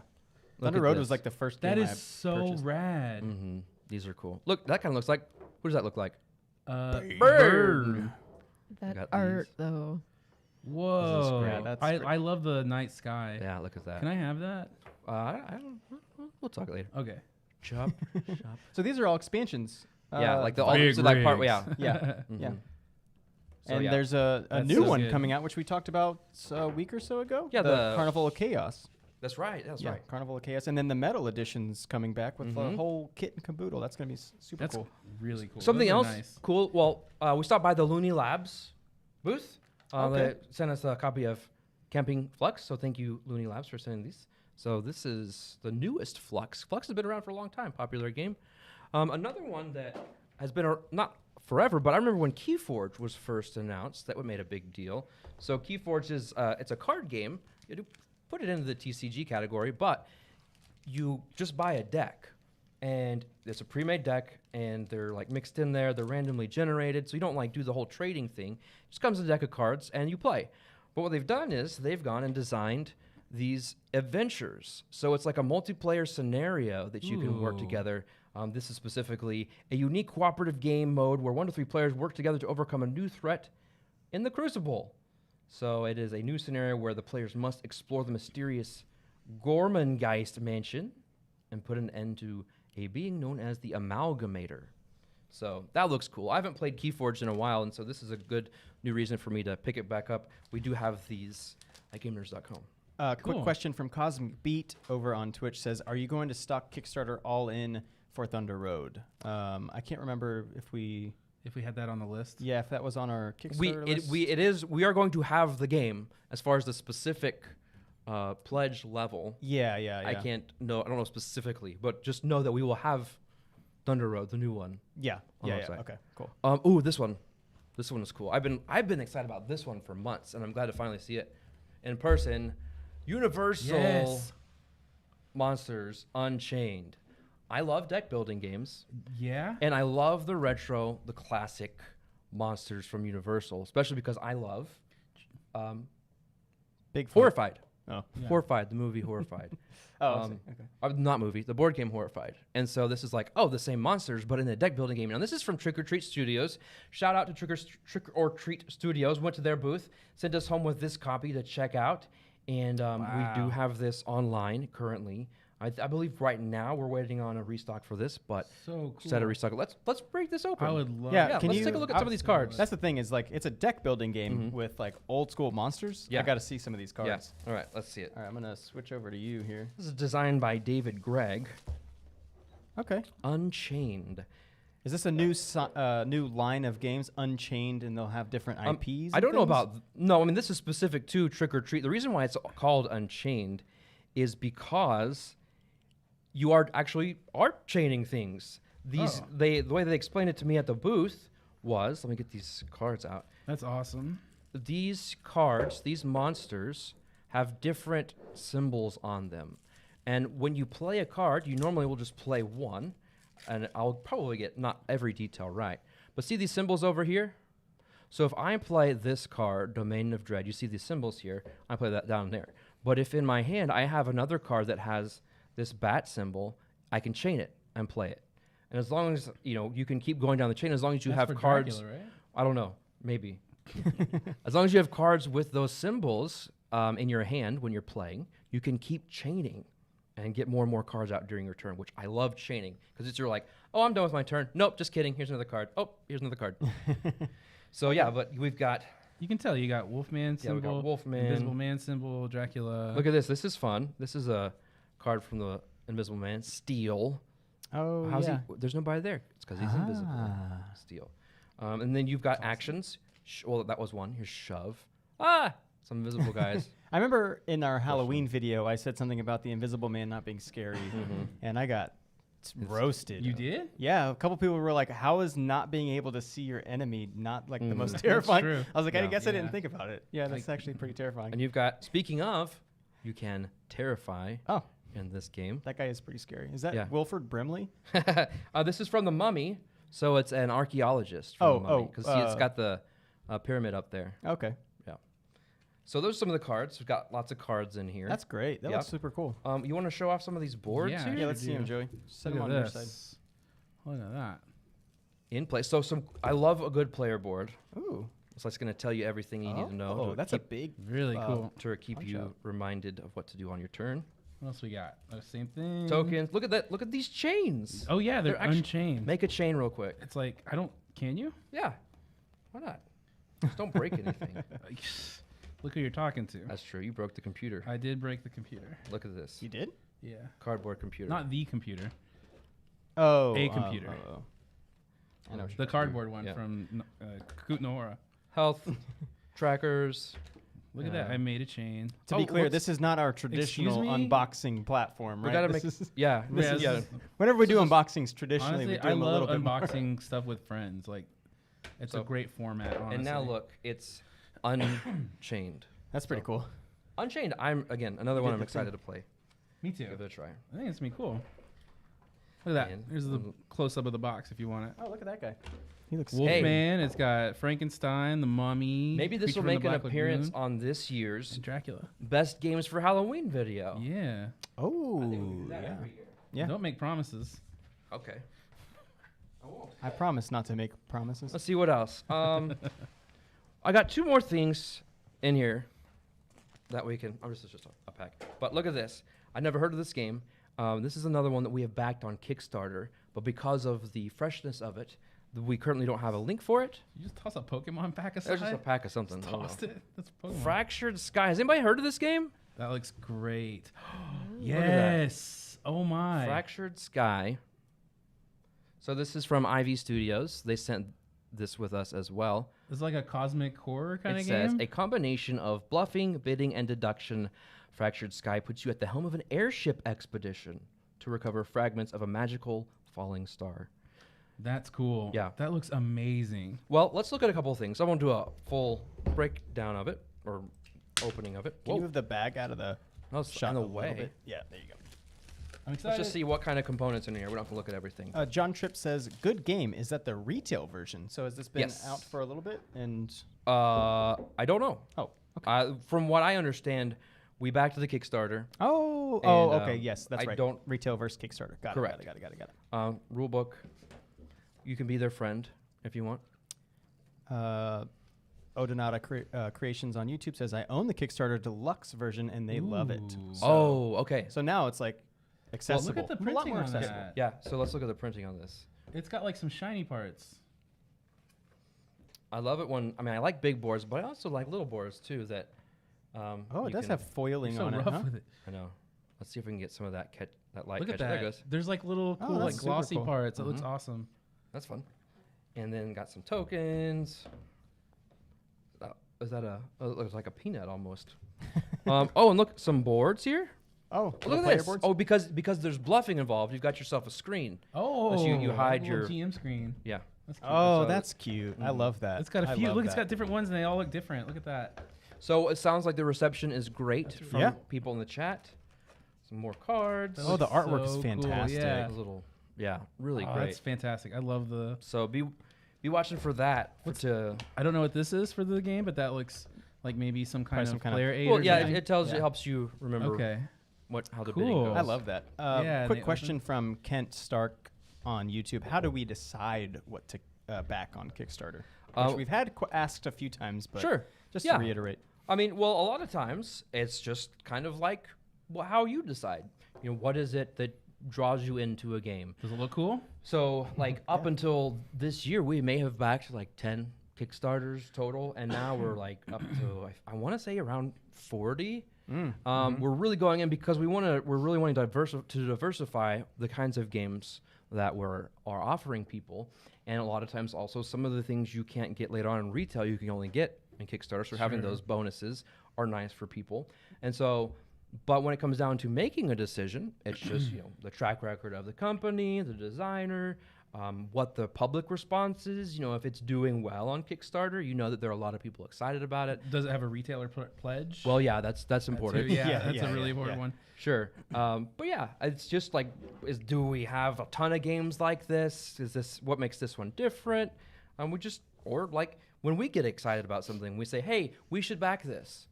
Look Thunder Road was like the first game That is I so purchased. rad. Mm-hmm. These are cool. Look, that kind of looks like. What does that look like? Bird. That art, though. Whoa. Yeah, that's I love the night sky. Yeah, look at that. Can I have that? I don't. We'll talk later. Okay. Chop. So these are all expansions. Yeah, like the big so that part. rigs. Yeah. Yeah. Mhm. Yeah. So, And yeah. there's a That's new so one good. coming out, which we talked about a week or so ago. Yeah, the Carnival of Chaos. That's right. That's right. Carnival of Chaos. And then the metal edition's coming back with the Mhm. whole kit and caboodle. That's going to be super That's cool. really cool. Something Those are else nice. cool. Well, we stopped by the Looney Labs booth. Okay. They sent us a copy of Camping Flux. So thank you, Looney Labs, for sending these. So this is the newest Flux. Flux has been around for a long time. Popular game. Another one that has been not forever, but I remember when Keyforge was first announced. That made a big deal. So Keyforge is it's a card game. You do put it into the TCG category, but you just buy a deck, and it's a pre-made deck, and they're like mixed in there. They're randomly generated, so you don't like do the whole trading thing. It just comes in a deck of cards, and you play. But what they've done is they've gone and designed these adventures. So it's like a multiplayer scenario that you can work Ooh. together. This is specifically a unique cooperative game mode where 1 to 3 players work together to overcome a new threat in the Crucible. So it is a new scenario where the players must explore the mysterious Gormangeist mansion and put an end to a being known as the Amalgamator. So that looks cool. I haven't played Keyforge in a while, and so this is a good new reason for me to pick it back up. We do have these at GameNerds.com. Quick Cool. question from Cosmic Beat over on Twitch says, are you going to stock Kickstarter all in for Thunder Road? I can't remember if we had that on the list. Yeah, if that was on our Kickstarter list. We are going to have the game as far as the specific pledge level. Yeah. I don't know specifically, but just know that we will have Thunder Road, the new one. Yeah. on the Yeah. website. Okay, cool. Ooh, this one is cool. I've been excited about this one for months, and I'm glad to finally see it in person. Universal Yes. Monsters Unchained. I love deck building games. Yeah. And I love the classic monsters from Universal, especially because I love Big Horrified. Oh. Yeah. Horrified, the movie Horrified. Okay. Not movie, the board game Horrified. And so this is like, the same monsters, but in a deck building game. Now, this is from Trick or Treat Studios. Shout out to Trick or Treat Studios. Went to their booth, sent us home with this copy to check out. And we do have this online currently. I believe right now we're waiting on a restock for this, but So cool. instead of restock, let's break this open. I would love. Yeah, Yeah, can let's you- take a look at some of these cards. That's the thing is like it's a deck building game with like old school monsters. Yeah. I got to see some of these cards. Yes. All right, let's see it. All right, I'm gonna switch over to you here. This is designed by David Gregg. Okay. Unchained. Is this a new line of games, Unchained, and they'll have different IPs? I don't know and things? about. No, I mean this is specific to Trick or Treat. The reason why it's called Unchained is because you are actually art chaining things. These the way they explained it to me at the booth was, let me get these cards out. That's awesome. These cards, these monsters, have different symbols on them. And when you play a card, you normally will just play one, and I'll probably get not every detail right. But see these symbols over here? So if I play this card, Domain of Dread, you see these symbols here, I play that down there. But if in my hand I have another card that has this bat symbol, I can chain it and play it. And as long as, you can keep going down the chain, as long as you That's have for cards. Dracula, right? I don't know, maybe. As long as you have cards with those symbols in your hand when you're playing, you can keep chaining and get more and more cards out during your turn, which I love chaining because it's like, I'm done with my turn. Nope, just kidding. Here's another card. Oh, here's another card. So yeah, but we've got. You can tell you got Wolfman Yeah, we symbol, got Wolfman. Invisible Man symbol, Dracula. Look at this. This is fun. This is a card from the Invisible Man. Steel. Oh, How's yeah. he? There's nobody there. It's because he's invisible. Steel. And then you've got actions. Well, that was one. Here's shove. Some invisible guys. I remember in our Halloween video, I said something about the Invisible Man not being scary, and I got roasted. You did? Yeah, a couple people were like, "How is not being able to see your enemy not like the most terrifying?" True. I was like, I guess I didn't think about it. Yeah, that's actually pretty terrifying. And you've got, speaking of, you can terrify. Oh. In this game. That guy is pretty scary. Is that Wilford Brimley? This is from The Mummy, so it's an archaeologist from The Mummy. Because it's got the pyramid up there. Okay. Yeah. So those are some of the cards. We've got lots of cards in here. That's great. That looks super cool. You want to show off some of these boards here? Yeah, let's see them, Joey. Set them on your side. Look at that. In place. So I love a good player board. Ooh. So it's going to tell you everything you need to know. Oh, that's a big... Really cool. To keep you reminded of what to do on your turn. What else we got? Oh, same thing. Tokens. Look at that. Look at these chains. Oh, yeah. They're unchained. Make a chain real quick. It's like, can you? Yeah. Why not? Just don't break anything. Look who you're talking to. That's true. You broke the computer. I did break the computer. Look at this. You did? Yeah. Cardboard computer. Not the computer. Oh. A computer. I know. The cardboard one from Kutnora. Health trackers. Look at that. I made a chain. To be clear, this is not our traditional unboxing platform, right? We gotta make whenever we do unboxings, traditionally we do them a little bit more. I love unboxing stuff with friends. Like, it's a great format, honestly. And now look, it's Unchained. That's pretty cool. Unchained, another one I'm excited to play. Me too. Give it a try. I think it's gonna be cool. Look at that. Here's the close-up of the box if you want it. Oh, look at that guy. He looks Wolfman. It's got Frankenstein, the Mummy. Maybe this will make an appearance on this year's Dracula Best Games for Halloween video. Yeah. Oh, yeah. Don't make promises. Okay. I promise not to make promises. Let's see what else. I got two more things in here that we can. This is just a pack. But look at this. I never heard of this game. This is another one that we have backed on Kickstarter, but because of the freshness of it, we currently don't have a link for it. You just toss a Pokemon pack aside? There's just a pack of something. Just tossed it. That's Pokemon. Fractured Sky. Has anybody heard of this game? That looks great. Yes. Oh my. Fractured Sky. So this is from Ivy Studios. They sent this with us as well. It's like a cosmic horror kind of game? It says, a combination of bluffing, bidding, and deduction. Fractured Sky puts you at the helm of an airship expedition to recover fragments of a magical falling star. That's cool. Yeah. That looks amazing. Well, let's look at a couple of things. I won't do a full breakdown of it or opening of it. Can you move the bag out of the shot in the way? Yeah, there you go. I'm excited. Let's just see what kind of components in here. We don't have to look at everything. John Tripp says, good game. Is that the retail version? So has this been out for a little bit? And I don't know. Oh, okay. From what I understand, we backed the Kickstarter. Okay. Yes, that's right. Don't retail versus Kickstarter. Got it. Rule book. You can be their friend if you want. Odonata Creations on YouTube says, I own the Kickstarter deluxe version and they love it. So, okay. So now it's like accessible. Well, look at the printing on that. Yeah, so let's look at the printing on this. It's got like some shiny parts. I love it when, I like big boards, but I also like little boards too that... it does have foiling on it, with it. I know. Let's see if we can get some of that light Look catch. at that. There it goes. There's like little cool like glossy parts. It looks awesome. That's fun. And then got some tokens. Is that looks like a peanut almost. And look, some boards here. Oh, look at this. Boards? Oh, because there's bluffing involved, you've got yourself a screen. Oh, so you hide your GM screen. Yeah. That's cute. Oh, that's cute. I love that. It's got a few. Look, it's got different ones and they all look different. Look at that. So it sounds like the reception is great from people in the chat. Some more cards. Oh, the artwork's fantastic. Cool. Really great. That's fantastic. I love the. So be watching for that. I don't know what this is for the game, but that looks like maybe some kind of player aid. Well, yeah, it helps you remember how the bidding goes. I love that. Quick question from Kent Stark on YouTube: how do we decide what to back on Kickstarter? Which we've had asked a few times, but just to reiterate. A lot of times it's just kind of like how you decide. What is it that draws you into a game? Does it look cool? So, up until this year, we may have backed 10 Kickstarters total, and now we're up to I want to say around 40. We're really going in because we're really wanting to diversify the kinds of games that are offering people, and a lot of times also some of the things you can't get later on in retail you can only get in Kickstarter. So having those bonuses are nice for people. And so, but when it comes down to making a decision, it's just, the track record of the company, the designer, what the public response is. If it's doing well on Kickstarter, that there are a lot of people excited about it. Does it have a retailer pledge? Well, yeah, that's important. That's a really important one. Sure. But yeah, it's just like, do we have a ton of games like this? Is this what makes this one different? Or like when we get excited about something, we say, hey, we should back this.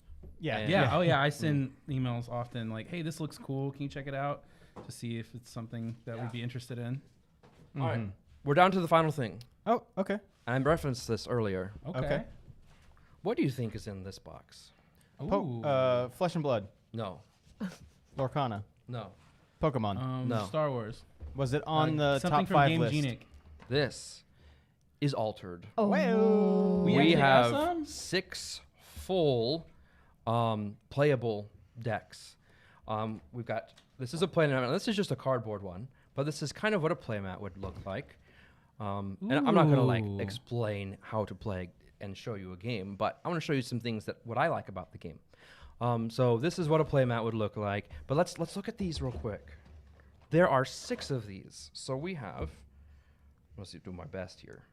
I send emails often like, hey, this looks cool. Can you check it out to see if it's something that we'd be interested in? All right. We're down to the final thing. Oh, okay. I referenced this earlier. Okay. What do you think is in this box? Flesh and Blood. No. Lorcana. No. Pokemon. No. Star Wars. Was it on the something top from 5 Game list? Genic. This is altered. Oh. Wow. We have some? 6 full playable decks. We've got, this is a playmat. This is just a cardboard one, but this is kind of what a playmat would look like. And I'm not going to explain how to play and show you a game, but I want to show you some things what I like about the game. So this is what a playmat would look like, but let's look at these real quick. There are 6 of these. So we have, let's do my best here.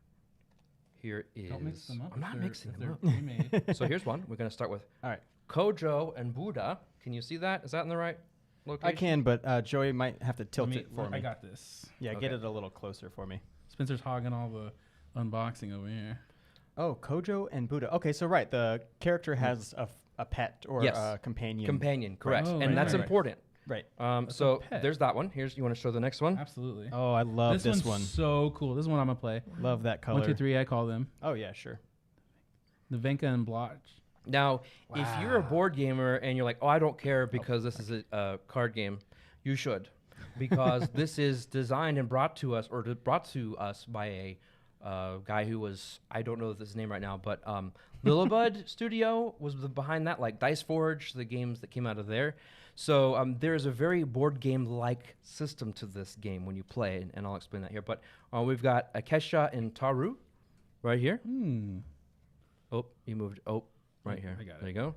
Here is, Don't mix them up. I'm not mixing them up. Pre-made. So here's one. We're going to start with All right. Kojo and Buddha. Can you see that? Is that in the right location? I can, but Joey might have to tilt it for me. I got this. Yeah, Okay. get it a little closer for me. Spencer's hogging all the unboxing over here. Oh, Kojo and Buddha. Okay, so right, the character has a pet or Yes. a companion. Companion, correct. Oh, and that's right. important. Right. So pet. there's that one. You want to show the next one? Absolutely. Oh, I love this one's one. so cool. This is one I'm gonna play. Love that color. 1, 2, 3. I call them Oh yeah, sure. the Venka and Blotch. Now, if you're a board gamer and you're like, oh, I don't care because this is a card game, you should. Because this is designed and brought to us by a guy who was, I don't know his name right now, but Lillibud Studio was behind that, like Dice Forge, the games that came out of there. So there's a very board game-like system to this game when you play, and I'll explain that here. But we've got Akesha and Taru right here. Oh, you moved. Oh, right here. I got it. There you go.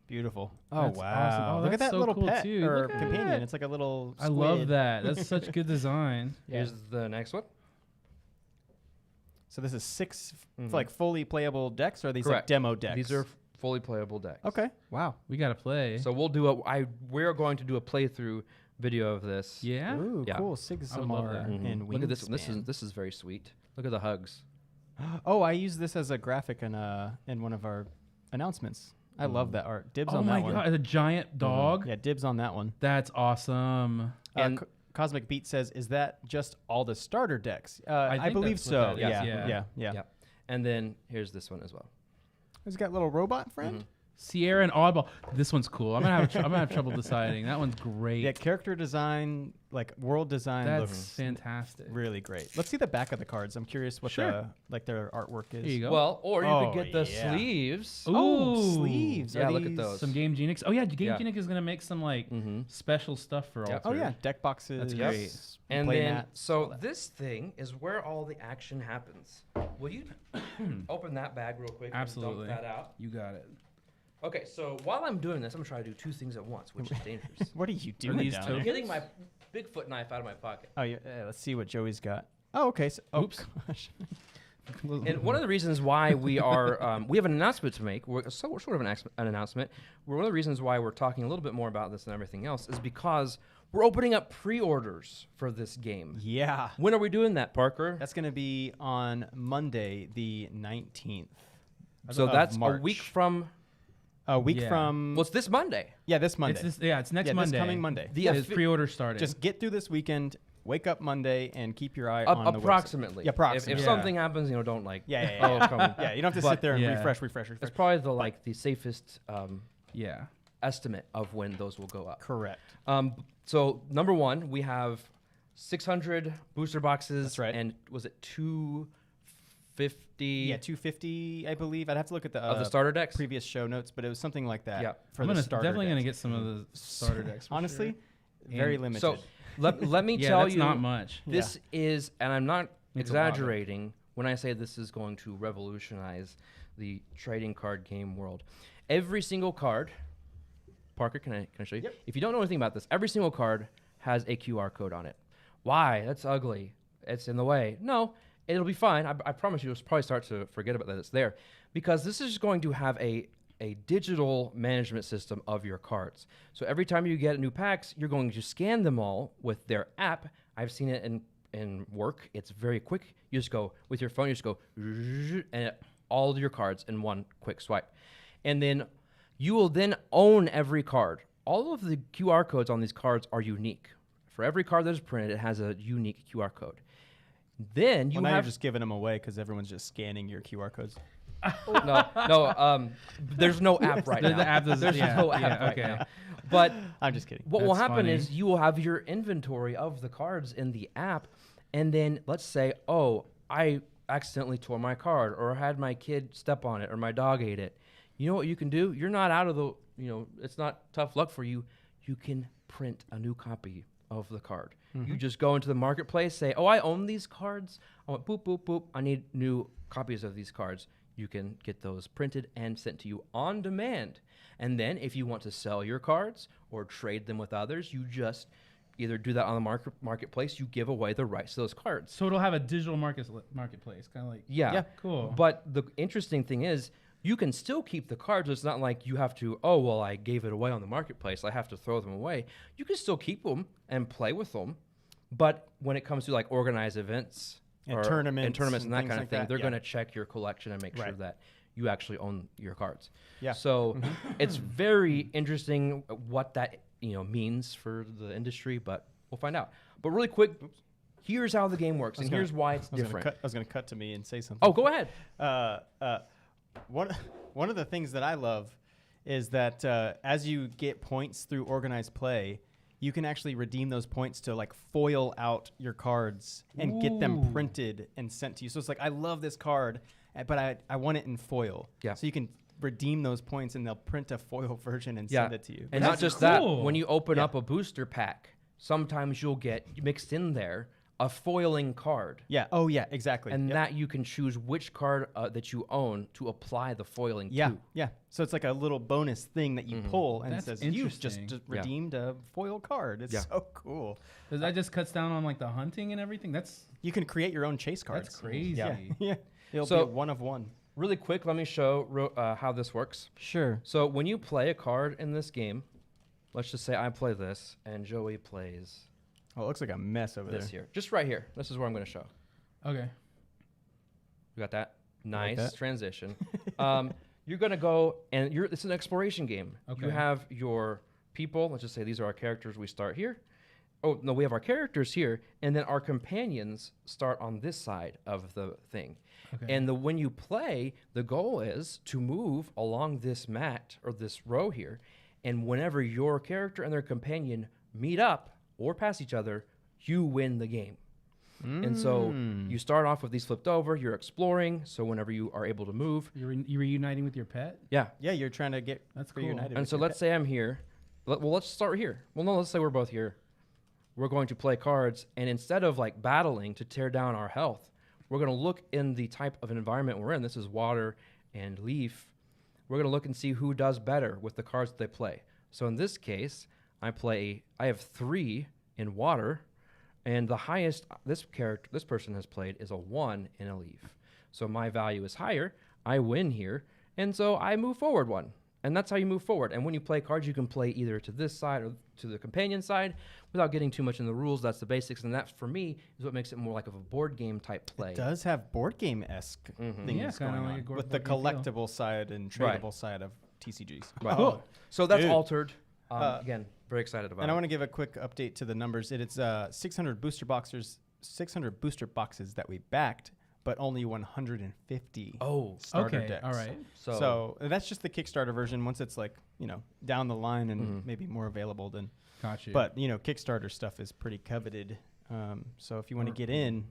Beautiful. That's wow. awesome. Oh, Look at that's that so little cool pet too. or Look at companion. that. It's like a little I love squid. that. That's such good design. Here's the next one. So this is 6 like fully playable decks, or are these like Correct. demo decks? These are fully playable decks. Okay. Wow. We gotta play. So we're going to do a playthrough video of this. Yeah. Ooh, Yeah. cool. I would love Sigmar that. and Look at this one. Wingspan. This is very sweet. Look at the hugs. Oh, I use this as a graphic in one of our announcements. I love that art. Dibs Oh on my that one. god, a giant dog. Yeah, dibs on that one. That's awesome. And Cosmic Beat says, "Is that just all the starter decks?" I I think believe that's what so. that is, Yeah. yeah. And then here's this one as well. He's got a little robot friend. Sierra and Oddball. This one's cool. I'm gonna have trouble deciding. That one's great. Yeah, character design, like world design, That's looks fantastic. really great. Let's see the back of the cards. I'm curious what Sure. their artwork is. Here you go. Well, or you Oh, could get the yeah. sleeves. Oh, Ooh. sleeves. Yeah, Are look at these- those. Some Game Genic. Oh yeah, Game Yeah. Genic is gonna make some like special stuff for Yep. Altered. Oh yeah, deck boxes. That's Yep. great. And play then, mats, so all that. this thing is where all the action happens. Will you open that bag real quick Absolutely. and dump that out? You got it. Okay, so while I'm doing this, I'm going to try to do 2 things at once, which is dangerous. What are you doing these down tokens? there? I'm getting my Bigfoot knife out of my pocket. Oh yeah, let's see what Joey's got. Oh, okay. So, Oops. Gosh. And one of the reasons why we are, we have an announcement to make, sort of an announcement. One of the reasons why we're talking a little bit more about this than everything else is because we're opening up pre-orders for this game. Yeah. When are we doing that, Parker? That's going to be on Monday, the 19th. So of that's March. a week from, A week Yeah. from. well, it's this Monday. Yeah, this Monday. It's next yeah, Monday. This coming Monday. It's pre-order started. Just get through this weekend. Wake up Monday and keep your eye on the website. Approximately. Yeah, approximately. If Yeah. something happens, don't like. Yeah. Oh, come on. Yeah, you don't have to But- sit there and yeah. refresh. It's probably the safest yeah. estimate of when those will go up. Correct. So number one, we have 600 booster boxes. That's right. And was it 250? Yeah, 250, I believe. I'd have to look at the of the starter decks. previous show notes, but it was something like that. Yeah. For I'm the gonna starter definitely gonna decks. get some of the starter decks. for Honestly, sure. very And limited. So let me Yeah, tell that's you, not much. this is, and I'm not It's a lot, though. exaggerating when I say this is going to revolutionize the trading card game world. Every single card, Parker, can I show you? Yep. If you don't know anything about this, every single card has a QR code on it. Why? That's ugly. It's in the way. No, it'll be fine. I promise you'll probably start to forget about that it's there, because this is going to have a digital management system of your cards. So every time you get new packs, you're going to scan them all with their app. I've seen it in work. It's very quick. You just go with your phone, you just go, and all of your cards in one quick swipe. And then you will then own every card. All of the QR codes on these cards are unique. For every card that is printed, it has a unique QR code. Then you now you're just giving them away because everyone's just scanning your QR codes. No. There's no app right now. There's no app right now. But I'm just kidding. What will happen is you will have your inventory of the cards in the app, and then let's say, oh, I accidentally tore my card, or had my kid step on it, or my dog ate it. You know what you can do? You're not out of the, it's not tough luck for you. You can print a new copy of the card. You just go into the marketplace, say, oh, I own these cards. I want boop, boop, boop. I need new copies of these cards. You can get those printed and sent to you on demand. And then if you want to sell your cards or trade them with others, you just either do that on the marketplace, you give away the rights to those cards. So it'll have a digital marketplace, kind of like... Yeah. Cool. But the interesting thing is, you can still keep the cards. It's not like you have to, oh, well, I gave it away on the marketplace, I have to throw them away. You can still keep them and play with them. But when it comes to like organized events and tournaments and that kind of thing, they're going to check your collection and make sure that you actually own your cards. Yeah. So it's very interesting what that means for the industry, but we'll find out. But really quick, here's how the game works, and here's why it's different. I was going to cut to me and say something. Oh, go ahead. One of the things that I love is that as you get points through organized play, you can actually redeem those points to like foil out your cards and get them printed and sent to you. So it's like, I love this card, but I want it in foil. Yeah. So you can redeem those points and they'll print a foil version and send it to you. And not just that, when you open up a booster pack, sometimes you'll get mixed in there a foiling card. Yeah. Oh, yeah, exactly. And that you can choose which card that you own to apply the foiling to. Yeah. So it's like a little bonus thing that you pull, and it says you've just redeemed a foil card. It's so cool. Because that just cuts down on like the hunting and everything. You can create your own chase cards. That's crazy. Yeah. It'll be one of one. Really quick, let me show how this works. Sure. So when you play a card in this game, let's just say I play this and Joey plays... Oh, it looks like a mess over there. This here. Just right here. This is where I'm going to show. Okay. You got that? Nice transition. You're going to go, and it's an exploration game. Okay. You have your people. Let's just say these are our characters. We start here. Oh, no, we have our characters here, and then our companions start on this side of the thing. Okay. And when you play, the goal is to move along this mat, or this row here, and whenever your character and their companion meet up, or pass each other, you win the game. And so you start off with these flipped over, you're exploring, so whenever you are able to move. You're reuniting with your pet? Yeah. Yeah, you're trying to get reunited. And so let's say I'm here. Well, let's start here. Well, no, let's say we're both here. We're going to play cards, and instead of like battling to tear down our health, we're going to look in the type of environment we're in. This is water and leaf. We're going to look and see who does better with the cards that they play. So in this case, I have 3 in water, and the highest this person has played is a 1 in a leaf. So my value is higher. I win here, and so I move forward 1. And that's how you move forward. And when you play cards, you can play either to this side or to the companion side without getting too much in the rules. That's the basics, and that, for me, is what makes it more like of a board game type play. It does have board game-esque things going on with the collectible side and tradable side of TCGs. Right. Cool. So that's altered. Again, very excited about it. And I want to give a quick update to the numbers. It's 600 booster boxes that we backed, but only 150 starter decks. All right. So that's just the Kickstarter version. Once it's like, down the line and maybe more available, then. Gotcha. But, Kickstarter stuff is pretty coveted. So if you want to get in,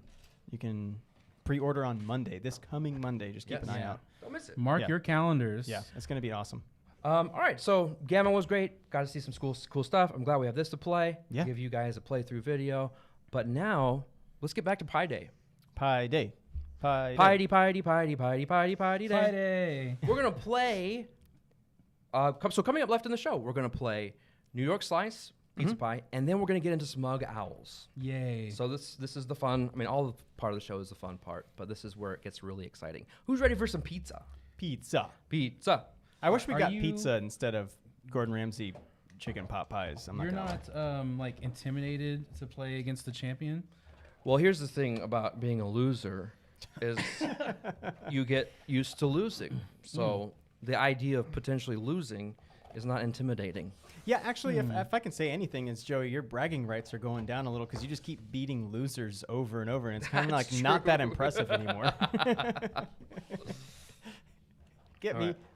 you can pre-order on Monday, this coming Monday. Just keep an eye out. Don't miss it. Mark your calendars. Yeah, it's going to be awesome. All right, so GAMA was great. Got to see some cool stuff. I'm glad we have this to play. Yeah. Give you guys a playthrough video. But now, let's get back to Pi Day. Pi Day. Piety day. We're gonna play. So coming up left in the show, we're gonna play New York Slice, Pizza Pie, and then we're gonna get into Smug Owls. Yay! So this is the fun. I mean, all the part of the show is the fun part, but this is where it gets really exciting. Who's ready for some pizza? Pizza. I wish we got pizza instead of Gordon Ramsay chicken pot pies. You're not like intimidated to play against the champion? Well, here's the thing about being a loser is you get used to losing. So the idea of potentially losing is not intimidating. Yeah, actually, if I can say anything, is Joey, your bragging rights are going down a little because you just keep beating losers over and over, and it's kind of like not that impressive anymore.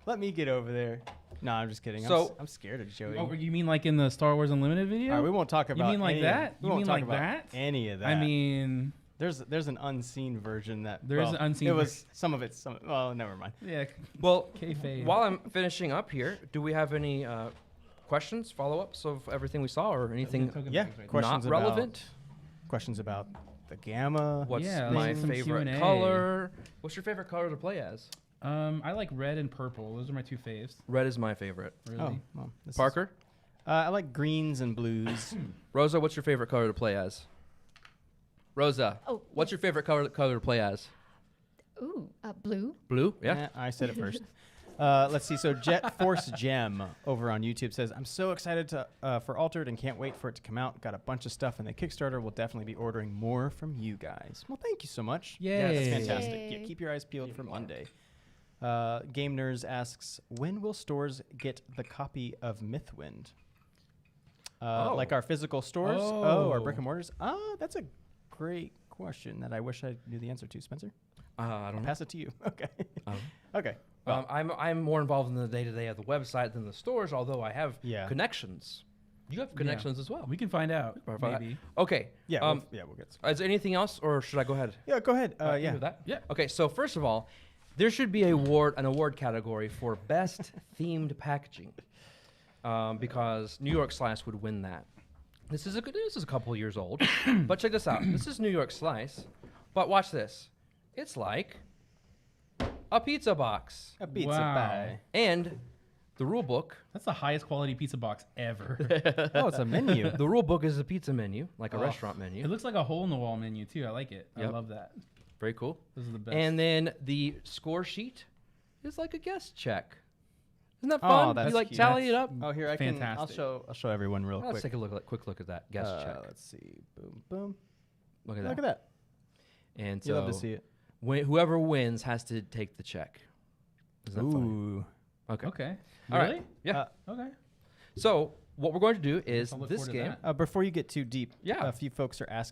Let me get over there. No, I'm just kidding. So I'm scared of Joey. Oh, you mean like in the Star Wars Unlimited video? All right, we won't talk about. You mean like that? We won't talk about any of that. I mean, there's an unseen version that there is an unseen. It was some of it. Well, never mind. Yeah. Well, kayfabe. While I'm finishing up here, do we have any questions, follow-ups of everything we saw, or anything? Yeah, not relevant. Questions about the GAMA. What's my favorite color? What's your favorite color to play as? I like red and purple. Those are my two faves. Red is my favorite. Really? Oh, well, Parker? I like greens and blues. Rosa, what's your favorite color to play as? Rosa, what's your favorite color to play as? Ooh, blue. Blue? Yeah. I said it first. Let's see. So Jet Force Gem over on YouTube says, I'm so excited for Altered and can't wait for it to come out. Got a bunch of stuff in the Kickstarter. We'll definitely be ordering more from you guys. Well, thank you so much. Yay. Yeah, that's fantastic. Yay. Yeah, keep your eyes peeled for Monday. Game Nerdz asks, when will stores get the copy of Mythwind? Like our physical stores? Our brick and mortars? That's a great question that I wish I knew the answer to. Spencer? I don't know. Pass it to you. Okay. Okay. Well, I'm more involved in the day-to-day of the website than the stores, although I have connections. You have connections as well. We can find out. Maybe. Okay. Yeah. We'll get some. Is there anything else, or should I go ahead? Yeah, go ahead. Yeah. That? Yeah. Okay. So first of all, there should be an award category for best themed packaging, because New York Slice would win that. This is a couple of years old, but check this out. This is New York Slice, but watch this. It's like a pizza box. A pizza pie. And the rule book. That's the highest quality pizza box ever. Oh, it's a menu. The rule book is a pizza menu, like a restaurant menu. It looks like a hole-in-the-wall menu, too. I like it. Yep. I love that. Very cool. Those are the best. And then the score sheet is like a guest check. Isn't that fun? Oh, that's you like cute. tally it up? Oh, here I can. I'll show everyone real quick. Let's take a quick look at that guest check. Let's see. Boom, boom. Look at that. Look at that. And you love to see it. Whoever wins has to take the check. Isn't that funny? Ooh. Okay. Okay. All really? right. Yeah. Okay. So what we're going to do is this game. Before you get too deep, Yeah. a few folks are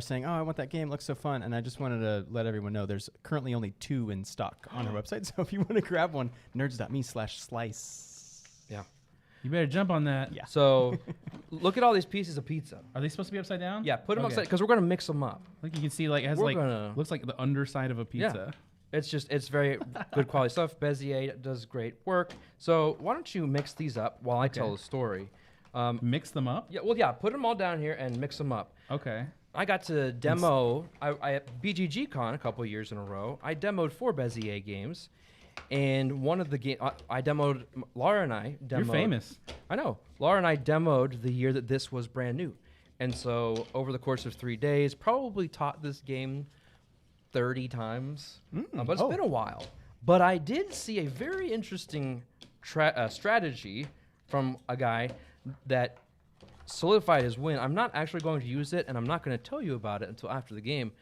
saying, "Oh, I want that game. It looks so fun." And I just wanted to let everyone know there's currently only 2 in stock on our website. So if you want to grab one, nerds.me/slice. Yeah. You better jump on that. Yeah. So look at all these pieces of pizza. Are they supposed to be upside down? Yeah, put them upside because we're going to mix them up. Like you can see, like it has looks like the underside of a pizza. Yeah. It's very good quality stuff. Bezier does great work. So why don't you mix these up while I tell the story? Mix them up? Yeah. Well, yeah. Put them all down here and mix them up. Okay. I got to demo I at BGG-Con a couple years in a row. I demoed 4 Bezier games, and one of the game I demoed. Laura and I demoed. You're famous. I know. Laura and I demoed the year that this was brand new, and so over the course of 3 days, probably taught this game 30 times. But it's been a while. But I did see a very interesting strategy from a guy that solidified his win. I'm not actually going to use it, and I'm not going to tell you about it until after the game,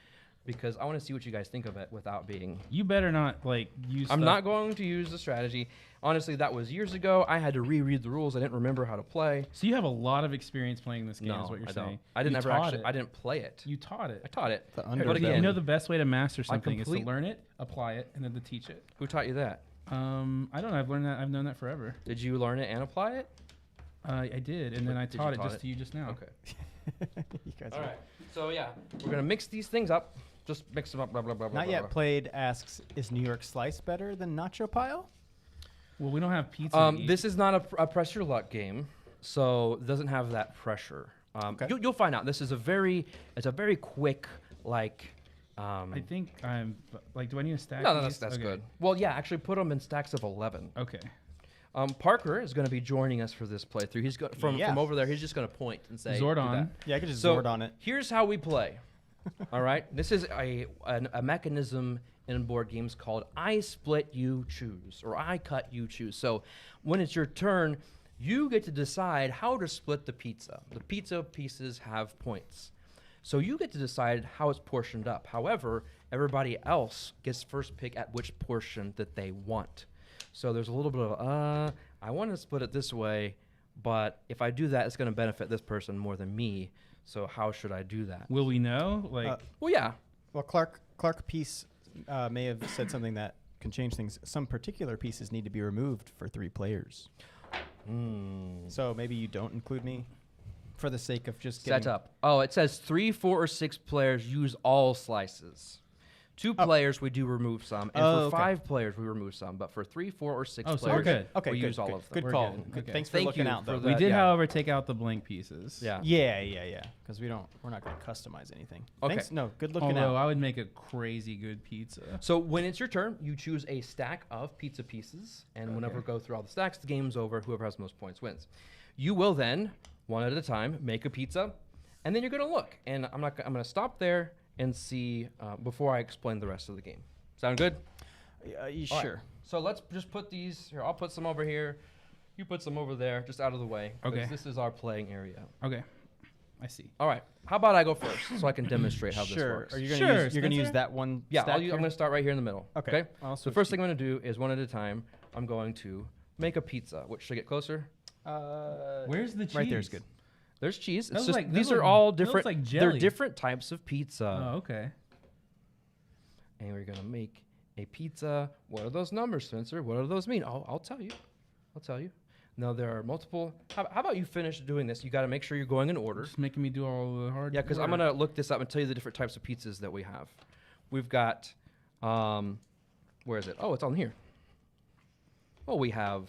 because I want to see what you guys think of it without being. You better not use. I'm not going to use the strategy. Honestly, that was years ago. I had to reread the rules. I didn't remember how to play. So you have a lot of experience playing this game. No, is what you're I saying. Don't. I didn't ever actually. I didn't play it. You taught it. I taught it. But again, you know the best way to master something is to complete- learn it, apply it, and then to teach it. Who taught you that? I don't know. I've learned that. I've known that forever. Did you learn it and apply it? I did, and then I taught it to you just now. Okay. You guys All right. So yeah, we're gonna mix these things up. Just mix them up. Blah blah blah blah. Not yet played asks, is New York Slice better than Nacho Pile? Well, we don't have pizza. This is not a press your luck game, so it doesn't have that pressure. Okay. You'll find out. This is a very quick, like, I think I'm like, do I need a stack? No, that's good. Well, yeah, actually put them in stacks of 11. Okay. Parker is going to be joining us for this playthrough. He's from over there. He's just going to point and say Zordon. Yeah, I could just Zord on it. Here's how we play. All right. This is a mechanism in board games called I split, you choose, or I cut, you choose. So when it's your turn, you get to decide how to split the pizza. The pizza pieces have points. So you get to decide how it's portioned up. However, everybody else gets first pick at which portion that they want. So there's a little bit of, I want to split it this way, but if I do that, it's going to benefit this person more than me. So how should I do that? Will we know? Like, well, yeah. Well, Clark Peace may have said something that can change things. Some particular pieces need to be removed for 3 players. So maybe you don't include me for the sake of just getting... Set up. Oh, it says 3, 4, or 6 players use all slices. 2 players, we do remove some. And for 5 players, we remove some. But for 3, 4, or 6 players, we use all of them. Good call. Okay. Thanks for looking out, though. We did, however, take out the blank pieces. Yeah. Because we're not going to customize anything. Okay. Thanks. No, good looking out. Although I would make a crazy good pizza. So when it's your turn, you choose a stack of pizza pieces. And whenever we go through all the stacks, the game's over. Whoever has the most points wins. You will then, one at a time, make a pizza. And then you're going to look. And I'm going to stop there and see before I explain the rest of the game. Sound good? Sure. Right. So let's just put these here. I'll put some over here. You put some over there, just out of the way. Okay. This is our playing area. Okay. I see. All right. How about I go first so I can demonstrate how this works? Are you going to use that one? Yeah, I'm going to start right here in the middle. Okay. So the first thing I'm going to do is one at a time. I'm going to make a pizza. Which should I get closer? Where's the cheese? Right there's good. There's cheese. It's just these are all different. Like they're different types of pizza. Oh, okay. And we're gonna make a pizza. What are those numbers, Spencer? What do those mean? I'll tell you. I'll tell you. Now there are multiple. How about you finish doing this? You got to make sure you're going in order. Just making me do all the hard. Yeah, because I'm gonna look this up and tell you the different types of pizzas that we have. We've got. Where is it? Oh, it's on here. Oh, we have.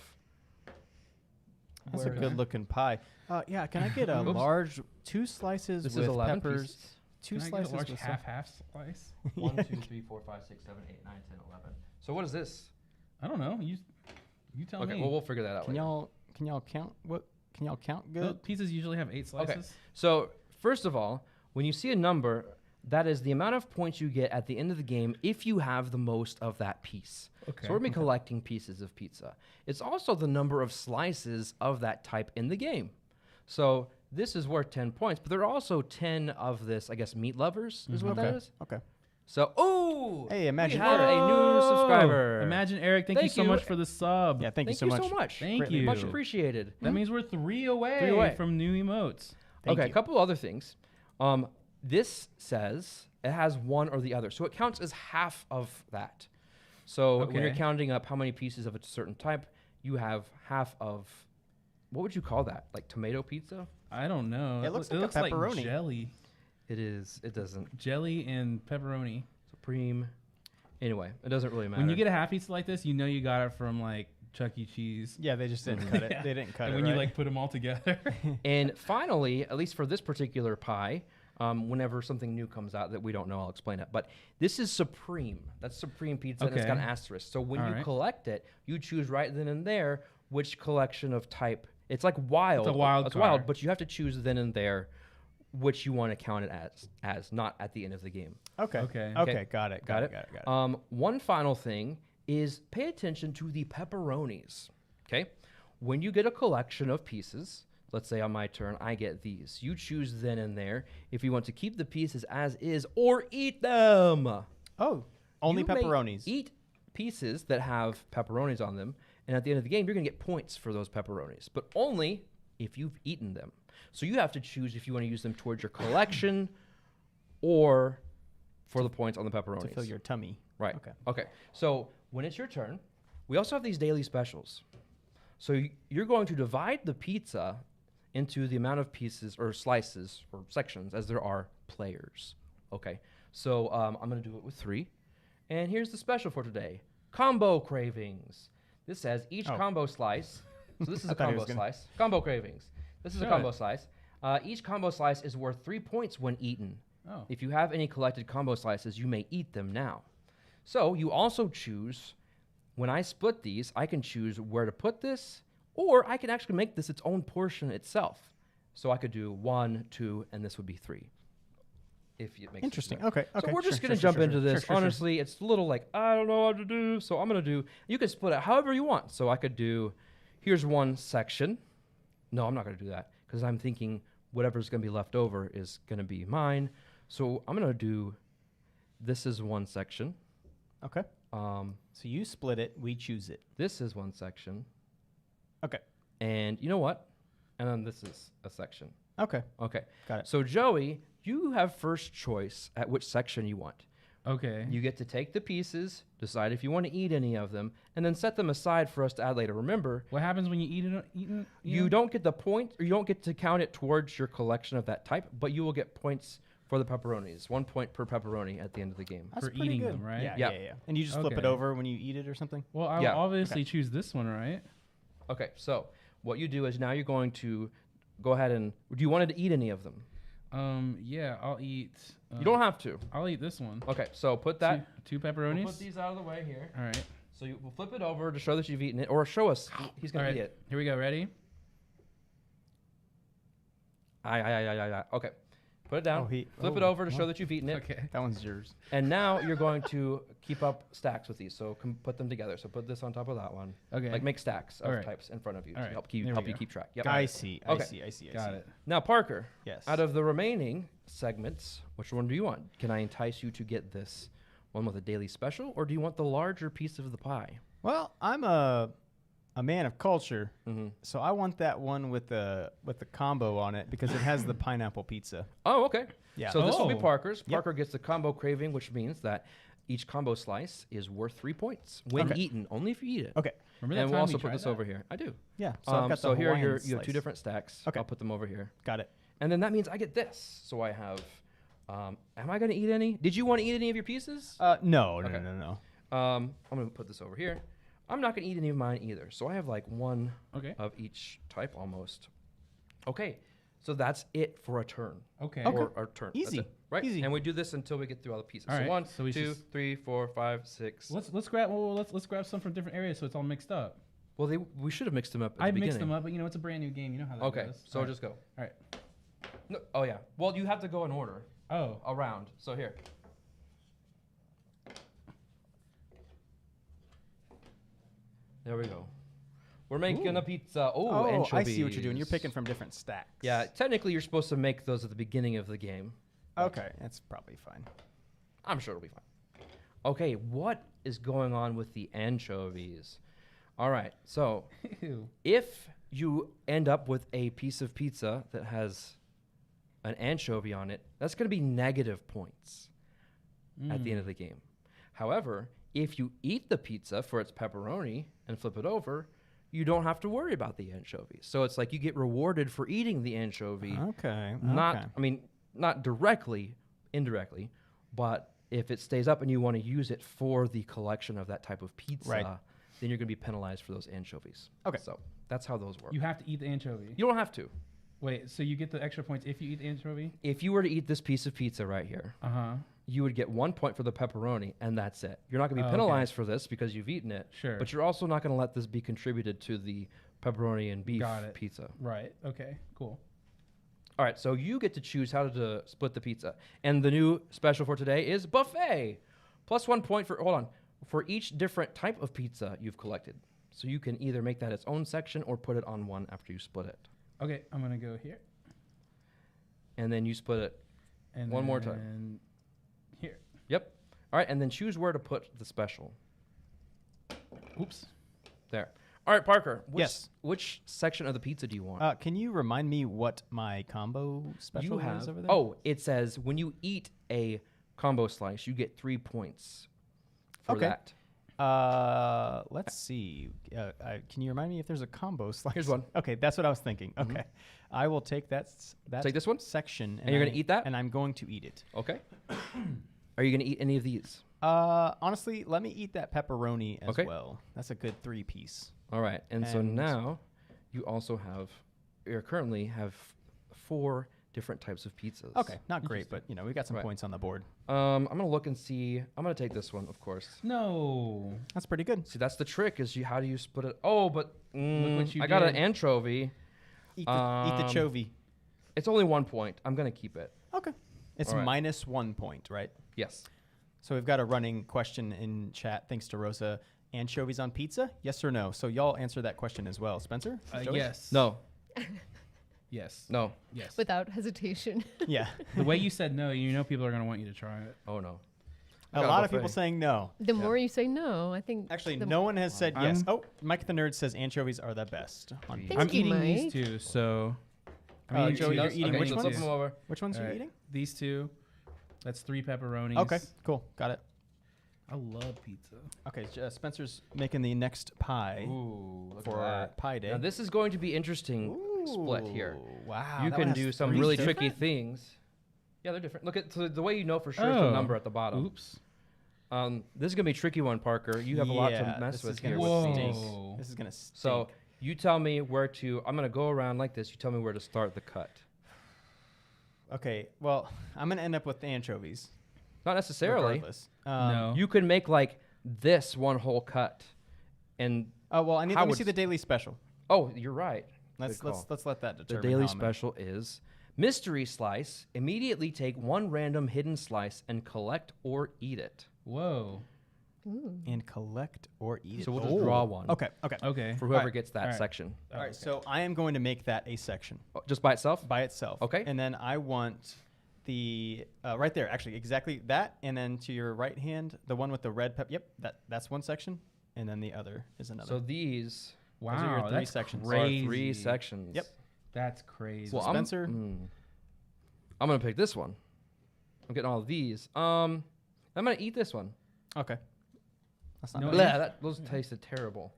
That's a good-looking pie. Yeah, can I get a large 2 slices this with is 11 peppers? Pieces. 2 can slices I get a with large half slice. 1, 2, 3, 4, 5, 6, 7, 8, 9, 10, 11. So what is this? I don't know. You tell me. Okay, well we'll figure that out. Can y'all count? What can y'all count good? Well, pizzas usually have 8 slices. Okay. So first of all, when you see a number, that is the amount of points you get at the end of the game if you have the most of that piece. Okay. So we're going to be collecting pieces of pizza. It's also the number of slices of that type in the game. So this is worth 10 points, but there are also 10 of this, I guess, meat lovers is what that is. Okay. So, hey, Imagine we have a new subscriber. Imagine Eric, thank you so much for the sub. Yeah, thank you so much. Thank you. Much appreciated. That means we're 3 away from new emotes. Okay, a couple other things. This says it has one or the other, so it counts as half of that. So when you're counting up how many pieces of a certain type, you have half of. What would you call that? Like tomato pizza? I don't know. It looks like a pepperoni. Like jelly. It is. It doesn't. Jelly and pepperoni. Supreme. Anyway, it doesn't really matter. When you get a half pizza like this, you know you got it from like Chuck E. Cheese. Yeah, they just didn't cut it. They didn't cut it. And when you like put them all together. And finally, at least for this particular pie, whenever something new comes out that we don't know, I'll explain it. But this is Supreme. That's Supreme Pizza, and it's got an asterisk. So when you collect it, you choose right then and there which collection of type. It's like wild. It's a wild It's card. wild, but you have to choose then and there which you want to count it as, not at the end of the game. Okay. Got it. One final thing is pay attention to the pepperonis. Okay? When you get a collection of pieces, let's say on my turn, I get these. You choose then and there if you want to keep the pieces as is or eat them. Oh, only pepperonis. Eat pieces that have pepperonis on them, and at the end of the game, you're going to get points for those pepperonis, but only if you've eaten them. So you have to choose if you want to use them towards your collection or for the points on the pepperonis. To fill your tummy. Right. Okay. So when it's your turn, we also have these daily specials. So you're going to divide the pizza into the amount of pieces or slices or sections as there are players. Okay. So I'm going to do it with 3. And here's the special for today. Combo cravings. This says each combo slice. So this is a combo slice. Combo cravings. This is a combo slice. Each combo slice is worth 3 points when eaten. Oh. If you have any collected combo slices, you may eat them now. So you also choose, when I split these, I can choose where to put this, or I can actually make this its own portion itself. So I could do 1, 2, and this would be 3. If it makes Interesting. sense. Okay. So we're just going to jump into this. Honestly, it's a little like, I don't know what to do. So I'm going to do, you can split it however you want. So I could do, here's one section. No, I'm not going to do that because I'm thinking whatever's going to be left over is going to be mine. So I'm going to do, this is one section. Okay. So you split it, we choose it. This is one section. Okay. And you know what? And then this is a section. Okay. Okay. Got it. So Joey, you have first choice at which section you want. Okay. You get to take the pieces, decide if you want to eat any of them, and then set them aside for us to add later. Remember, what happens when you eat it? You don't get the point, or you don't get to count it towards your collection of that type, but you will get points for the pepperonis. 1 point per pepperoni at the end of the game. That's for eating good. them, right? Yeah. And you just flip it over when you eat it or something? Well, I'll obviously choose this one, right? Okay, so what you do is now you're going to go ahead and, do you want to eat any of them? Yeah, I'll eat. You don't have to. I'll eat this one. Okay, so put that. Two pepperonis. We'll put these out of the way here. All right. So we'll flip it over to show that you've eaten it, or show us he's going to eat it. Here we go. Ready? Okay. Put it down. Flip it over to show that you've eaten it. Okay. That one's yours. And now you're going to keep up stacks with these. So put them together. So put this on top of that one. Okay. Like make stacks of types in front of you to help you keep track. Yep. I see. I see. Got it. Now, Parker. Yes. Out of the remaining segments, which one do you want? Can I entice you to get this one with a daily special, or do you want the larger piece of the pie? Well, I'm a man of culture, so I want that one with the combo on it because it has the pineapple pizza. Oh, okay. Yeah. So this will be Parker's. Parker gets the combo craving, which means that each combo slice is worth 3 points when eaten, only if you eat it. Okay. Remember and we'll also put this over here. I do. Yeah. So I've got so here Hawaiian you have 2 different stacks. Okay. I'll put them over here. Got it. And then that means I get this. So I have. Am I going to eat any? Did you want to eat any of your pieces? No. I'm going to put this over here. I'm not going to eat any of mine either. So I have like one of each type almost. Okay. So that's it for a turn. Okay. Or a turn. Easy. Right? Easy. And we do this until we get through all the pieces. All right. So 1, 2, 3, 4, 5, 6. Let's grab some from different areas so it's all mixed up. Well, we should have mixed them up at the beginning. I mixed them up, but it's a brand new game. You know how that goes. Okay. So just go. All right. No, oh yeah. Well, you have to go in order. Oh. Around. So here. There we go. We're making a pizza. Oh, anchovies. I see what you're doing. You're picking from different stacks. Yeah, technically you're supposed to make those at the beginning of the game. Okay, that's probably fine. I'm sure it'll be fine. Okay, what is going on with the anchovies? All right, so if you end up with a piece of pizza that has an anchovy on it, that's going to be negative points at the end of the game. However, if you eat the pizza for its pepperoni and flip it over, you don't have to worry about the anchovies. So it's like you get rewarded for eating the anchovy. Okay. Not directly, indirectly, but if it stays up and you want to use it for the collection of that type of pizza, then you're going to be penalized for those anchovies. Okay. So that's how those work. You have to eat the anchovy. You don't have to. Wait, so you get the extra points if you eat the anchovy? If you were to eat this piece of pizza right here, you would get 1 point for the pepperoni, and that's it. You're not going to be penalized for this because you've eaten it. Sure. But you're also not going to let this be contributed to the pepperoni and beef pizza. Right. Okay. Cool. All right. So you get to choose how to split the pizza. And the new special for today is buffet. Plus 1 point for each different type of pizza you've collected. So you can either make that its own section or put it on one after you split it. Okay. I'm going to go here. And then you split it one more time. Here. Yep. All right, and then choose where to put the special. Oops. There. All right, Parker. Yes. Which section of the pizza do you want? Can you remind me what my combo special is over there? Oh, it says when you eat a combo slice, you get 3 points for that. Let's see. Can you remind me if there's a combo slice? Here's one. Okay, that's what I was thinking. Okay. I will take that take this one section. And you're going to eat that? And I'm going to eat it. Okay. Are you going to eat any of these? Honestly, let me eat that pepperoni as well. That's a good 3-piece. All right. And so now you also currently have 4 different types of pizzas. Okay, not great, but we got some points on the board. I'm gonna look and see. I'm gonna take this one, of course. No, that's pretty good. See, that's the trick. Is how do you split it? Oh, but look what you I got an anchovy. Eat the chovy. It's only 1 point. I'm gonna keep it. Okay, it's minus 1 point, right? Yes. So we've got a running question in chat. Thanks to Rosa. Anchovies on pizza? Yes or no? So y'all answer that question as well. Spencer? Yes. No. Yes. No. Yes. Without hesitation. Yeah. The way you said no, people are going to want you to try it. Oh, no. A lot of people saying no. The more you say no, I think. Actually, no one has said yes. Oh, Mike the Nerd says anchovies are the best on pizza. I'm eating these two, so. Joey, you're eating which ones? Flip them over. Which ones are you eating? These two. That's 3 pepperonis. Okay, cool. Got it. I love pizza. Okay, Spencer's making the next pie for Pie Day. Now, this is going to be interesting split here. Wow. You can do some really tricky things. Yeah, they're different. Look at the way you know for sure is the number at the bottom. Oops. This is going to be a tricky one, Parker. You have a lot to mess with here. This is going to stink. So you tell me where to, I'm going to go around like this. You tell me where to start the cut. Okay, well, I'm going to end up with the anchovies. Not necessarily. No. You can make like this one whole cut. And let me see the daily special. Oh, you're right. Let's let that determine. The daily special is mystery slice. Immediately take one random hidden slice and collect or eat it. Whoa. Ooh. And collect or eat it. So we'll just draw one. Okay. For whoever gets that section. All right. So I am going to make that a section. Oh, just by itself? By itself. Okay. And then I want the right there, actually, exactly that. And then to your right hand, the one with the red pep. Yep, that's one section. And then the other is another. So these. Wow, those are your three sections. Crazy. 3 sections. Yep. That's crazy. Well, Spencer. I'm going to pick this one. I'm getting all of these. I'm going to eat this one. Okay. That's not bad. Those tasted terrible.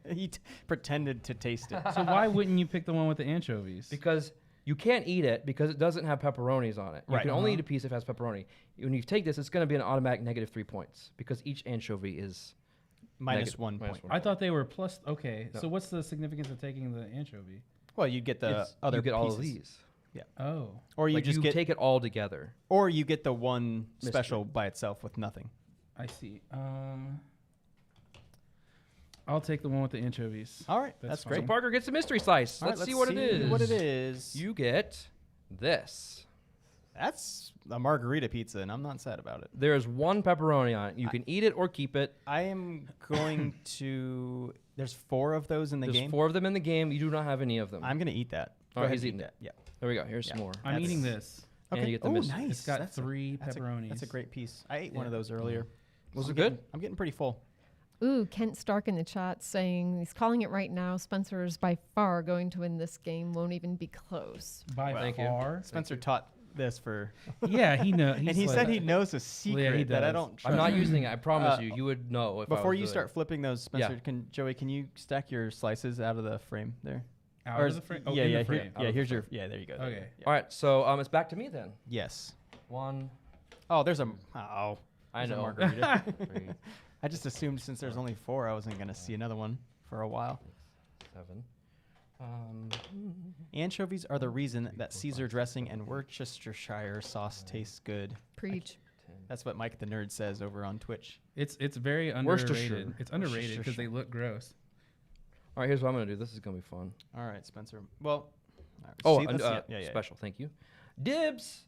He pretended to taste it. So why wouldn't you pick the one with the anchovies? Because you can't eat it because it doesn't have pepperonis on it. You can only eat a piece if it has pepperoni. When you take this, it's going to be an automatic negative 3 points because each anchovy is minus 1 point. I thought they were plus. Okay, so what's the significance of taking the anchovy? Well, you get the other. You get pieces. all of these. Yeah. Oh. Or you just take it all together. Or you get the one special by itself with nothing. I see. I'll take the one with the anchovies. All right, that's great. So Parker gets a mystery slice. Let's see what it is. What it is. You get this. That's a margarita pizza, and I'm not sad about it. There's one pepperoni on it. You can eat it or keep it. I am going to. There's 4 of those in the game. There's 4 of them in the game. You do not have any of them. I'm going to eat that. All right, he's eating it. Yeah. There we go. Here's some more. I'm eating this. Okay. And you get the nice. It's got 3 pepperonis. That's a great piece. I ate one of those earlier. Was it good? I'm getting pretty full. Ooh, Kent Stark in the chat saying he's calling it right now. Spencer is by far going to win this game. Won't even be close. By far. Spencer taught this for. Yeah, he knows. And he said he knows a secret that I don't trust. I'm not using it. I promise you. You would know if before you start flipping those, Spencer. Joey, can you stack your slices out of the frame there? Out of the frame? Oh, yeah, the frame. Here's your. Yeah, there you go. Okay. All right. So it's back to me then. Yes. 1. Oh, there's a. Oh. I know. Margarita. 3. I just assumed since there's only 4, I wasn't going to see another one for a while. 7. Anchovies are the reason that Caesar dressing and Worcestershire sauce tastes good. Preach. That's what Mike the Nerd says over on Twitch. It's very underrated. It's underrated because they look gross. All right, here's what I'm going to do. This is going to be fun. All right, Spencer. Well, special. Thank you. Dibs.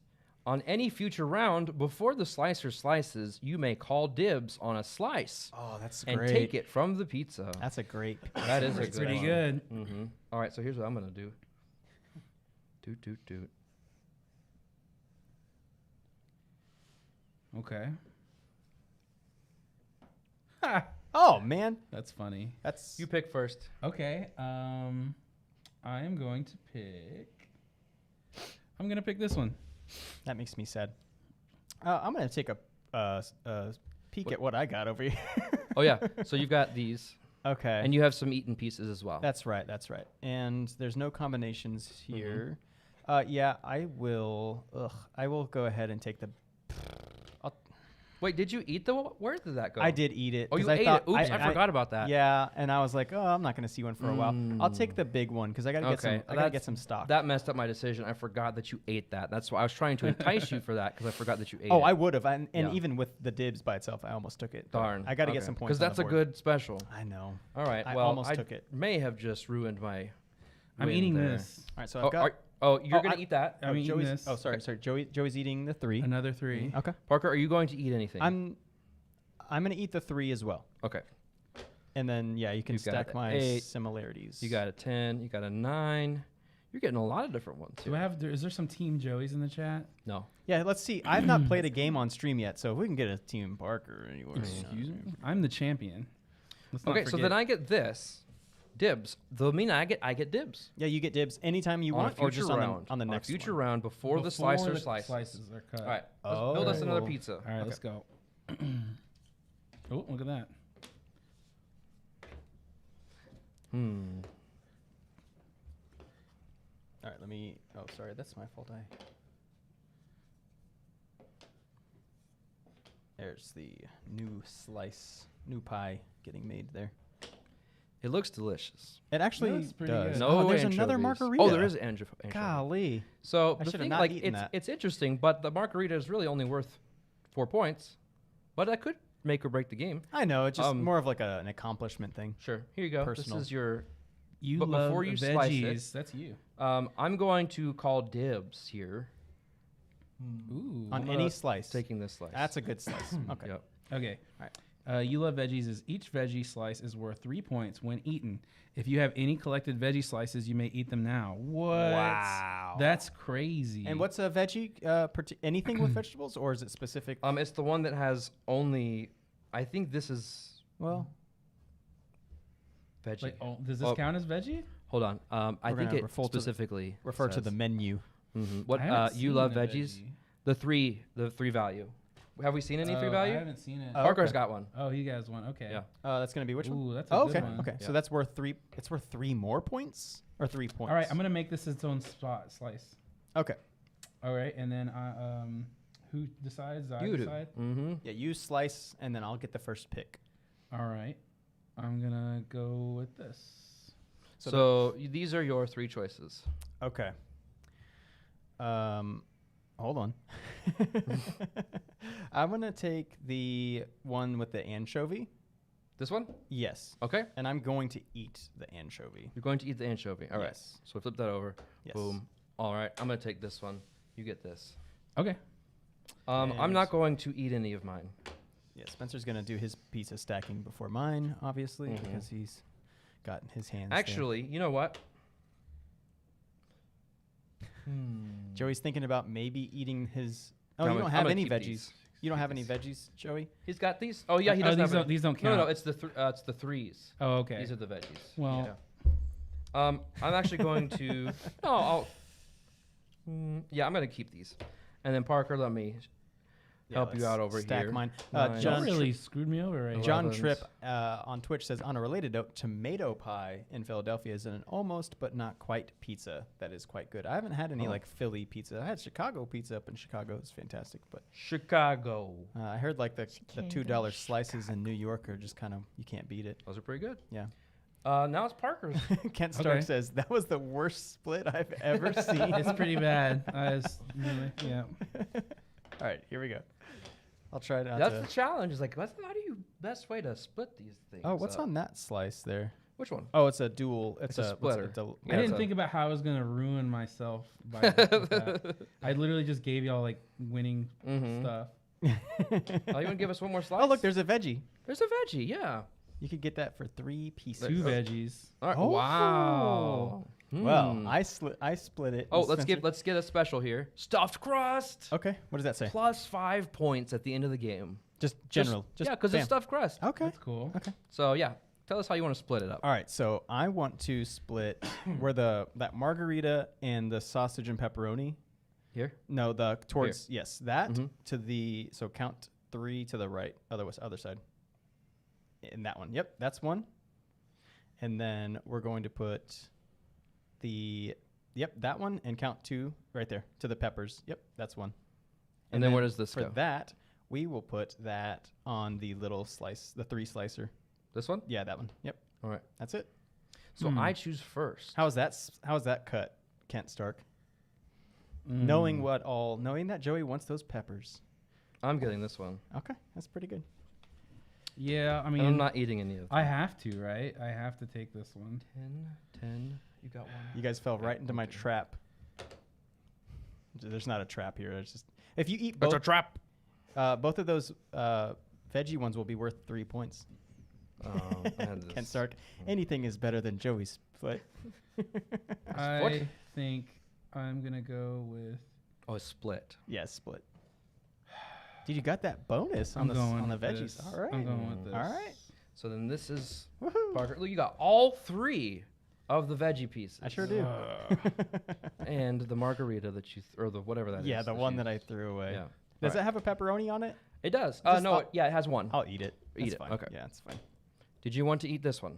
On any future round, before the slicer slices, you may call dibs on a slice. Oh, that's great. And take it from the pizza. That's a great. That is a good pretty one. good. Mm-hmm. All right, so here's what I'm going to do. Doot. Okay. Oh, man. That's funny. You pick first. Okay. I am going to pick. I'm going to pick this one. That makes me sad. I'm going to take a peek at what I got over here. Oh, yeah. So you've got these. Okay. And you have some eaten pieces as well. That's right. And there's no combinations here. Mm-hmm. Yeah, I will go ahead and take the... Wait, did you eat where did that go? I did eat it. Oh, you ate it. Oops, I forgot about that. Yeah, and I was like, oh, I'm not going to see one for a while. I'll take the big one because I got to get some. I got to get some stock. That messed up my decision. I forgot that you ate that. That's why I was trying to entice you for that because I forgot that you ate it. Oh, I would have. And even with the dibs by itself, I almost took it. Darn. I got to get some points because that's a good special. I know. All right. I well, almost took it. May have just ruined my. I'm eating this. All right, so I've got. You're gonna eat that. I'm eating this. Oh, sorry. Joey's eating the 3. Another 3. Okay. Parker, are you going to eat anything? I'm gonna eat the 3 as well. Okay. And then you can stack my 8. similarities. You got a 10. You got a 9. You're getting a lot of different ones. Is there some Team Joey's in the chat? No. Yeah, let's see. I've not played a game on stream yet, so if we can get a Team Parker anywhere. Excuse me. I'm the champion. Okay, so then I get this. Dibs. Though mean I get dibs. Yeah, you get dibs anytime you want, or just on the next future one. round before the slices are cut. All right, let's build us another pizza. All right, let's go. Oh, look at that. All right, let me. Oh, sorry, that's my fault. There's the new pie getting made there. It looks delicious. It actually does. Good. No, there's another margarita. Oh, there is anchovy. Golly. So the thing, like, it's interesting, but the margarita is really only worth 4 points. But that could make or break the game. I know. It's just more of like an accomplishment thing. Sure. Here you go. Personal. This is your. But before you slice it, that's you. I'm going to call dibs here. Ooh. On any slice. Taking this slice. That's a good slice. Okay. Yep. Okay. All right. You love veggies is each veggie slice is worth 3 points when eaten. If you have any collected veggie slices, you may eat them now. What? Wow. That's crazy. And what's a veggie? Anything with vegetables, or is it specific? It's the one that has only. I think this is. Well. Veggie. Like, does this count as veggie? Hold on. I think it specifically refer to the menu. Mm-hmm. What you love veggies? The three value. Have we seen any 3 value? I haven't seen it. Parker's got one. Oh, he has one. Okay. Yeah. That's gonna be which one? Ooh, that's a good okay. one. Okay. Yeah. So that's worth 3. It's worth 3 more points or 3 points. All right. I'm gonna make this its own slice. Okay. All right, and then who decides? I you decide. Do. Mm-hmm. Yeah, you slice, and then I'll get the first pick. All right. I'm gonna go with this. So these are your 3 choices. Okay. Hold on. I'm gonna take the one with the anchovy. This one? Yes. Okay. And I'm going to eat the anchovy. You're going to eat the anchovy. All right. Yes. So flip that over. Yes. Boom. All right. I'm gonna take this one. You get this. Okay. I'm not going to eat any of mine. Yeah, Spencer's gonna do his pizza stacking before mine, obviously, because he's gotten his hands. Actually, you know what? Joey's thinking about maybe eating his. Oh, No, you don't I'm have gonna any keep veggies. these. You don't have any veggies, Joey? He's got these. Oh yeah, he does. These don't count. No, it's the it's the 3s. Oh, okay. These are the veggies. Well, yeah. I'm actually going to. No, I'm gonna keep these, and then Parker, let me help you out over stack here. Mine. Nine. John really screwed me over right John 11s. Tripp on Twitch says, on a related note, tomato pie in Philadelphia is an almost but not quite pizza that is quite good. I haven't had any like Philly pizza. I had Chicago pizza up in Chicago. It's fantastic. But Chicago. I heard like the $2 slices in New York are just kind of, you can't beat it. Those are pretty good. Yeah. Now it's Parker's. Kent Stark says, that was the worst split I've ever seen. It's pretty bad. Yeah. All right, here we go. I'll try not That's to. the challenge. Is like, how do you best way to split these things? Oh, what's on that slice there? Which one? Oh, it's a dual. It's a a splitter. I didn't think about how I was gonna ruin myself by that. I literally just gave y'all like winning stuff. Oh, you want to give us one more slice? Oh, look, there's a veggie. There's a veggie. Yeah. You could get that for 3 pieces. 2 veggies. All right. Oh. Wow. Well, I split it. Oh, let's get a special here. Stuffed crust. Okay, what does that say? Plus 5 points at the end of the game. Just general. Just yeah, because it's stuffed crust. Okay. That's cool. Okay. So yeah, tell us how you want to split it up. All right, so I want to split where that margarita and the sausage and pepperoni. Here. No, yes, that to the, so count 3 to the right, other side. In that one. Yep, that's one. And then we're going to put that one, and count 2 right there to the peppers. Yep, that's one. And then where does this for go? that, We will put that on the little slice, the 3 slicer. This one? Yeah, that one. Yep. All right. That's it. So I choose first. How's that cut, Kent Stark? Knowing that Joey wants those peppers. I'm getting this one. Okay, that's pretty good. Yeah, I mean, and I'm not eating any of them. I have to, right? I have to take this one. 10. You got one. You guys fell right into my trap. There's not a trap here. It's just if you eat both. That's a trap. Both of those veggie ones will be worth 3 points. Kent Stark, anything is better than Joey's foot. I think I'm gonna go with. Oh, split. Yeah, split. Dude, you got that bonus on the veggies. This. All right. I'm going with this. All right. So then this is Woohoo. Parker. Look, you got all 3 of the veggie pieces. I sure do. And the margarita that you or the whatever that is. Yeah, the one that I threw away. Yeah. Does it have a pepperoni on it? It does. No, it has one. I'll eat it. Eat it. Fine. Okay. Yeah, it's fine. Did you want to eat this one?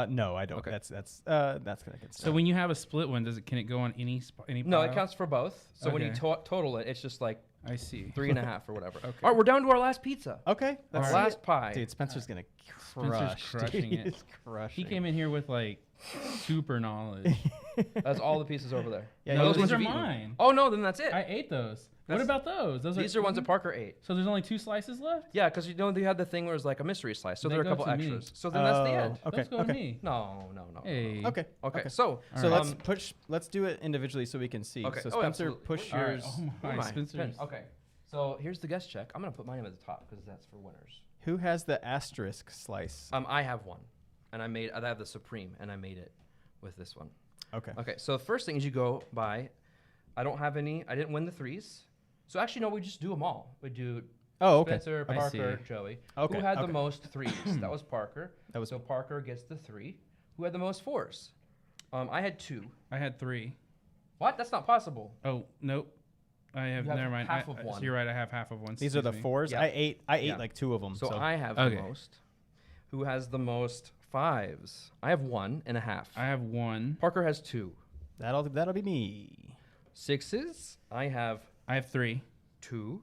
No, I don't. Okay. That's gonna get. So when you have a split one, can it go on any No, pile? it counts for both. So when you total it, it's just like I see 3.5 or whatever. Okay. All right, we're down to our last pizza. Okay, That's last pie. Dude, Spencer's gonna Spencer's crushing it. He's crushing. He came in here with like super knowledge. That's all the pieces over there. Yeah, no, those those ones are you've eaten. mine. Oh no, then that's it. I ate those. What about those? These are ones that Parker ate. So there's only 2 slices left? Yeah, because they had the thing where it's like a mystery slice, so there are a go couple to me. extras. So then that's the end. Okay. Those go to me. No. Hey. Okay. Okay. So Let's do it individually so we can see. Okay. So Oh, Spencer, absolutely. push All right. yours. Oh my, Spencer's. Okay. So here's the guest check. I'm gonna put mine at the top because that's for winners. Who has the asterisk slice? I have one, and I have the supreme, and I made it with this one. Okay. Okay. So the first thing is you go by. I don't have any. I didn't win the 3s. So actually, no. We just do them all. We do. Spencer, Parker, Joey. Okay. Who had the most 3s? That was Parker. So Parker gets the 3. Who had the most 4s? I had 2. I had 3. What? That's not possible. Oh, nope. I have, have never mind. half of one. So you're right. I have half of one. These are the 4s. Yeah. I ate Yeah. like 2 of them. So I have Okay. the most. Who has the most 5s? I have 1.5. I have 1. Parker has 2. that'll be me. 6s? I have 3. 2.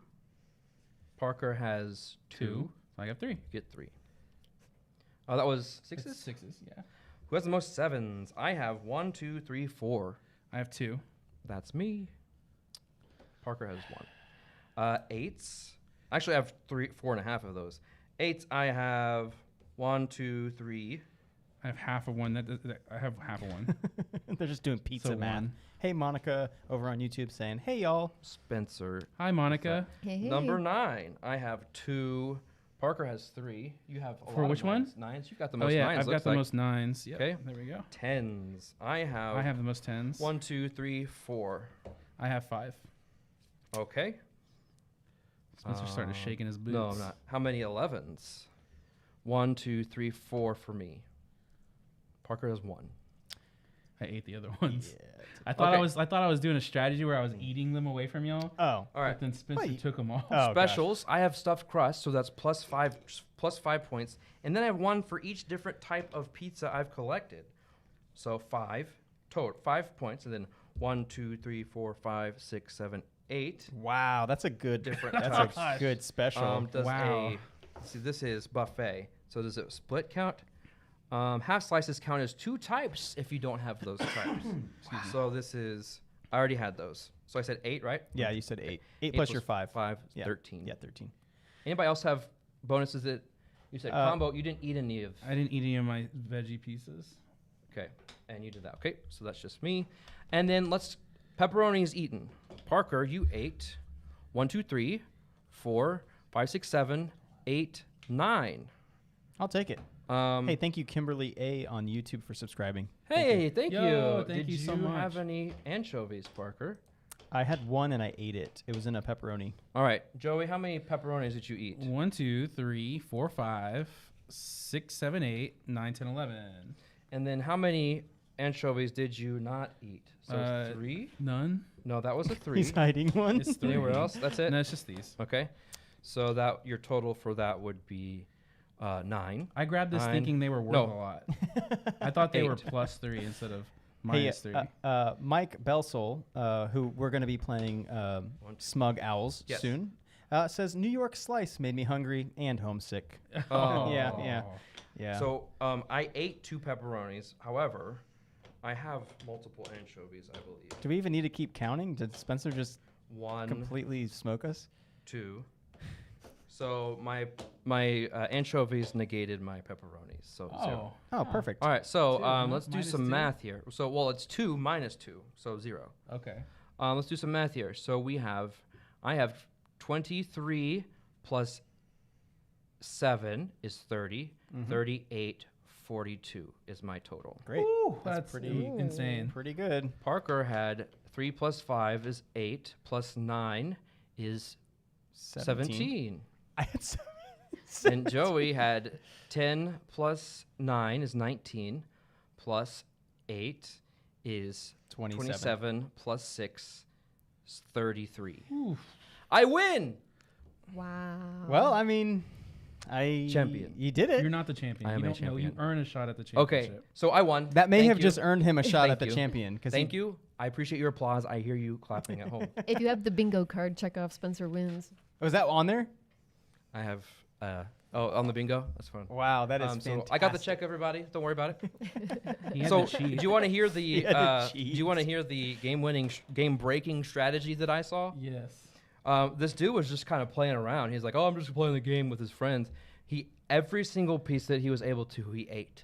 Parker has 2. So I got 3. You get 3. Oh, that was 6s? 6s, yeah. Who has the most 7s? I have 1, 2, 3, 4. I have 2. That's me. Parker has 1. 8s. Actually, I have 4.5 of those. 8s, I have 1, 2, 3. I have half of one. I have half of one. They're just doing pizza So math. 1. Hey, Monica over on YouTube saying, "Hey, y'all." Spencer. Hi, Monica. Hey. Number 9. I have 2. Parker has 3. You have a For lot which of one? 9s. You've got the most 9s. I've got looks the like. most 9s. Yep. Okay. There we go. 10s. I I have the most 10s. 1, 2, 3, 4. I have 5. Okay. Spencer started shaking his boots. No, I'm not. How many 11s? 1, 2, 3, 4 for me. Parker has 1. I ate the other ones. Yeah. I thought Okay. I was doing a strategy where I was eating them away from y'all. Oh. All right. But then Spencer Wait. took them all. Oh, Specials. I have stuffed crust, so that's plus 5 points. And then I have 1 for each different type of pizza I've collected. So 5 total. 5 points. And then 1, 2, 3, 4, 5, 6, 7, 8. Wow, that's a good Different That's types. a good special. Wow. See, this is buffet. So does it split count? Half slices count as 2 types if you don't have those types. So this is, I already had those. So I said 8, right? Yeah, you said 8. 8 plus your 5. 5, Yeah. 13. Yeah, 13. Anybody else have bonuses that you said combo? You didn't eat any of. I didn't eat any of my veggie pieces. Okay, and you did that. Okay, so that's just me. And then pepperoni is eaten. Parker, you ate 1, 2, 3, 4, 5, 6, 7, 8, 9. I'll take it. Hey, thank you, Kimberly A on YouTube for subscribing. Hey, thank Yo, you. thank Did you so have much. any anchovies, Parker? I had 1 and I ate it. It was in a pepperoni. All right, Joey, how many pepperonis did you eat? 1, 2, 3, 4, 5, 6, 7, 8, 9, 10, 11. And then how many anchovies did you not eat? So 3? None. No, that was a 3. He's hiding one. It's 3. Anywhere else? That's it? No, it's just these. Okay. So that your total for that would be 9. I grabbed this 9. thinking they were worth No. a lot. I thought they were 8. plus 3 instead of Hey, minus 3. Mike Belsol, who we're going to be playing Smug Owls Yes. soon, It says New York slice made me hungry and homesick. Oh. Yeah. So I ate 2 pepperonis. However, I have multiple anchovies, I believe. Do we even need to keep counting? Did Spencer just 1, completely smoke us? 2. So my anchovies negated my pepperonis. So 0. Oh, perfect. All right. So 2 let's do minus some 2? math here. So it's 2 minus 2, so 0. Okay. Let's do some math here. So I have 23 plus 7 is 30. 38, 42 is my total. Great. Ooh, That's pretty insane. Pretty good. Parker had 3 plus 5 is 8, plus 9 is 17. I had 17. And Joey had 10 plus 9 is 19, plus 8 is 27, plus 6 is 33. Oof. I win! Wow. Well, I mean, Champion. You did it. You're not the champion. I am you a don't know. champion. You earn a shot at the championship. Okay, so I won. That may Thank have you. just earned him a shot Thank at the you. champion. Thank you. I appreciate your applause. I hear you clapping at home. If you have the bingo card, check off Spencer wins. Was that on there? I have, on the bingo? That's fun. Wow, that is So fantastic. I got the check, everybody. Don't worry about it. He had So, to cheat. do you want to hear the? He had to Do cheat. you want to hear the game-breaking strategy that I saw? Yes. This dude was just kind of playing around. He's like, "Oh, I'm just playing the game with his friends." Every single piece that he was able to, he ate.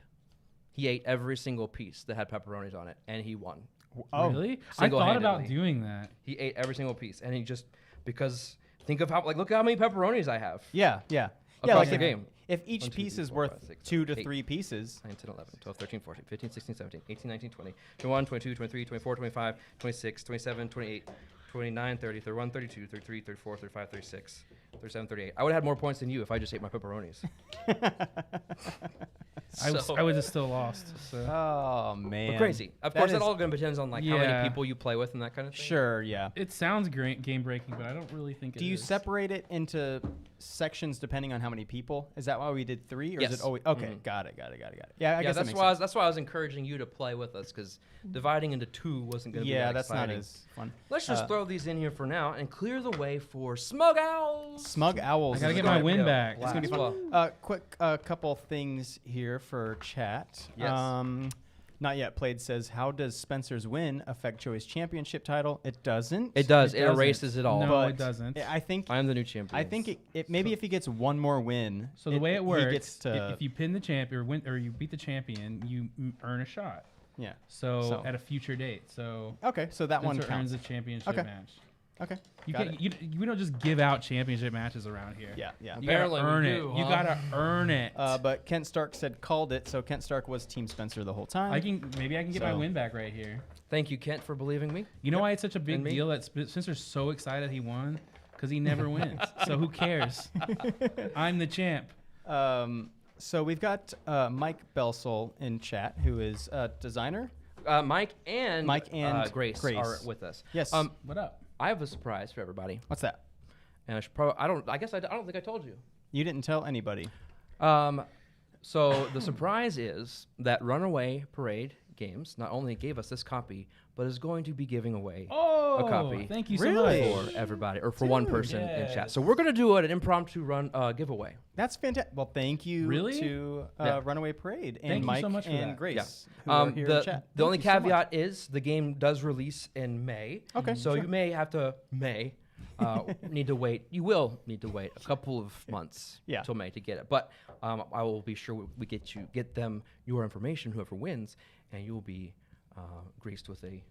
He ate every single piece that had pepperonis on it, and he won. Oh, Really? I thought about Single-handedly. doing that. He ate every single piece, and he just because think of look how many pepperonis I have. yeah. Across Like the if, game. if each 1, 2, piece 3, is 4, worth 5, 6, 2 to 8. 3 pieces. 9, 10, 11, 12, 13, 14, 15, 16, 17, 18, 19, 20, 21, 22, 23, 24, 25, 26, 27, 28, 29, 30, 31, 32, 33, 34, 35, 36, 37, 38. I would have had more points than you if I just ate my pepperonis. I would have still lost. So. Oh man, But crazy. Of That course, that is- all going to depends on how Yeah. many people you play with and that kind of thing. Sure, yeah. It sounds great, game breaking, but I don't really think it is. Do you separate it into sections depending on how many people? Is that why we did 3, or is Yes. it always okay? Mhm. Got it. Yeah, I guess that that's makes why. sense. That's why I was encouraging you to play with us because dividing into 2 wasn't going to be Yeah, that that's exciting. not as fun. Let's just throw these in here for now and clear the way for Smug Owls. Smug Owls. I gotta is get good. my win Yeah, back. It's going to be fun. Quick couple things here for chat. Yes. Not yet played says, how does Spencer's win affect Joey's championship title? It doesn't. It does. It It doesn't. erases it all. No, but it doesn't. I think I am the new champion. I think it maybe if he gets one more win. So the way it works, he gets to if you pin the champ or you beat the champion, you earn a shot. yeah. So at a future date. So Okay, so that one Spencer counts. earns a championship Okay. match. Okay. You Got can't. We don't just give out championship matches around here. Yeah. You Apparently gotta we earn it. do, You huh? gotta earn it. But Kent Stark said called it, so Kent Stark was Team Spencer the whole time. Maybe I can get my So- win back right here. Thank you, Kent, for believing me. You know why it's such a big And me. deal that Spencer's so excited he won? Because he never wins. So who cares? I'm the champ. So we've got Mike Belsel in chat, who is a designer. Mike and Grace are with us. Yes. What up? I have a surprise for everybody, What's that? and I should probably. I don't think I told you. You didn't tell anybody. So the surprise is that Runaway Parade Games not only gave us this copy, but is going to be giving away Oh, a copy. Thank you so Really? much. for everybody, or for one person in chat. yes. So we're gonna do an impromptu giveaway. That's fantastic. Well, thank you Really? to Yeah. Runaway Parade and Thank you Mike so much for and that. Grace, who are here in chat. The only Thank you so much. caveat is the game does release in May. Okay, So sure. you may have to need to wait. You will need to wait a couple of months Yeah. till May to get it. But I will be sure we get them your information, whoever wins, and you will be graced with a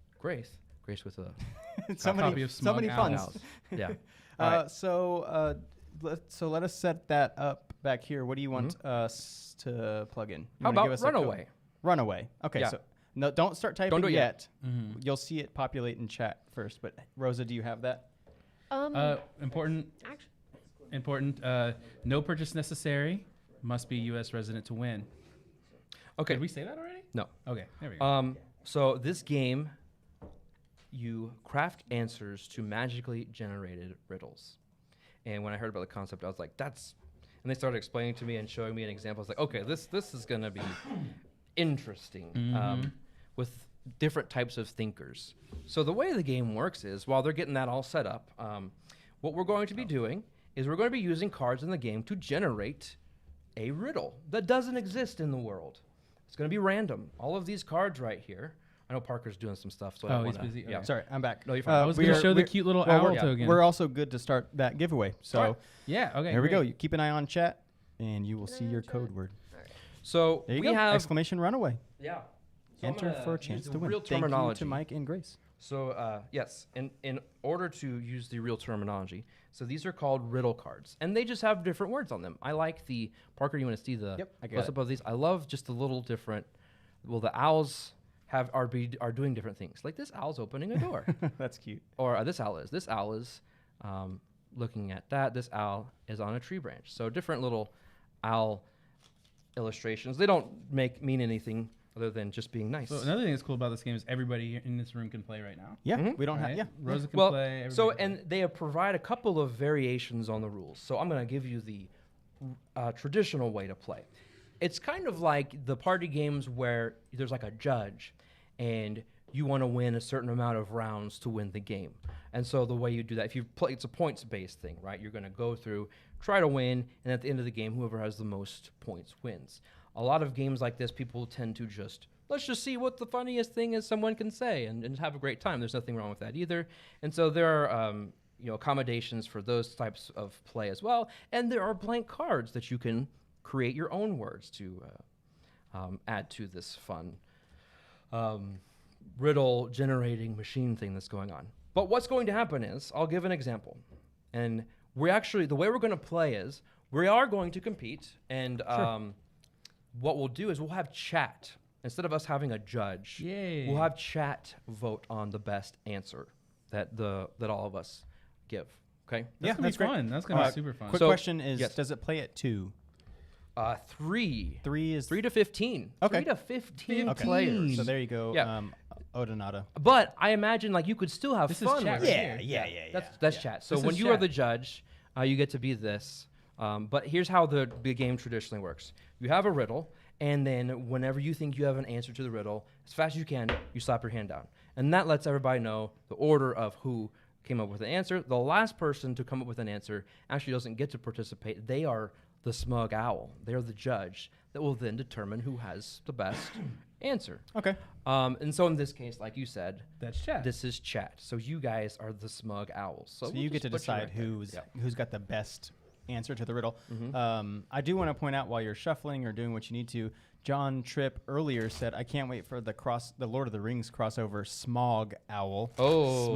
so copy many, of so Smug many Owls. funds. Yeah. All right. So let us set that up back here. What do you want us to plug in? You How wanna give about us a code? Runaway? Runaway. Okay, Yeah. so no, don't start typing Don't do it yet. yet. You'll see it populate in chat first. But Rosa, do you have that? Important. No purchase necessary. Must be U.S. resident to win. Okay. Did we say that already? No. Okay. There we go. So this game, you craft answers to magically generated riddles. And when I heard about the concept, I was like, that's... And they started explaining to me and showing me an example. I was like, okay, this is going to be interesting with different types of thinkers. So the way the game works is, while they're getting that all set up, what we're going to be doing is we're going to be using cards in the game to generate a riddle that doesn't exist in the world. It's going to be random. All of these cards right here. I know Parker's doing some stuff, so he's busy. Yeah. Sorry, I'm back. No, you're fine. I was going to show the cute little owl token. We're also good to start that giveaway. So right. Yeah, okay. Here we go. You keep an eye on chat, and you will see your code word. So there you we go. have exclamation runaway. Yeah. So Enter for a chance to win. Real terminology. Thank you to Mike and Grace. So yes, in order to use the real terminology, so these are called riddle cards, and they just have different words on them. I like the Parker. You want to see the close up of these? I love just a little different. Well, the owls are doing different things. Like this owl's opening a door. That's cute. Or this owl is looking at that. This owl is on a tree branch. So different little owl illustrations. They don't mean anything other than just being nice. So another thing that's cool about this game is everybody in this room can play right now. Yeah, we don't have. Yeah, Rosa can play. So and they provide a couple of variations on the rules. So I'm going to give you the traditional way to play. It's kind of like the party games where there's like a judge and you want to win a certain amount of rounds to win the game. And so the way you do that, if you play, it's a points-based thing, right? You're going to go through, try to win, and at the end of the game, whoever has the most points wins. A lot of games like this, people tend to let's just see what the funniest thing is someone can say and have a great time. There's nothing wrong with that either. And so there are accommodations for those types of play as well. And there are blank cards that you can create your own words to add to this fun riddle generating machine thing that's going on. But what's going to happen is, I'll give an example. And the way we're going to play is, we are going to compete, and what we'll do is we'll have chat. Instead of us having a judge, we'll have chat vote on the best answer that all of us give. Okay? That's going to be fun. That's going to be super fun. Quick question is, does it play at 2? 3. 3 is 3 to 15. Okay. 3 to 15 players. So there you go. Yeah. Odonata. But I imagine you could still have fun. Is chat. With Yeah. That's chat. So when you are the judge, you get to be this. But here's how the game traditionally works. You have a riddle, and then whenever you think you have an answer to the riddle, as fast as you can, you slap your hand down. And that lets everybody know the order of who came up with the answer. The last person to come up with an answer actually doesn't get to participate. They are the smug owl. They're the judge that will then determine who has the best answer. Okay. And so in this case, like you said, that's chat. This is chat. So you guys are the smug owls. So you get to decide who's got the best answer to the riddle. I do want to point out, while you're shuffling or doing what you need to, John Tripp earlier said, I can't wait for the Lord of the Rings crossover Smog Owl. Oh.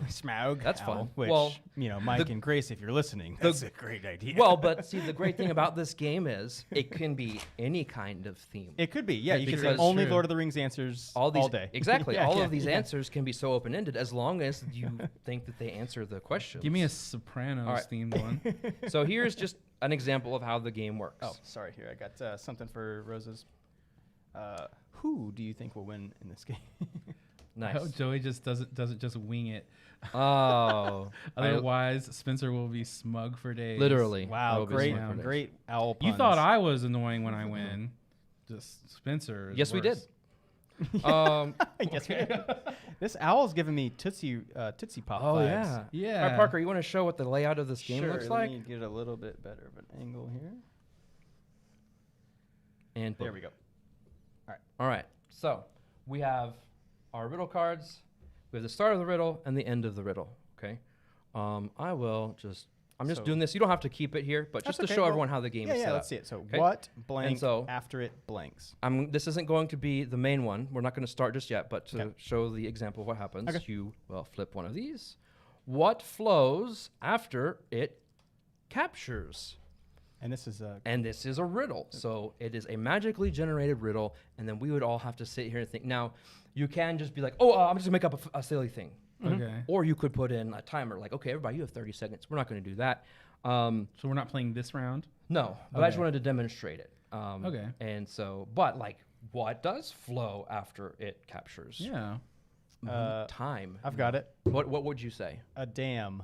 Smaug. That's owl, fun. Which, Mike and Grace, if you're listening, that's a great idea. Well, but see, the great thing about this game is it can be any kind of theme. It could be, yeah. You can say only Lord of the Rings answers all day. Exactly. All of these answers can be so open-ended as long as you think that they answer the question. Give me a Sopranos themed one. So here's just an example of how the game works. Oh, sorry. Here, I got something for Rose's. Who do you think will win in this game? Nice. I hope Joey just doesn't just wing it. Oh. Otherwise, Spencer will be smug for days. Literally. Wow, great owl puns. You thought I was annoying when I win. Just Spencer. Yes, we did. Yes, we did. This owl's giving me Tootsie Pop vibes. Yeah. All right, Parker, you want to show what the layout of this game looks like? Let me get a little bit better of an angle here. And there we go. All right. So we have our riddle cards. We have the start of the riddle and the end of the riddle. Okay. I'm just doing this. You don't have to keep it here, but just to show everyone how the game is set up. Let's see it. So what blank after it blanks? This isn't going to be the main one. We're not going to start just yet, but to show the example of what happens, you flip one of these. What flows after it captures? And this is a riddle. So it is a magically generated riddle, and then we would all have to sit here and think. Now, you can just be like, I'm just going to make up a silly thing. Okay. Or you could put in a timer, like, okay, everybody, you have 30 seconds. We're not going to do that. So we're not playing this round? No, but I just wanted to demonstrate it. Okay. And so, but what does flow after it captures? Yeah. Time. I've got it. What would you say? A dam.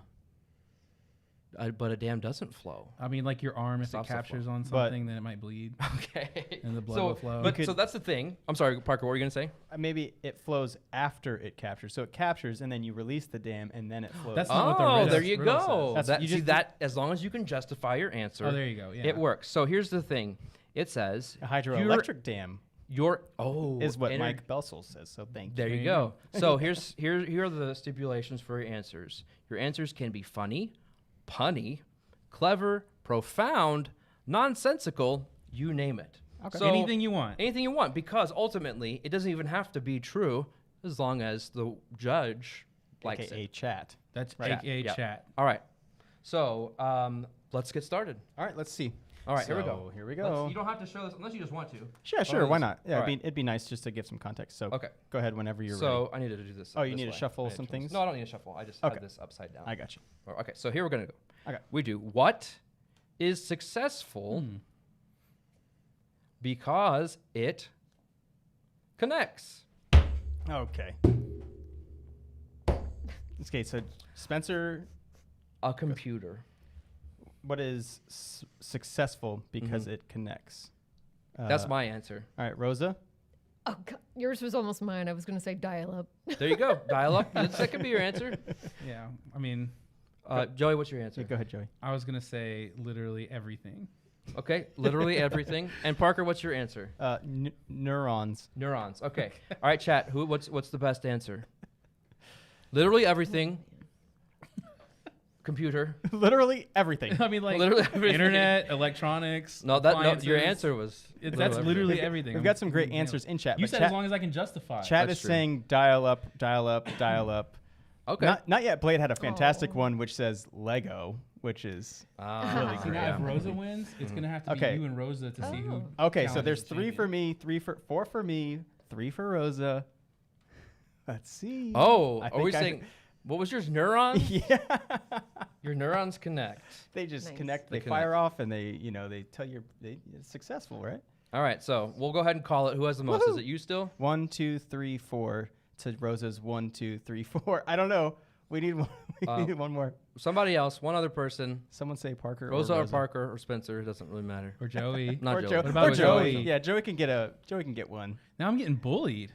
But a dam doesn't flow. I mean, like your arm, if it captures on something, then it might bleed. Okay. And the blood will flow. So that's the thing. I'm sorry, Parker, what were you going to say? Maybe it flows after it captures. So it captures, and then you release the dam, and then it flows. That's not what the riddle there you riddle go. says. That as long as you can justify your answer. Oh, there you go. Yeah. It works. So here's the thing. It says a hydroelectric dam. Is what Mike Belsel says. So thank you. There you go. So here are the stipulations for your answers. Your answers can be funny, punny, clever, profound, nonsensical, you name it. Okay. So anything you want. Anything you want, because ultimately it doesn't even have to be true as long as the judge likes AKA it. chat. That's right. AKA chat. All right. So let's get started. All right, let's see. All right, here we go. Here we go. You don't have to show this unless you just want to. Sure. Why not? Yeah, it'd be nice just to give some context. So go ahead whenever you're ready. So I needed to do this. Oh, you need to shuffle some things? No, I don't need to shuffle. I just had this upside down. I got you. Okay, so here we're going to go. Okay. We do what is successful because it connects. Okay. Okay, so Spencer. A computer. What is successful because it connects? That's my answer. All right, Rosa. Oh, God. Yours was almost mine. I was going to say dial-up. There you go. Dial-up. That could be your answer. Yeah, I mean. Joey, what's your answer? Yeah, go ahead, Joey. I was going to say literally everything. Okay, literally everything. And Parker, what's your answer? Neurons. Neurons. Okay. All right, chat. What's the best answer? Literally everything. Computer. Literally everything. I mean, like literally everything. Internet, electronics. No, your answer was. That's literally everything. We've got some great answers in chat. You said as long as I can justify. Chat is saying dial up, dial up, dial up. Okay. Not yet. Blade had a fantastic one which says Lego, which is really great. Now, if Rosa wins, it's gonna have to be you and Rosa to see who. Okay, so there's 3 for me, 4 for me, 3 for Rosa. Let's see. Oh, are we saying? What was yours? Neurons? Yeah. Your neurons connect. They just connect. They fire off, and they tell you it's successful, right? All right, so we'll go ahead and call it. Who has the most? Woo-hoo! Is it you still? 1, 2, 3, 4 to Rosa's 1, 2, 3, 4. I don't know. We need one. We need one more. Somebody else. One other person. Someone say Parker. Rosa or Parker or Spencer. It doesn't really matter. Or Joey. Not Joey. What about Joey? Yeah, Joey can get one. Now I'm getting bullied.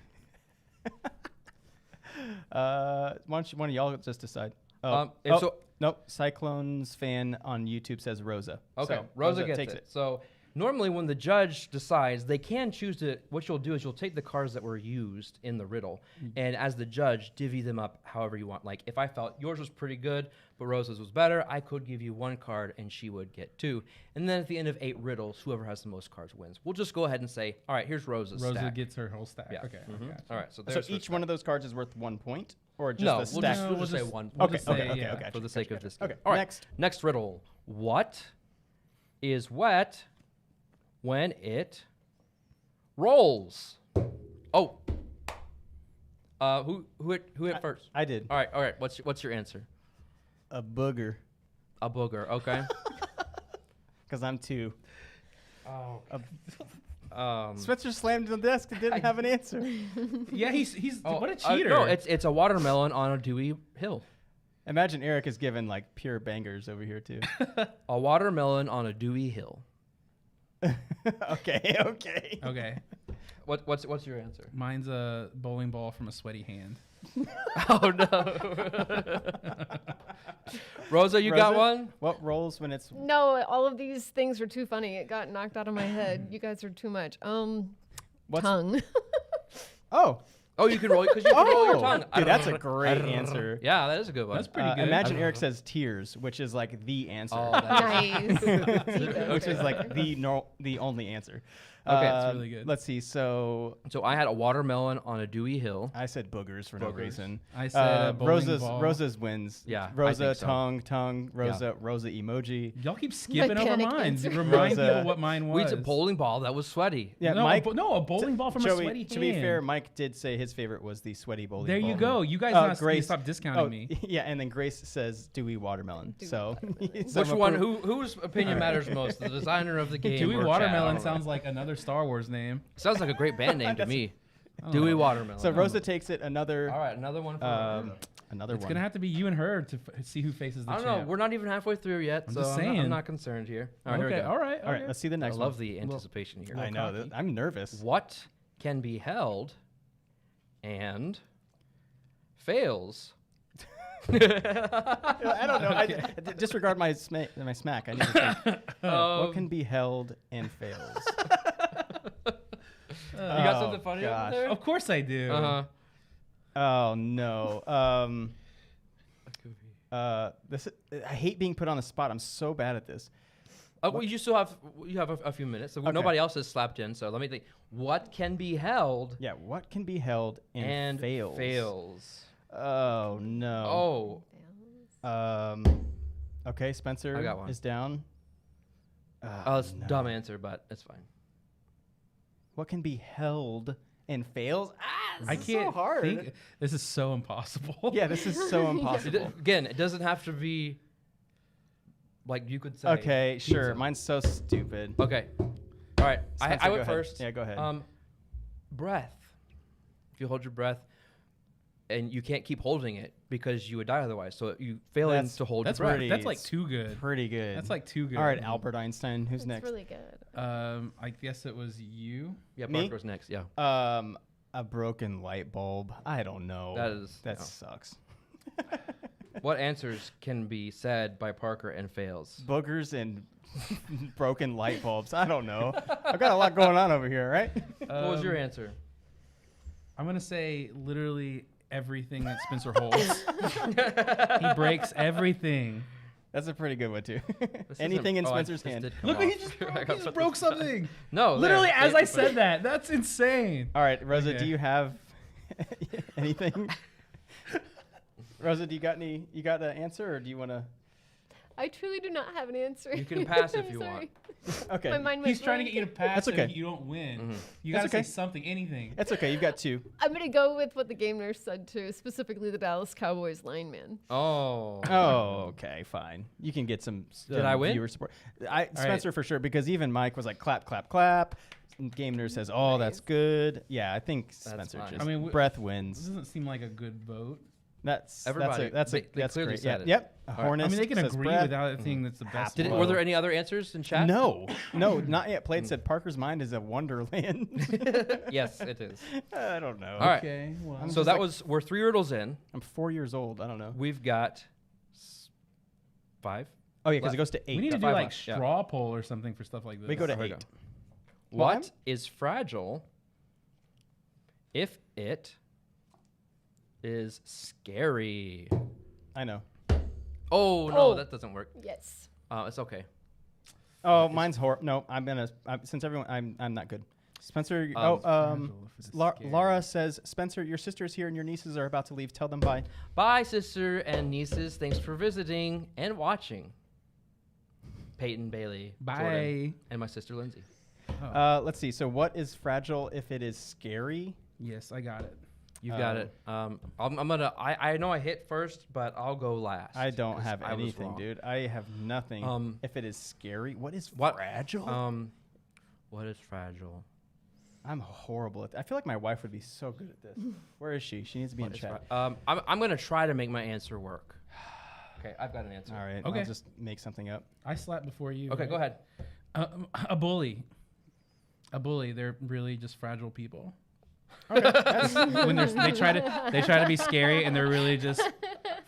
Why don't one of y'all just decide? Nope. Cyclones fan on YouTube says Rosa. Okay, so Rosa gets it. So normally when the judge decides, they can choose to. What you'll do is you'll take the cards that were used in the riddle, and as the judge, divvy them up however you want. Like if I felt yours was pretty good, but Rosa's was better, I could give you 1 card and she would get 2. And then at the end of 8 riddles, whoever has the most cards wins. We'll just go ahead and say, all right, here's Rosa's Rosa stack. gets her whole stack. Yeah. Okay. Gotcha. All right. So each one of those cards is worth 1 point, or just the stack? We'll just say 1 point. Okay. For the sake of this game. Okay. All right. Next riddle. What is wet when it rolls? Oh. Who hit first? I did. All right. What's your answer? A booger. A booger. Okay. Because I'm 2. Oh. Spencer slammed the desk and didn't have an answer. Yeah, he's what a cheater. No, it's a watermelon on a dewy hill. Imagine Eric is given like pure bangers over here too. A watermelon on a dewy hill. Okay. What's your answer? Mine's a bowling ball from a sweaty hand. Oh no. Rosa, you got one? What rolls when it's No, all of these things are too funny. It got knocked out of my head. You guys are too much. Tongue. Oh, you can roll because you can roll your tongue. Dude, that's a great answer. Yeah, that is a good one. That's pretty good. Imagine Eric says tears, which is like the answer. Oh, Nice. Which is like the only answer. Okay, that's really good. Let's see. So I had a watermelon on a dewy hill. I said boogers for no reason. I said Rosa's wins. Yeah, Rosa, so. tongue. Rosa emoji. Y'all keep skipping over Mechanic mine. answer. Remind people what mine was. We had a bowling ball that was sweaty. Yeah, no, Mike. a bowling ball from a sweaty hand. To be fair, Mike did say his favorite was the sweaty bowling there ball. you go. You guys Grace, stop discounting me. Yeah, and then Grace says dewy watermelon. Which one? Whose opinion matters most? The designer of the game. Dewy or Watermelon chat? sounds like another Star Wars name. Sounds like a great band name to me. Dewy Watermelon. So Rosa takes it. Another. All right, another one for another It's one. gonna have to be you and her to see who faces the I don't champ. know. We're not even halfway through yet, I'm so just saying. I'm not concerned here. All right, here we Okay, go. all right. All right, let's see the I next one. love the anticipation here. I know. I'm nervous. What can be held and fails? I don't know. Disregard my smack. I need to think. What can be held and fails? You got something funny over there? Of course I do. Uh-huh. Oh no. I hate being put on the spot. I'm so bad at this. Well, you have a few minutes. So Nobody else has slapped in. So let me think. What can be held? Yeah. What can be held and fails? Oh no. Oh. Okay, Spencer I got one. is down. It's a dumb answer, but it's fine. What can be held and fails? I can't think. This is so impossible. Yeah, this is so impossible. Again, it doesn't have to be like you could say. Okay, sure. pizza. Mine's so stupid. Okay. All right. Spencer, I go went ahead. first. Yeah, go ahead. Breath. If you hold your breath, and you can't keep holding it because you would die otherwise. So you failing to hold your breath. That's like too good. Pretty good. That's like too good. All right, Albert Einstein. Who's That's next? really good. I guess it was you. Yeah, Me? Parker's next. Yeah. A broken light bulb. I don't know. That sucks. What answers can be said by Parker and fails? Boogers and broken light bulbs. I don't know. I've got a lot going on over here, right? What was your answer? I'm gonna say literally everything that Spencer holds. He breaks everything. That's a pretty good one too. Anything in Spencer's hand. Look, he just broke something. No, literally as I said that. That's insane. All right, Rosa, Okay. do you have anything? Rosa, do you got an answer, or do you want to? I truly do not have an answer. You can pass if I'm you sorry. Okay. My mind He's went trying to blank. get you to pass. That's okay. And you don't win. Mm-hmm. You That's gotta okay. say something, anything. That's okay. You've got two. I'm gonna go with what the Game Nerdz said too, specifically the Dallas Cowboys lineman. Oh. Oh, okay, fine. You can get some. Did I win? Viewer support. Spencer for sure, because even Mike was like clap, clap, clap. Game Nerd says, "Oh, that's good." Yeah, I think Spencer fine. just. I mean, breath This wins. doesn't seem like a good vote. That's Everybody, That's they that's clearly great. said Yeah, it. yep. A right. hornet. I mean, they can says agree breath. without it saying that's the best. Were there any other answers in chat? No, not yet. Played said Parker's mind is a wonderland. Yes, it is. I don't know. All right. Okay. Well, So we're 3 riddles in. I'm 4 years old. I don't know. We've got 5. Oh yeah, because it goes to 8. we need to do 5 like left, yeah. straw poll or something for stuff like this. We go to Here we 8. go. Well, What is fragile if it is scary? I know. Oh, no, Oh. that doesn't work. Yes. It's okay. Oh, mine's horrible. No, since everyone, I'm not good. Spencer. Laura says, Spencer, your sister's here and your nieces are about to leave. Tell them bye. Bye, sister and nieces. Thanks for visiting and watching. Peyton, Bailey, Bye. Jordan, and my sister Lindsay. Let's see. So, what is fragile if it is scary? Yes, I got it. You got it. I'm gonna. I know I hit first, but I'll go last. I don't 'cause have I was anything, wrong. dude. I have nothing. If it is scary, what is What- fragile? What is fragile? I'm horrible at that. I feel like my wife would be so good at this. Where is she? She needs to be in chat. I'm gonna try to make my answer work. Okay, I've got an answer. All right. Okay. I'll just make something up. I slapped before you. Okay, right? go ahead. A bully. A bully. They're really just fragile people. When they try to be scary and they're really just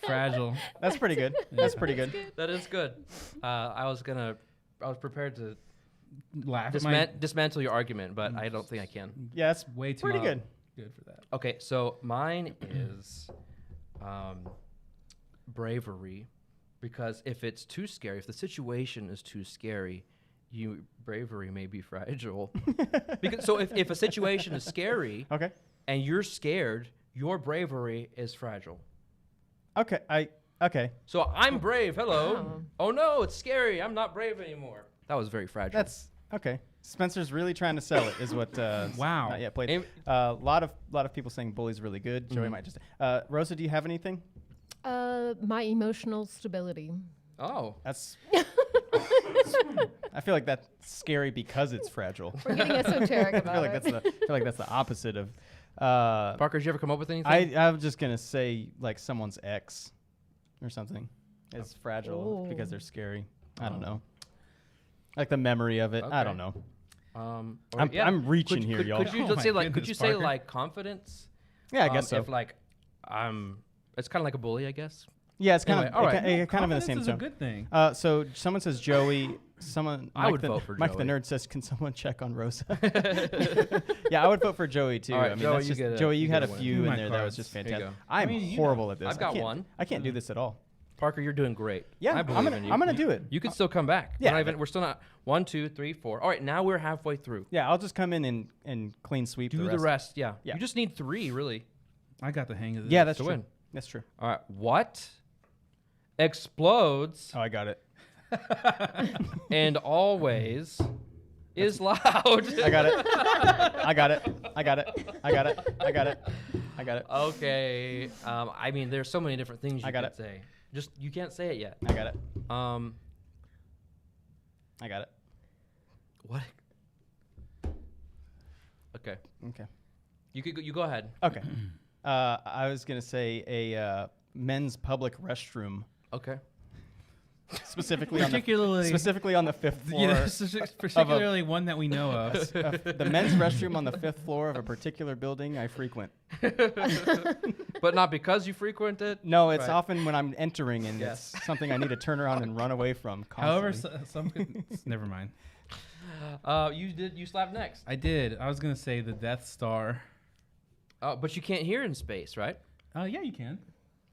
fragile. That's pretty good. That's pretty good. That is good. I was prepared to Laugh at my dismantle your argument, but I don't think I can. Yeah, that's way too pretty good. Good for that. Okay, so mine is bravery, because if it's too scary, if the situation is too scary, bravery may be fragile. So if a situation is scary, Okay. and you're scared, your bravery is fragile. Okay. Okay. So I'm brave. Hello. Wow. Oh no, it's scary. I'm not brave anymore. That was very fragile. That's okay. Spencer's really trying to sell it, is what. Wow. Not yet played. Am- A lot of people saying bully's really good. Joey might just. Rosa, do you have anything? My emotional stability. Oh. That's. I feel like that's scary because it's fragile. We're getting esoteric I about feel like it. that's the opposite of Parker, did you ever come up with anything? I was just gonna say like someone's ex or something. It's fragile because they're scary. I don't know. Like the memory of it. Okay. I don't know. I'm reaching here, y'all. Could you say like? Could you say like confidence? Yeah, I guess so. If like, it's kind of like a bully, I guess. Yeah, it's kind of kind of in the same tone. Is a good thing. So someone says Joey. I would vote for Mike Joey. the Nerd says, "Can someone check on Rosa?" Yeah, I would vote for Joey too. All right, I mean, Joey, Joey, you had a few in there that was just fantastic. I'm horrible at this. I've got one. I can't do this at all. Parker, you're doing great. Yeah, I believe in you. I'm gonna do it. You could still come back. Yeah, we're still not 1, 2, 3, 4. All right, now we're halfway through. Yeah, I'll just come in and clean sweep. Do the rest. Yeah. You just need 3, really. I got the hang of this. Yeah, that's true. Win. That's true. All right, what explodes? Oh, I got it. And always is loud. I got it. I got it. I got it. I got it. I got it. I got it. Okay. I mean, there's so many different things you could say. Just you can't say it yet. I got it. I got it. What? Okay. Okay. You go ahead. Okay. I was gonna say a men's public restroom. Okay. Specifically on the 5th floor. Yeah, particularly one that we know of. The men's restroom on the 5th floor of a particular building I frequent. But not because you frequent it? No, it's often when I'm entering and it's something I need to turn around and run away from constantly. However, some never mind. You slapped next. I did. I was going to say the Death Star. But you can't hear in space, right? Yeah, you can.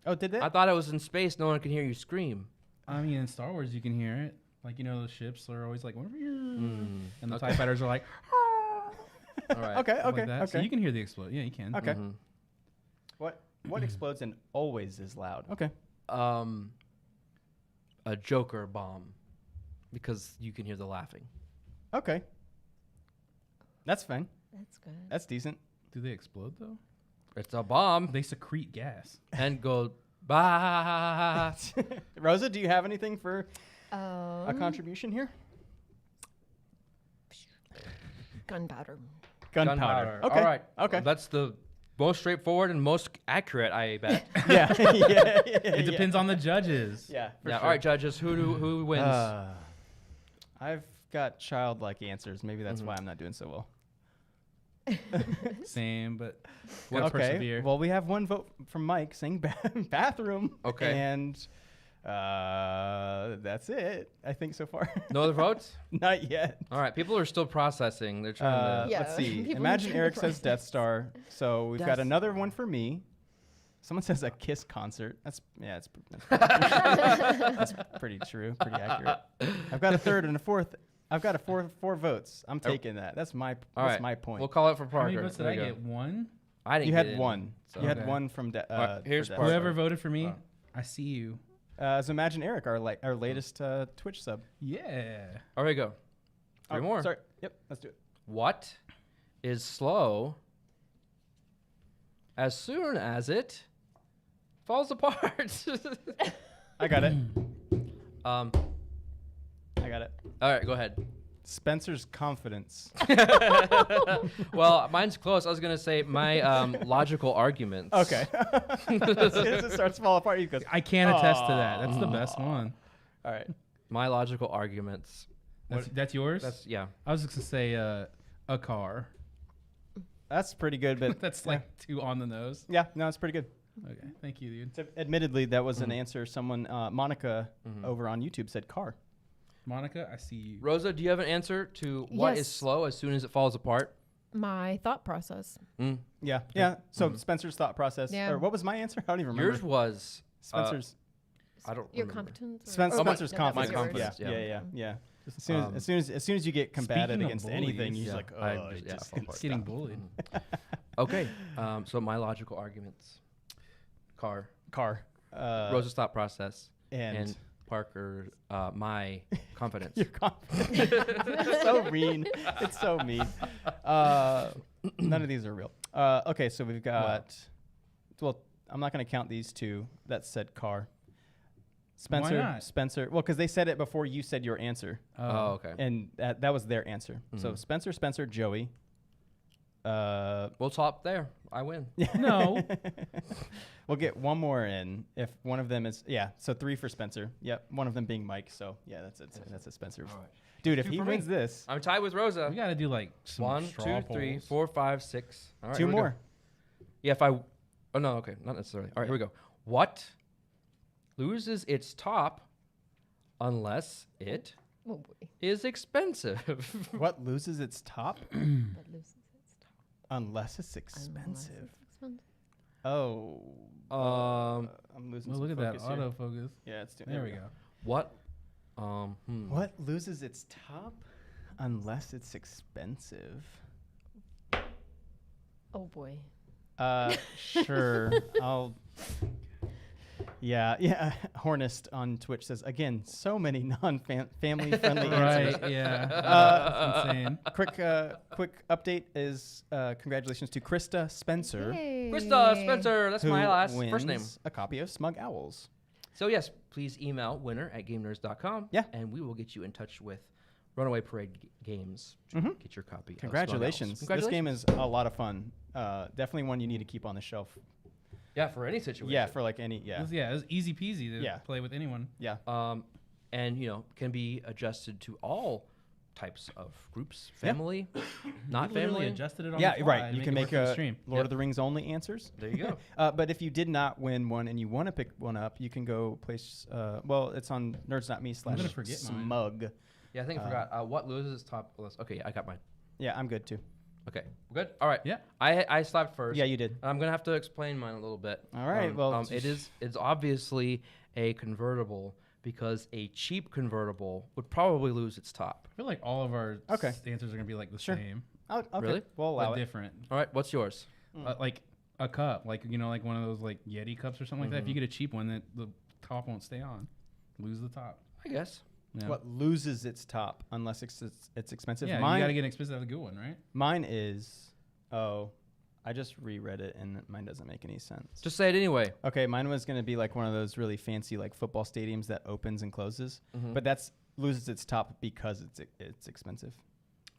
Oh, did they? I thought it was in space. No one can hear you scream. I mean, in Star Wars, you can hear it. Like, the ships are always like, and the TIE fighters are like, all right. Okay. So you can hear the explode. Yeah, you can. Okay. Mm-hmm. What explodes and always is loud? Okay. A Joker bomb, because you can hear the laughing. Okay. That's fine. That's good. That's decent. Do they explode though? It's a bomb. They secrete gas and go bah. Rosa, do you have anything for a contribution here? Gunpowder. Gunpowder. Okay. All right. Okay. That's the most straightforward and most accurate, I bet. Yeah. It depends on the judges. Yeah. Sure. All right, judges. Who wins? I've got childlike answers. Maybe that's why I'm not doing so well. Same, but okay. Persevere. Well, we have one vote from Mike saying bathroom. Okay. And that's it, I think, so far. No other votes? Not yet. All right. People are still processing. They're trying to. Let's see. Imagine Eric says Death Star. So we've got another one for me. Someone says a Kiss concert. That's pretty true. Pretty accurate. I've got a third and a fourth. I've got four votes. I'm taking that. That's my point. We'll call it for Parker. How many votes did I get? One? I didn't. You had one. So you had one from. Here's whoever voted for me. I see you. So Imagine Eric, our latest Twitch sub. Yeah. All right, go. Three more. Sorry. Yep. Let's do it. What is slow as soon as it falls apart? I got it. I got it. All right, go ahead. Spencer's confidence. Well, mine's close. I was going to say my logical arguments. Okay. As soon as it starts to fall apart, you go, I can attest to that. That's the best one. All right. My logical arguments. That's yours? Yeah. I was just going to say a car. That's pretty good, but that's like too on the nose. Yeah, no, it's pretty good. Okay, thank you, dude. So, admittedly, that was an answer. Someone, Monica, over on YouTube said car. Monica, I see you. Rosa, do you have an answer to what is slow as soon as it falls apart? My thought process. Yeah. So Spencer's thought process. Yeah. Or what was my answer? I don't even remember. Yours was Spencer's. I don't. Your remember. competence. Spencer's confidence. My confidence. Yeah. As soon as you get combated against anything, you're like, oh, it's getting bullied. Okay. So my logical arguments. Car. Rosa's thought process. And Parker, my confidence. Your confidence. It's so mean. It's so mean. None of these are real. Okay, so we've got. Well, I'm not going to count these two that said car. Spencer. Why not? Spencer. Well, because they said it before you said your answer. Oh, okay. And that was their answer. So Spencer, Joey, We'll top there. I win. No. We'll get one more in if one of them is so 3 for Spencer. Yep, one of them being Mike. So yeah, that's it. That's a Spencer. All right. Dude, if he wins this, I'm tied with Rosa. We got to do like some 1, 2, 3, 4, 5, 6. All right, 2 more. Yeah, if I. Oh no, okay, not necessarily. All right, here we go. What loses its top unless it is expensive? What loses its top? That loses its top. Unless it's expensive. I'm losing. Well, look at that focus here. autofocus. Yeah, it's doing. There we go. What? What loses its top unless it's expensive? Oh boy. Sure. I'll. Yeah. Hornist on Twitch says again, so many non-family friendly answers. Right. Yeah. That's insane. Quick update is congratulations to Krista Spencer. Yay. Krista Spencer. That's my last wins first name. A copy of Smug Owls. So yes, please email winner@GameNerds.com. Yeah. And we will get you in touch with Runaway Parade Games to get your copy. Congratulations. This game is a lot of fun. Definitely one you need to keep on the shelf. Yeah, for any situation. Yeah, for like any. Yeah. It was easy peasy to play with anyone. Yeah. And can be adjusted to all types of groups, family, not family. Adjusted it on Yeah, the fly right. to You can it make work for the a stream. Lord of the Rings only answers. There you go. But if you did not win one and you want to pick one up, you can go place. It's on nerds.me/smug. Yeah, I think I forgot. What loses its top list? Okay, I got mine. Yeah, I'm good too. Okay, we're good. All right. Yeah. I slapped first. Yeah, you did. I'm gonna have to explain mine a little bit. All right. It's obviously a convertible because a cheap convertible would probably lose its top. I feel like all of our answers are gonna be like the same. Okay. Really? We'll allow but it. different. All right. What's yours? Like a cup, like like one of those like Yeti cups or something like that. If you get a cheap one, the top won't stay on. Lose the top. I guess. Yeah. What loses its top unless it's expensive? Yeah, you gotta get an expensive, a good one, right? Mine is. Oh, I just reread it and mine doesn't make any sense. Just say it anyway. Okay, mine was gonna be like one of those really fancy like football stadiums that opens and closes, but that's loses its top because it's expensive.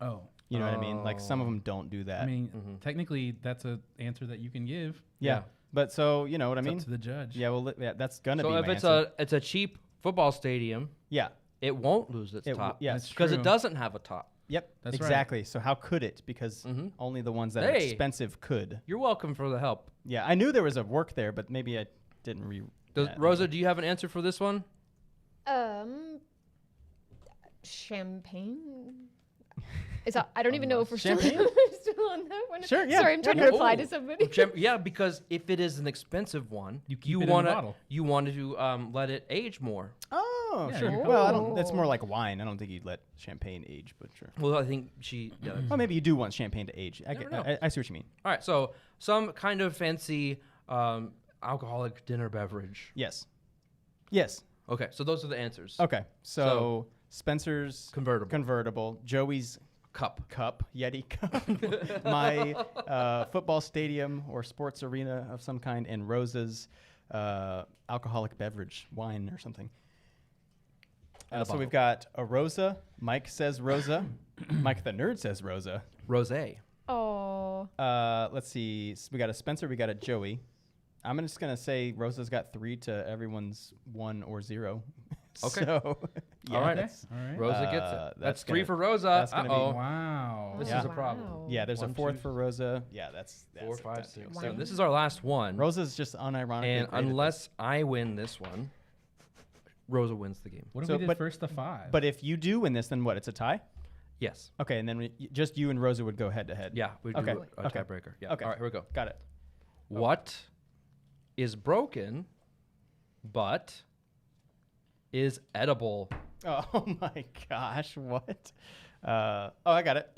Oh, you know what I mean? Like some of them don't do that. I mean, technically, that's an answer that you can give. Yeah. But so you know what I mean? Up to the judge. Yeah. Well, that's gonna be. So if my it's answer. it's a cheap football stadium, yeah, it won't lose its top. Yes, because it doesn't have a top. Yep. That's exactly. So how could it? Because only the ones that are expensive could. You're welcome for the help. Yeah, I knew there was a work there, but maybe I didn't read. Rosa, do you have an answer for this one? Champagne. Is that, I don't even know if we're champagne? still on that one. Sure, yeah. Sorry, I'm trying to reply to somebody. Yeah, because if it is an expensive one, you keep it in the bottle. You want to let it age more. Oh, Yeah, sure. Well, I don't. That's more like wine. I don't think you'd let champagne age, but sure. Well, I think she does. Well, maybe you do want champagne to age. I see what you mean. All right, so some kind of fancy alcoholic dinner beverage. Yes. Yes. Okay, so those are the answers. Okay, so Spencer's convertible. Joey's cup, Yeti cup, my football stadium or sports arena of some kind, and Rosa's alcoholic beverage, wine or something. So we've got a Rosa. Mike says Rosa. Mike the nerd says Rosa. Rosé. Oh. Let's see. So we got a Spencer. We got a Joey. I'm just gonna say Rosa's got 3 to everyone's 1 or 0. Okay. So, yeah, all right. All right. Rosa gets it. That's 3 for Rosa. That's gonna be wow. This is a problem. Yeah, there's 1, a 4th 2, for Rosa. Yeah, that's 4, 5, 6, Wow. 7. This is our last one. Rosa's just unironically. And unless I win this one, Rosa wins the game. What if we did first to 5? But if you do win this, then what? It's a tie? Yes. Okay, and then just you and Rosa would go head to head. Yeah, we do a Okay. tiebreaker. Yeah. Okay. All right, here we go. Got it. What is broken but is edible? Oh my gosh, what? I got it.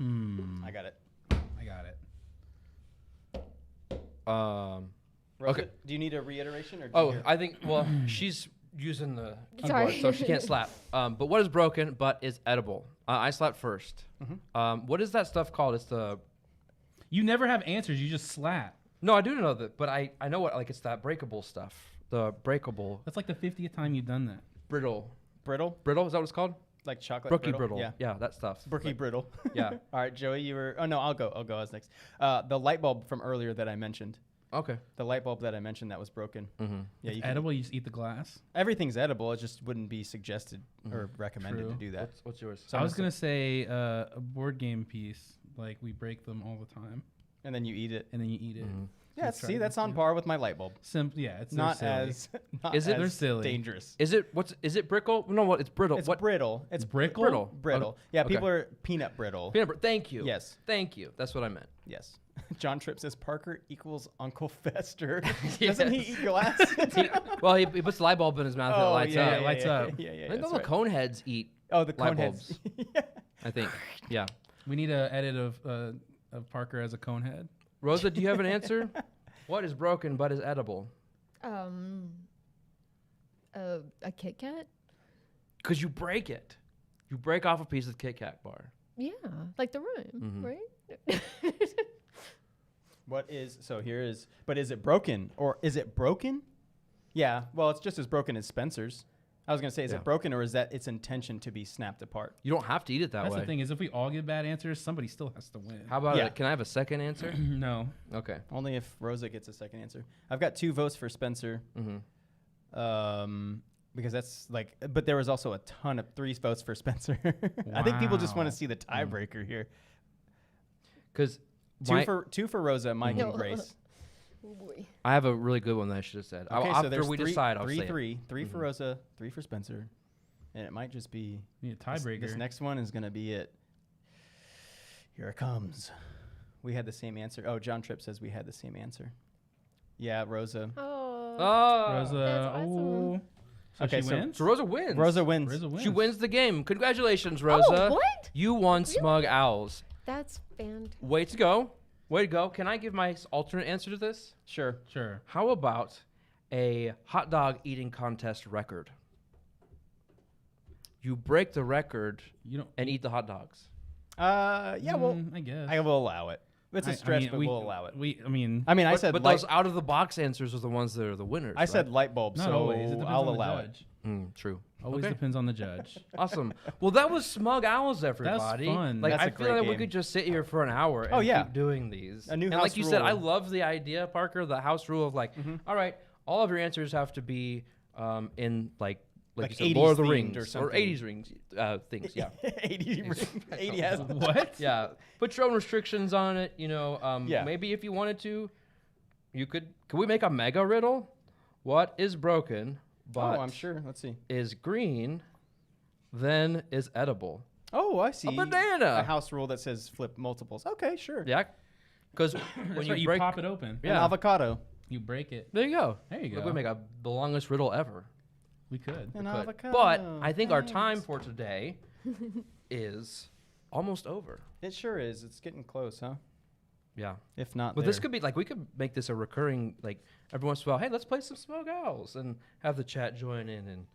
I got it. I got it. Rosa, Okay. do you need a reiteration? Oh, I think, well, she's using the Sorry. keyboard, so she can't slap. But what is broken but is edible? I slapped first. What is that stuff called? It's the... You never have answers. You just slap. No, I do know that, but I know what, like, it's that breakable stuff. The breakable... That's like the 50th time you've done that. Brittle. Brittle? Brittle, is that what it's called? Like chocolate Brookie brittle. Yeah, that stuff. Brookie brittle. Yeah. All right, Joey, you were. Oh no, I'll go. I was next. The light bulb from earlier that I mentioned. Okay. The light bulb that I mentioned that was broken. Mm-hmm. Yeah, it's edible. You just eat the glass. Everything's edible. It just wouldn't be suggested or recommended to do that. What's yours? So I was gonna say a board game piece. Like we break them all the time, and then you eat it. Mm-hmm. Yeah, see, that's on par with my light bulb. Yeah, it's not as is it? They're silly. Dangerous. Is it? Is it brittle? No, what? It's brittle. It's brittle. It's brittle. Brittle. Yeah, people are peanut brittle. Thank you. Yes. Thank you. That's what I meant. Yes. John Tripp says Parker equals Uncle Fester. Doesn't he eat glass? He puts the light bulb in his mouth and it lights up. It lights up. Yeah, I think all the cone heads eat. Oh, the light cone heads. I think. Yeah. We need an edit of Parker as a cone head. Rosa, do you have an answer? What is broken but is edible? A Kit Kat. Because you break it. You break off a piece of the Kit Kat bar. Yeah, like the rhyme, right? But is it broken or is it broken? Yeah, well, it's just as broken as Spencer's. I was going to say, is it broken or is that its intention to be snapped apart? You don't have to eat it that way. That's the thing is if we all give bad answers, somebody still has to win. How about it? Can I have a second answer? No. Okay. Only if Rosa gets a second answer. I've got 2 votes for Spencer. Because that's like, but there was also a ton of 3 votes for Spencer. I think people just want to see the tiebreaker here. Because 2 for Rosa, Mike and Grace. Oh boy. I have a really good one that I should have said. Okay, after so there's we decide, I'll say it. 3 for Rosa, 3 for Spencer, and it might just be need a tiebreaker. This next one is going to be it. Here it comes. We had the same answer. Oh, John Tripp says we had the same answer. Yeah, Rosa. Oh. Rosa. That's awesome. Oh. So okay, she wins? So Rosa wins. Rosa wins. Wins. She wins the game. Congratulations, Rosa. Oh, what? You won Smug Owls. That's fantastic. Way to go. Way to go. Can I give my alternate answer to this? Sure. How about a hot dog eating contest record? You break the record and eat the hot dogs. Yeah, well, I guess. I will allow it. It's a stretch, but we'll allow it. I said, but those out of the box answers are the ones that are the winners. I said light bulb, Not so always. It depends I'll on the allow judge. it. True. Always depends on the judge. Awesome. Well, that was Smug Owls, everybody. That's fun. Like That's I a feel great like we game. could just sit here for an hour and keep doing these. A new and house like you said, rule. I love the idea, Parker, the house rule of like, all right, all of your answers have to be in like you said, Lord of the Rings or 80s rings things. Yeah. 80 has What? Yeah. Put your own restrictions on it. Yeah. Maybe if you wanted to, you could. Can we make a mega riddle? What is broken? But I'm sure. Let's see. Is green, then is edible. Oh, I see. A banana. A house rule that says flip multiples. Okay, sure. Yeah. Because when you break, pop it open. An avocado. You break it. There you go. There you go. We make the longest riddle ever. We could. An Could. avocado. But I think our time for today is almost over. It sure is. It's getting close, huh? Yeah. If not, But this could be like we could make this a recurring like every once in a while. Hey, let's play some Smug Owls and have the chat join in and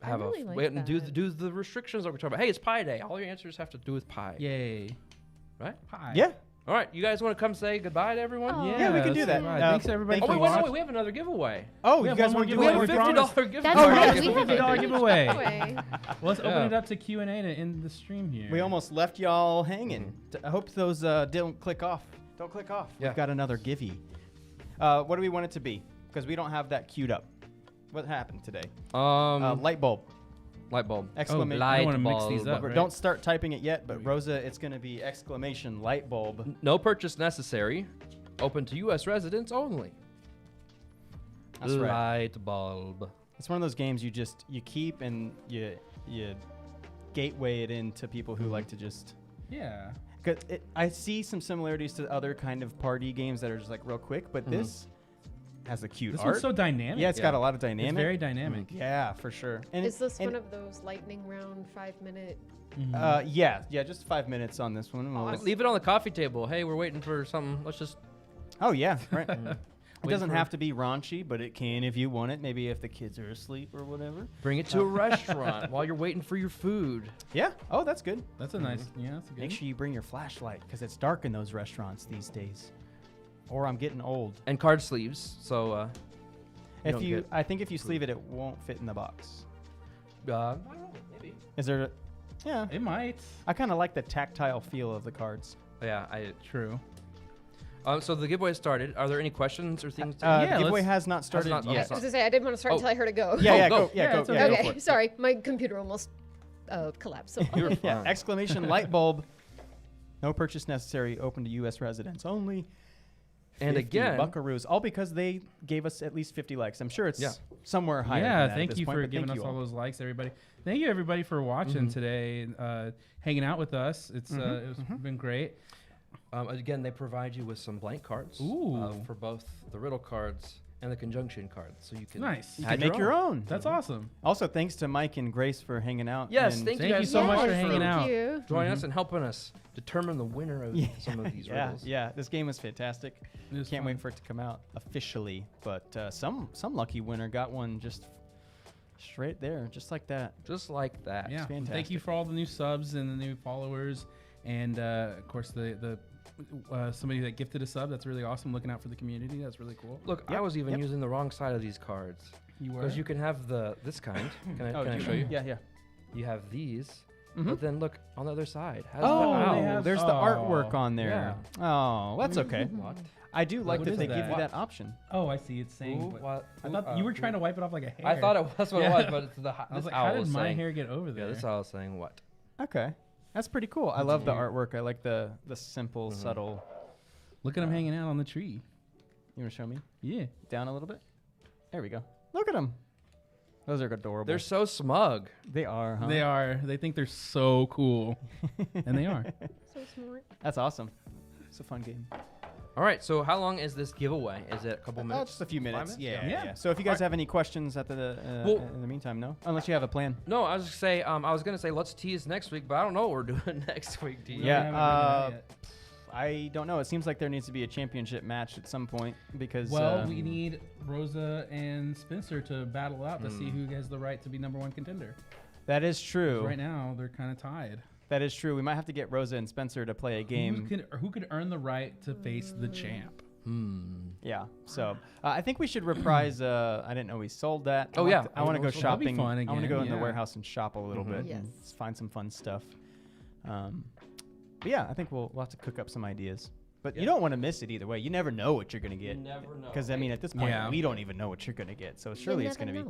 have really like wait and do that. the restrictions that we're talking about. Hey, it's pie day. All your answers have to do with pie. Yay. Right? Pie. Yeah. All right. You guys want to come say goodbye to everyone? Oh. Yeah, we can do that. Right. Thanks everybody thank Oh, for wait, watching. we have another giveaway. Oh, We you have guys one want to more give We have away? a $50 giveaway. That's Oh, right. yes. We have $50 a giveaway. giveaway. Well, let's open it up to Q&A to end the stream here. We almost left y'all hanging. I hope those don't click off. Don't click off. Yeah. We've got another givey. What do we want it to be? Because we don't have that queued up. What happened today? Light bulb. Light bulb. Exclamation. I light want to mix bulb. these up. Right? Don't start typing it yet, but Rosa, it's going to be exclamation light bulb. No purchase necessary. Open to U.S. residents only. That's right. Light bulb. It's one of those games you keep and you gateway it into people who like to just. Yeah. Cause I see some similarities to other kind of party games that are just like real quick, but this has a cute This art. one's so dynamic. Yeah, it's got a lot of dynamic. It's very dynamic. Yeah, for sure. And Is this one of those lightning round 5-minute? yeah, just 5 minutes on this one. Like, leave it on the coffee table. Hey, we're waiting for something. Let's just. Oh yeah, right. It doesn't have to be raunchy, but it can if you want it. Maybe if the kids are asleep or whatever. Bring it to a restaurant while you're waiting for your food. Yeah. Oh, that's good. That's a nice. Yeah, that's a good. Make sure you bring your flashlight because it's dark in those restaurants these days. Or I'm getting old. And card sleeves. So. I think if you sleeve it, it won't fit in the box. I don't know, maybe. Is there? Yeah. It might. I kind of like the tactile feel of the cards. Yeah, True. So the giveaway started. Are there any questions or things? The giveaway has not started not- yet. I was going to say, I didn't want to start until I heard it go. Yeah, go. go. Yeah, go. it's Yeah, okay. go for Okay, it. sorry. My computer almost collapsed. So You're Yeah, fine. exclamation light bulb. No purchase necessary. Open to U.S. residents only. And 50 again, buckaroos, all because they gave us at least 50 likes. I'm sure it's somewhere higher. Yeah, than that at thank this you point, for but giving thank us you all those likes, everybody. Thank you, everybody, for watching today, hanging out with us. It's been great. Again, they provide you with some blank cards for both the riddle cards and the conjunction cards, so you can Nice. You can make your own. That's awesome. Also, thanks to Mike and Grace for hanging out. Yes, and thank you Thank guys you so much for Yes, hanging thank out. you. joining us and helping us determine the winner of some of these riddles. Yeah, this game was fantastic. It was Can't fun. wait for it to come out officially. But some lucky winner got one just straight there, just like that. Just like that. Yeah. fantastic. Thank you for all the new subs and the new followers, and of course the somebody that gifted a sub. That's really awesome. Looking out for the community. That's really cool. Look, I was even using the wrong side of these cards. You were. Because you can have this kind. Can I show you? Yeah. You have these, but then look on the other side. How's Oh, that? there's the artwork on there. Oh, that's okay. What? I do like What that is they give that? you that option. Oh, I see. It's saying. Ooh, what? I thought you were trying to wipe it off like a hair. I thought that's what it Yeah. was, but it's the. I was this like, owl how did was my saying- hair get over there? Yeah, this owl is saying what? Okay, that's pretty cool. I love the artwork. I like the simple, subtle. Look at him hanging out on the tree. You want to show me? Yeah. Down a little bit. There we go. Look at them. Those are adorable. They're so smug. They are. Huh? They are. They think they're so cool, and they are. So smart. That's awesome. It's a fun game. All right, so how long is this giveaway? Is it a couple Oh, minutes? just a few minutes. 5 minutes? Yeah. Yeah. So if you guys have any questions at Well- in the meantime, no, unless you have a plan. No, I was gonna say let's tease next week, but I don't know what we're doing next week. Do you? We Yeah, haven't figured it out yet. I don't know. It seems like there needs to be a championship match at some point because. Well, we need Rosa and Spencer to battle out to see who has the right to be #1 contender. That is 'Cause true. Right now, they're kind of tied. That is true. We might have to get Rosa and Spencer to play a game. Who could earn the right to face the champ? Yeah. So I think we should reprise. I didn't know we sold that. Oh, I yeah. want to, I want to go That'd be shopping. fun I want to again, go in the yeah. warehouse and shop a little bit and Yes. find some fun stuff. But yeah, I think we'll have to cook up some ideas. But you don't want to miss it either way. You never know what you're gonna get. You never know. Because I mean, at this point, Yeah. we don't even know what you're gonna get. So surely it's gonna be.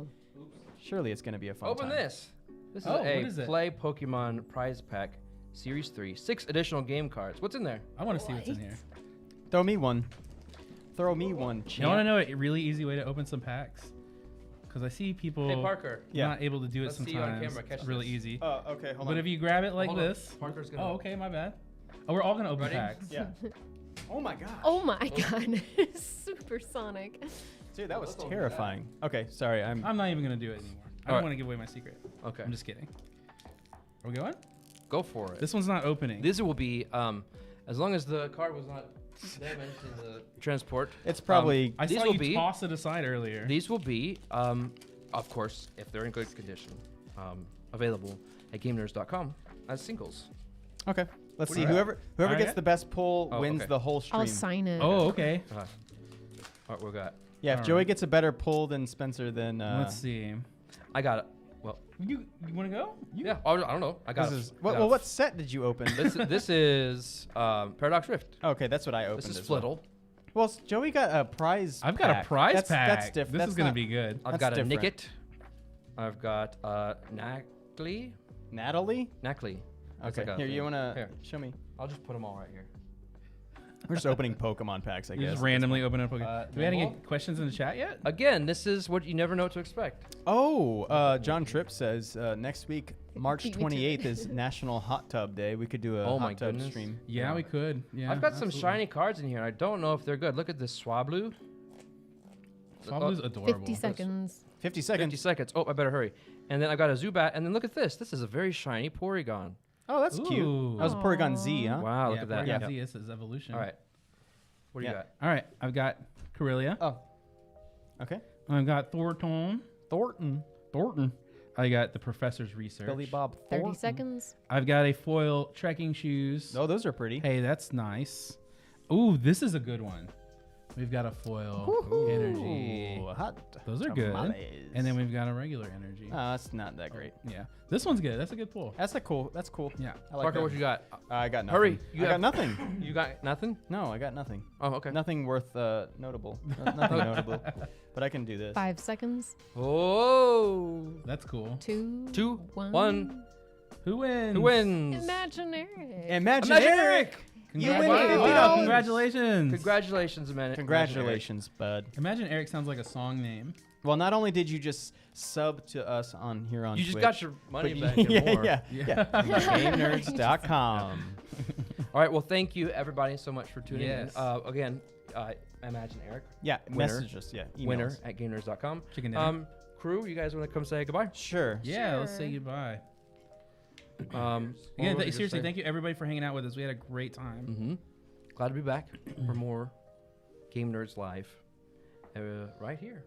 Surely it's gonna be a fun Open time. this. This is Oh, a what is it? Play Pokemon Prize Pack Series 3. 6 additional game cards. What's in there? I want to see what's in here. Throw me one. Throw me one. You want to know a really easy way to open some packs? Because I see people Hey, Parker. Yeah. not able to do it Let's see you on sometimes. camera. Catch It's really this. easy. Oh, okay. Hold But if you grab it like Hold on. this. Parker's gonna. Oh, okay, my bad. Oh, we're all gonna open Ready? packs. Yeah. Oh my gosh. Oh my god. Supersonic. Dude, that was terrifying. Okay, sorry. I'm I'm not even gonna do it anymore. I don't Alright. want to give away my secret. Okay. I'm just kidding. Are we going? Go for it. This one's not opening. This will be as long as the card was not damaged in the transport. It's probably. I these saw will you be- toss it aside earlier. These will be, of course, if they're in good condition, available at GameNerds.com as singles. Okay. Let's What see. do you Whoever Alright. gets the best pull Oh, wins okay. the whole stream. I'll sign it. Oh, okay. All right, we got. Yeah, if Alright. Joey gets a better pull than Spencer, then Let's see. I got it. Well, You want to go? yeah. I don't know. I got this it. is I well, got well, it. what set did you open? This is Paradox Rift. Okay, that's what I opened. This is as well. Flittle. Well, Joey got a prize. I've got a pack. prize That's pack. different. This That's is gonna not- be good. I've That's got a different. Nickit. I've got Nackley. Natalie. Nackley. That's Okay, like a here you thing. wanna Here. show me? I'll just put them all right here. We're just opening Pokemon packs, I You guess. just randomly open up. Do we have any Nimble? questions in the chat yet? Again, this is what you never know what to expect. Oh, John Tripp says next week, March Beat me to 28th it. is National Hot Tub Day. We could do a Oh my hot tub goodness. stream. Yeah, we could. Yeah, I've got some absolutely. shiny cards in here. I don't know if they're good. Look at this Swablu. Swablu's adorable. 50 seconds. 50 seconds. 50 seconds. Oh, I better hurry. And then I've got a Zubat. And then look at this. This is a very shiny Porygon. Oh, that's cute. Ooh. That was Porygon Z, huh? Wow, look Yeah, at that. Porygon Yeah. Z, this is evolution. All right. What do you Yeah. got? All right, I've got Corellia. Oh. Okay. I've got Thornton. Thornton. I got the Professor's Research. Billy Bob 30 Thornton. seconds. I've got a foil trekking shoes. Oh, those are pretty. Hey, that's nice. Ooh, this is a good one. We've got a foil energy. Hot. Those are tamales. good. And then we've got a regular energy. Oh, that's not that great. Yeah. This one's good. That's a good pull. That's cool. Yeah. I like Parker, that. what you got? I got nothing. Hurry. I got nothing. You got nothing? No, I got nothing. Oh, okay. Nothing worth notable. Nothing notable. But I can do this. 5 seconds. Oh. That's cool. 2, 1. Who wins? Who wins? Imaginary. Imaginary. You win Wow, $50. Congratulations. Congratulations, man. Congratulations, bud. Imagine Eric sounds like a song name. Well, not only did you just sub to us on here on You Twitch, just got your money but back and more. yeah. GameNerds.com. All right. Well, thank you, everybody, so much for tuning Yes. in. Again, Imagine Eric. Yeah, Winner. message us. Yeah, Winner emails. at GameNerds.com. Chicken dinner. Crew, you guys want to come say goodbye? Sure. Yeah, let's say Sure. goodbye. Again, Seriously, thank you everybody for hanging out with us. We had a great time. Mm-hmm. Glad to be back for more Game Nerds Live right here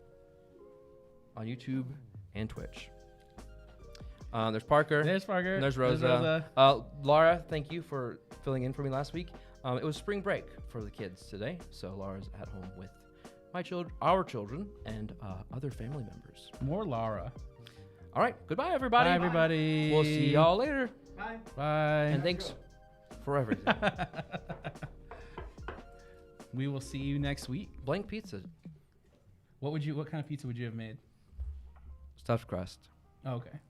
on YouTube and Twitch. There's Parker. There's Parker. And there's Rosa. Laura, thank you for filling in for me last week. It was spring break for the kids today, so Laura's at home with our children, and other family members. More Laura. All right, goodbye, everybody. Bye, everybody. We'll see y'all later. Bye. Bye. And thanks for everything. We will see you next week. Blank pizza, What kind of pizza would you have made? stuffed crust. Oh, okay.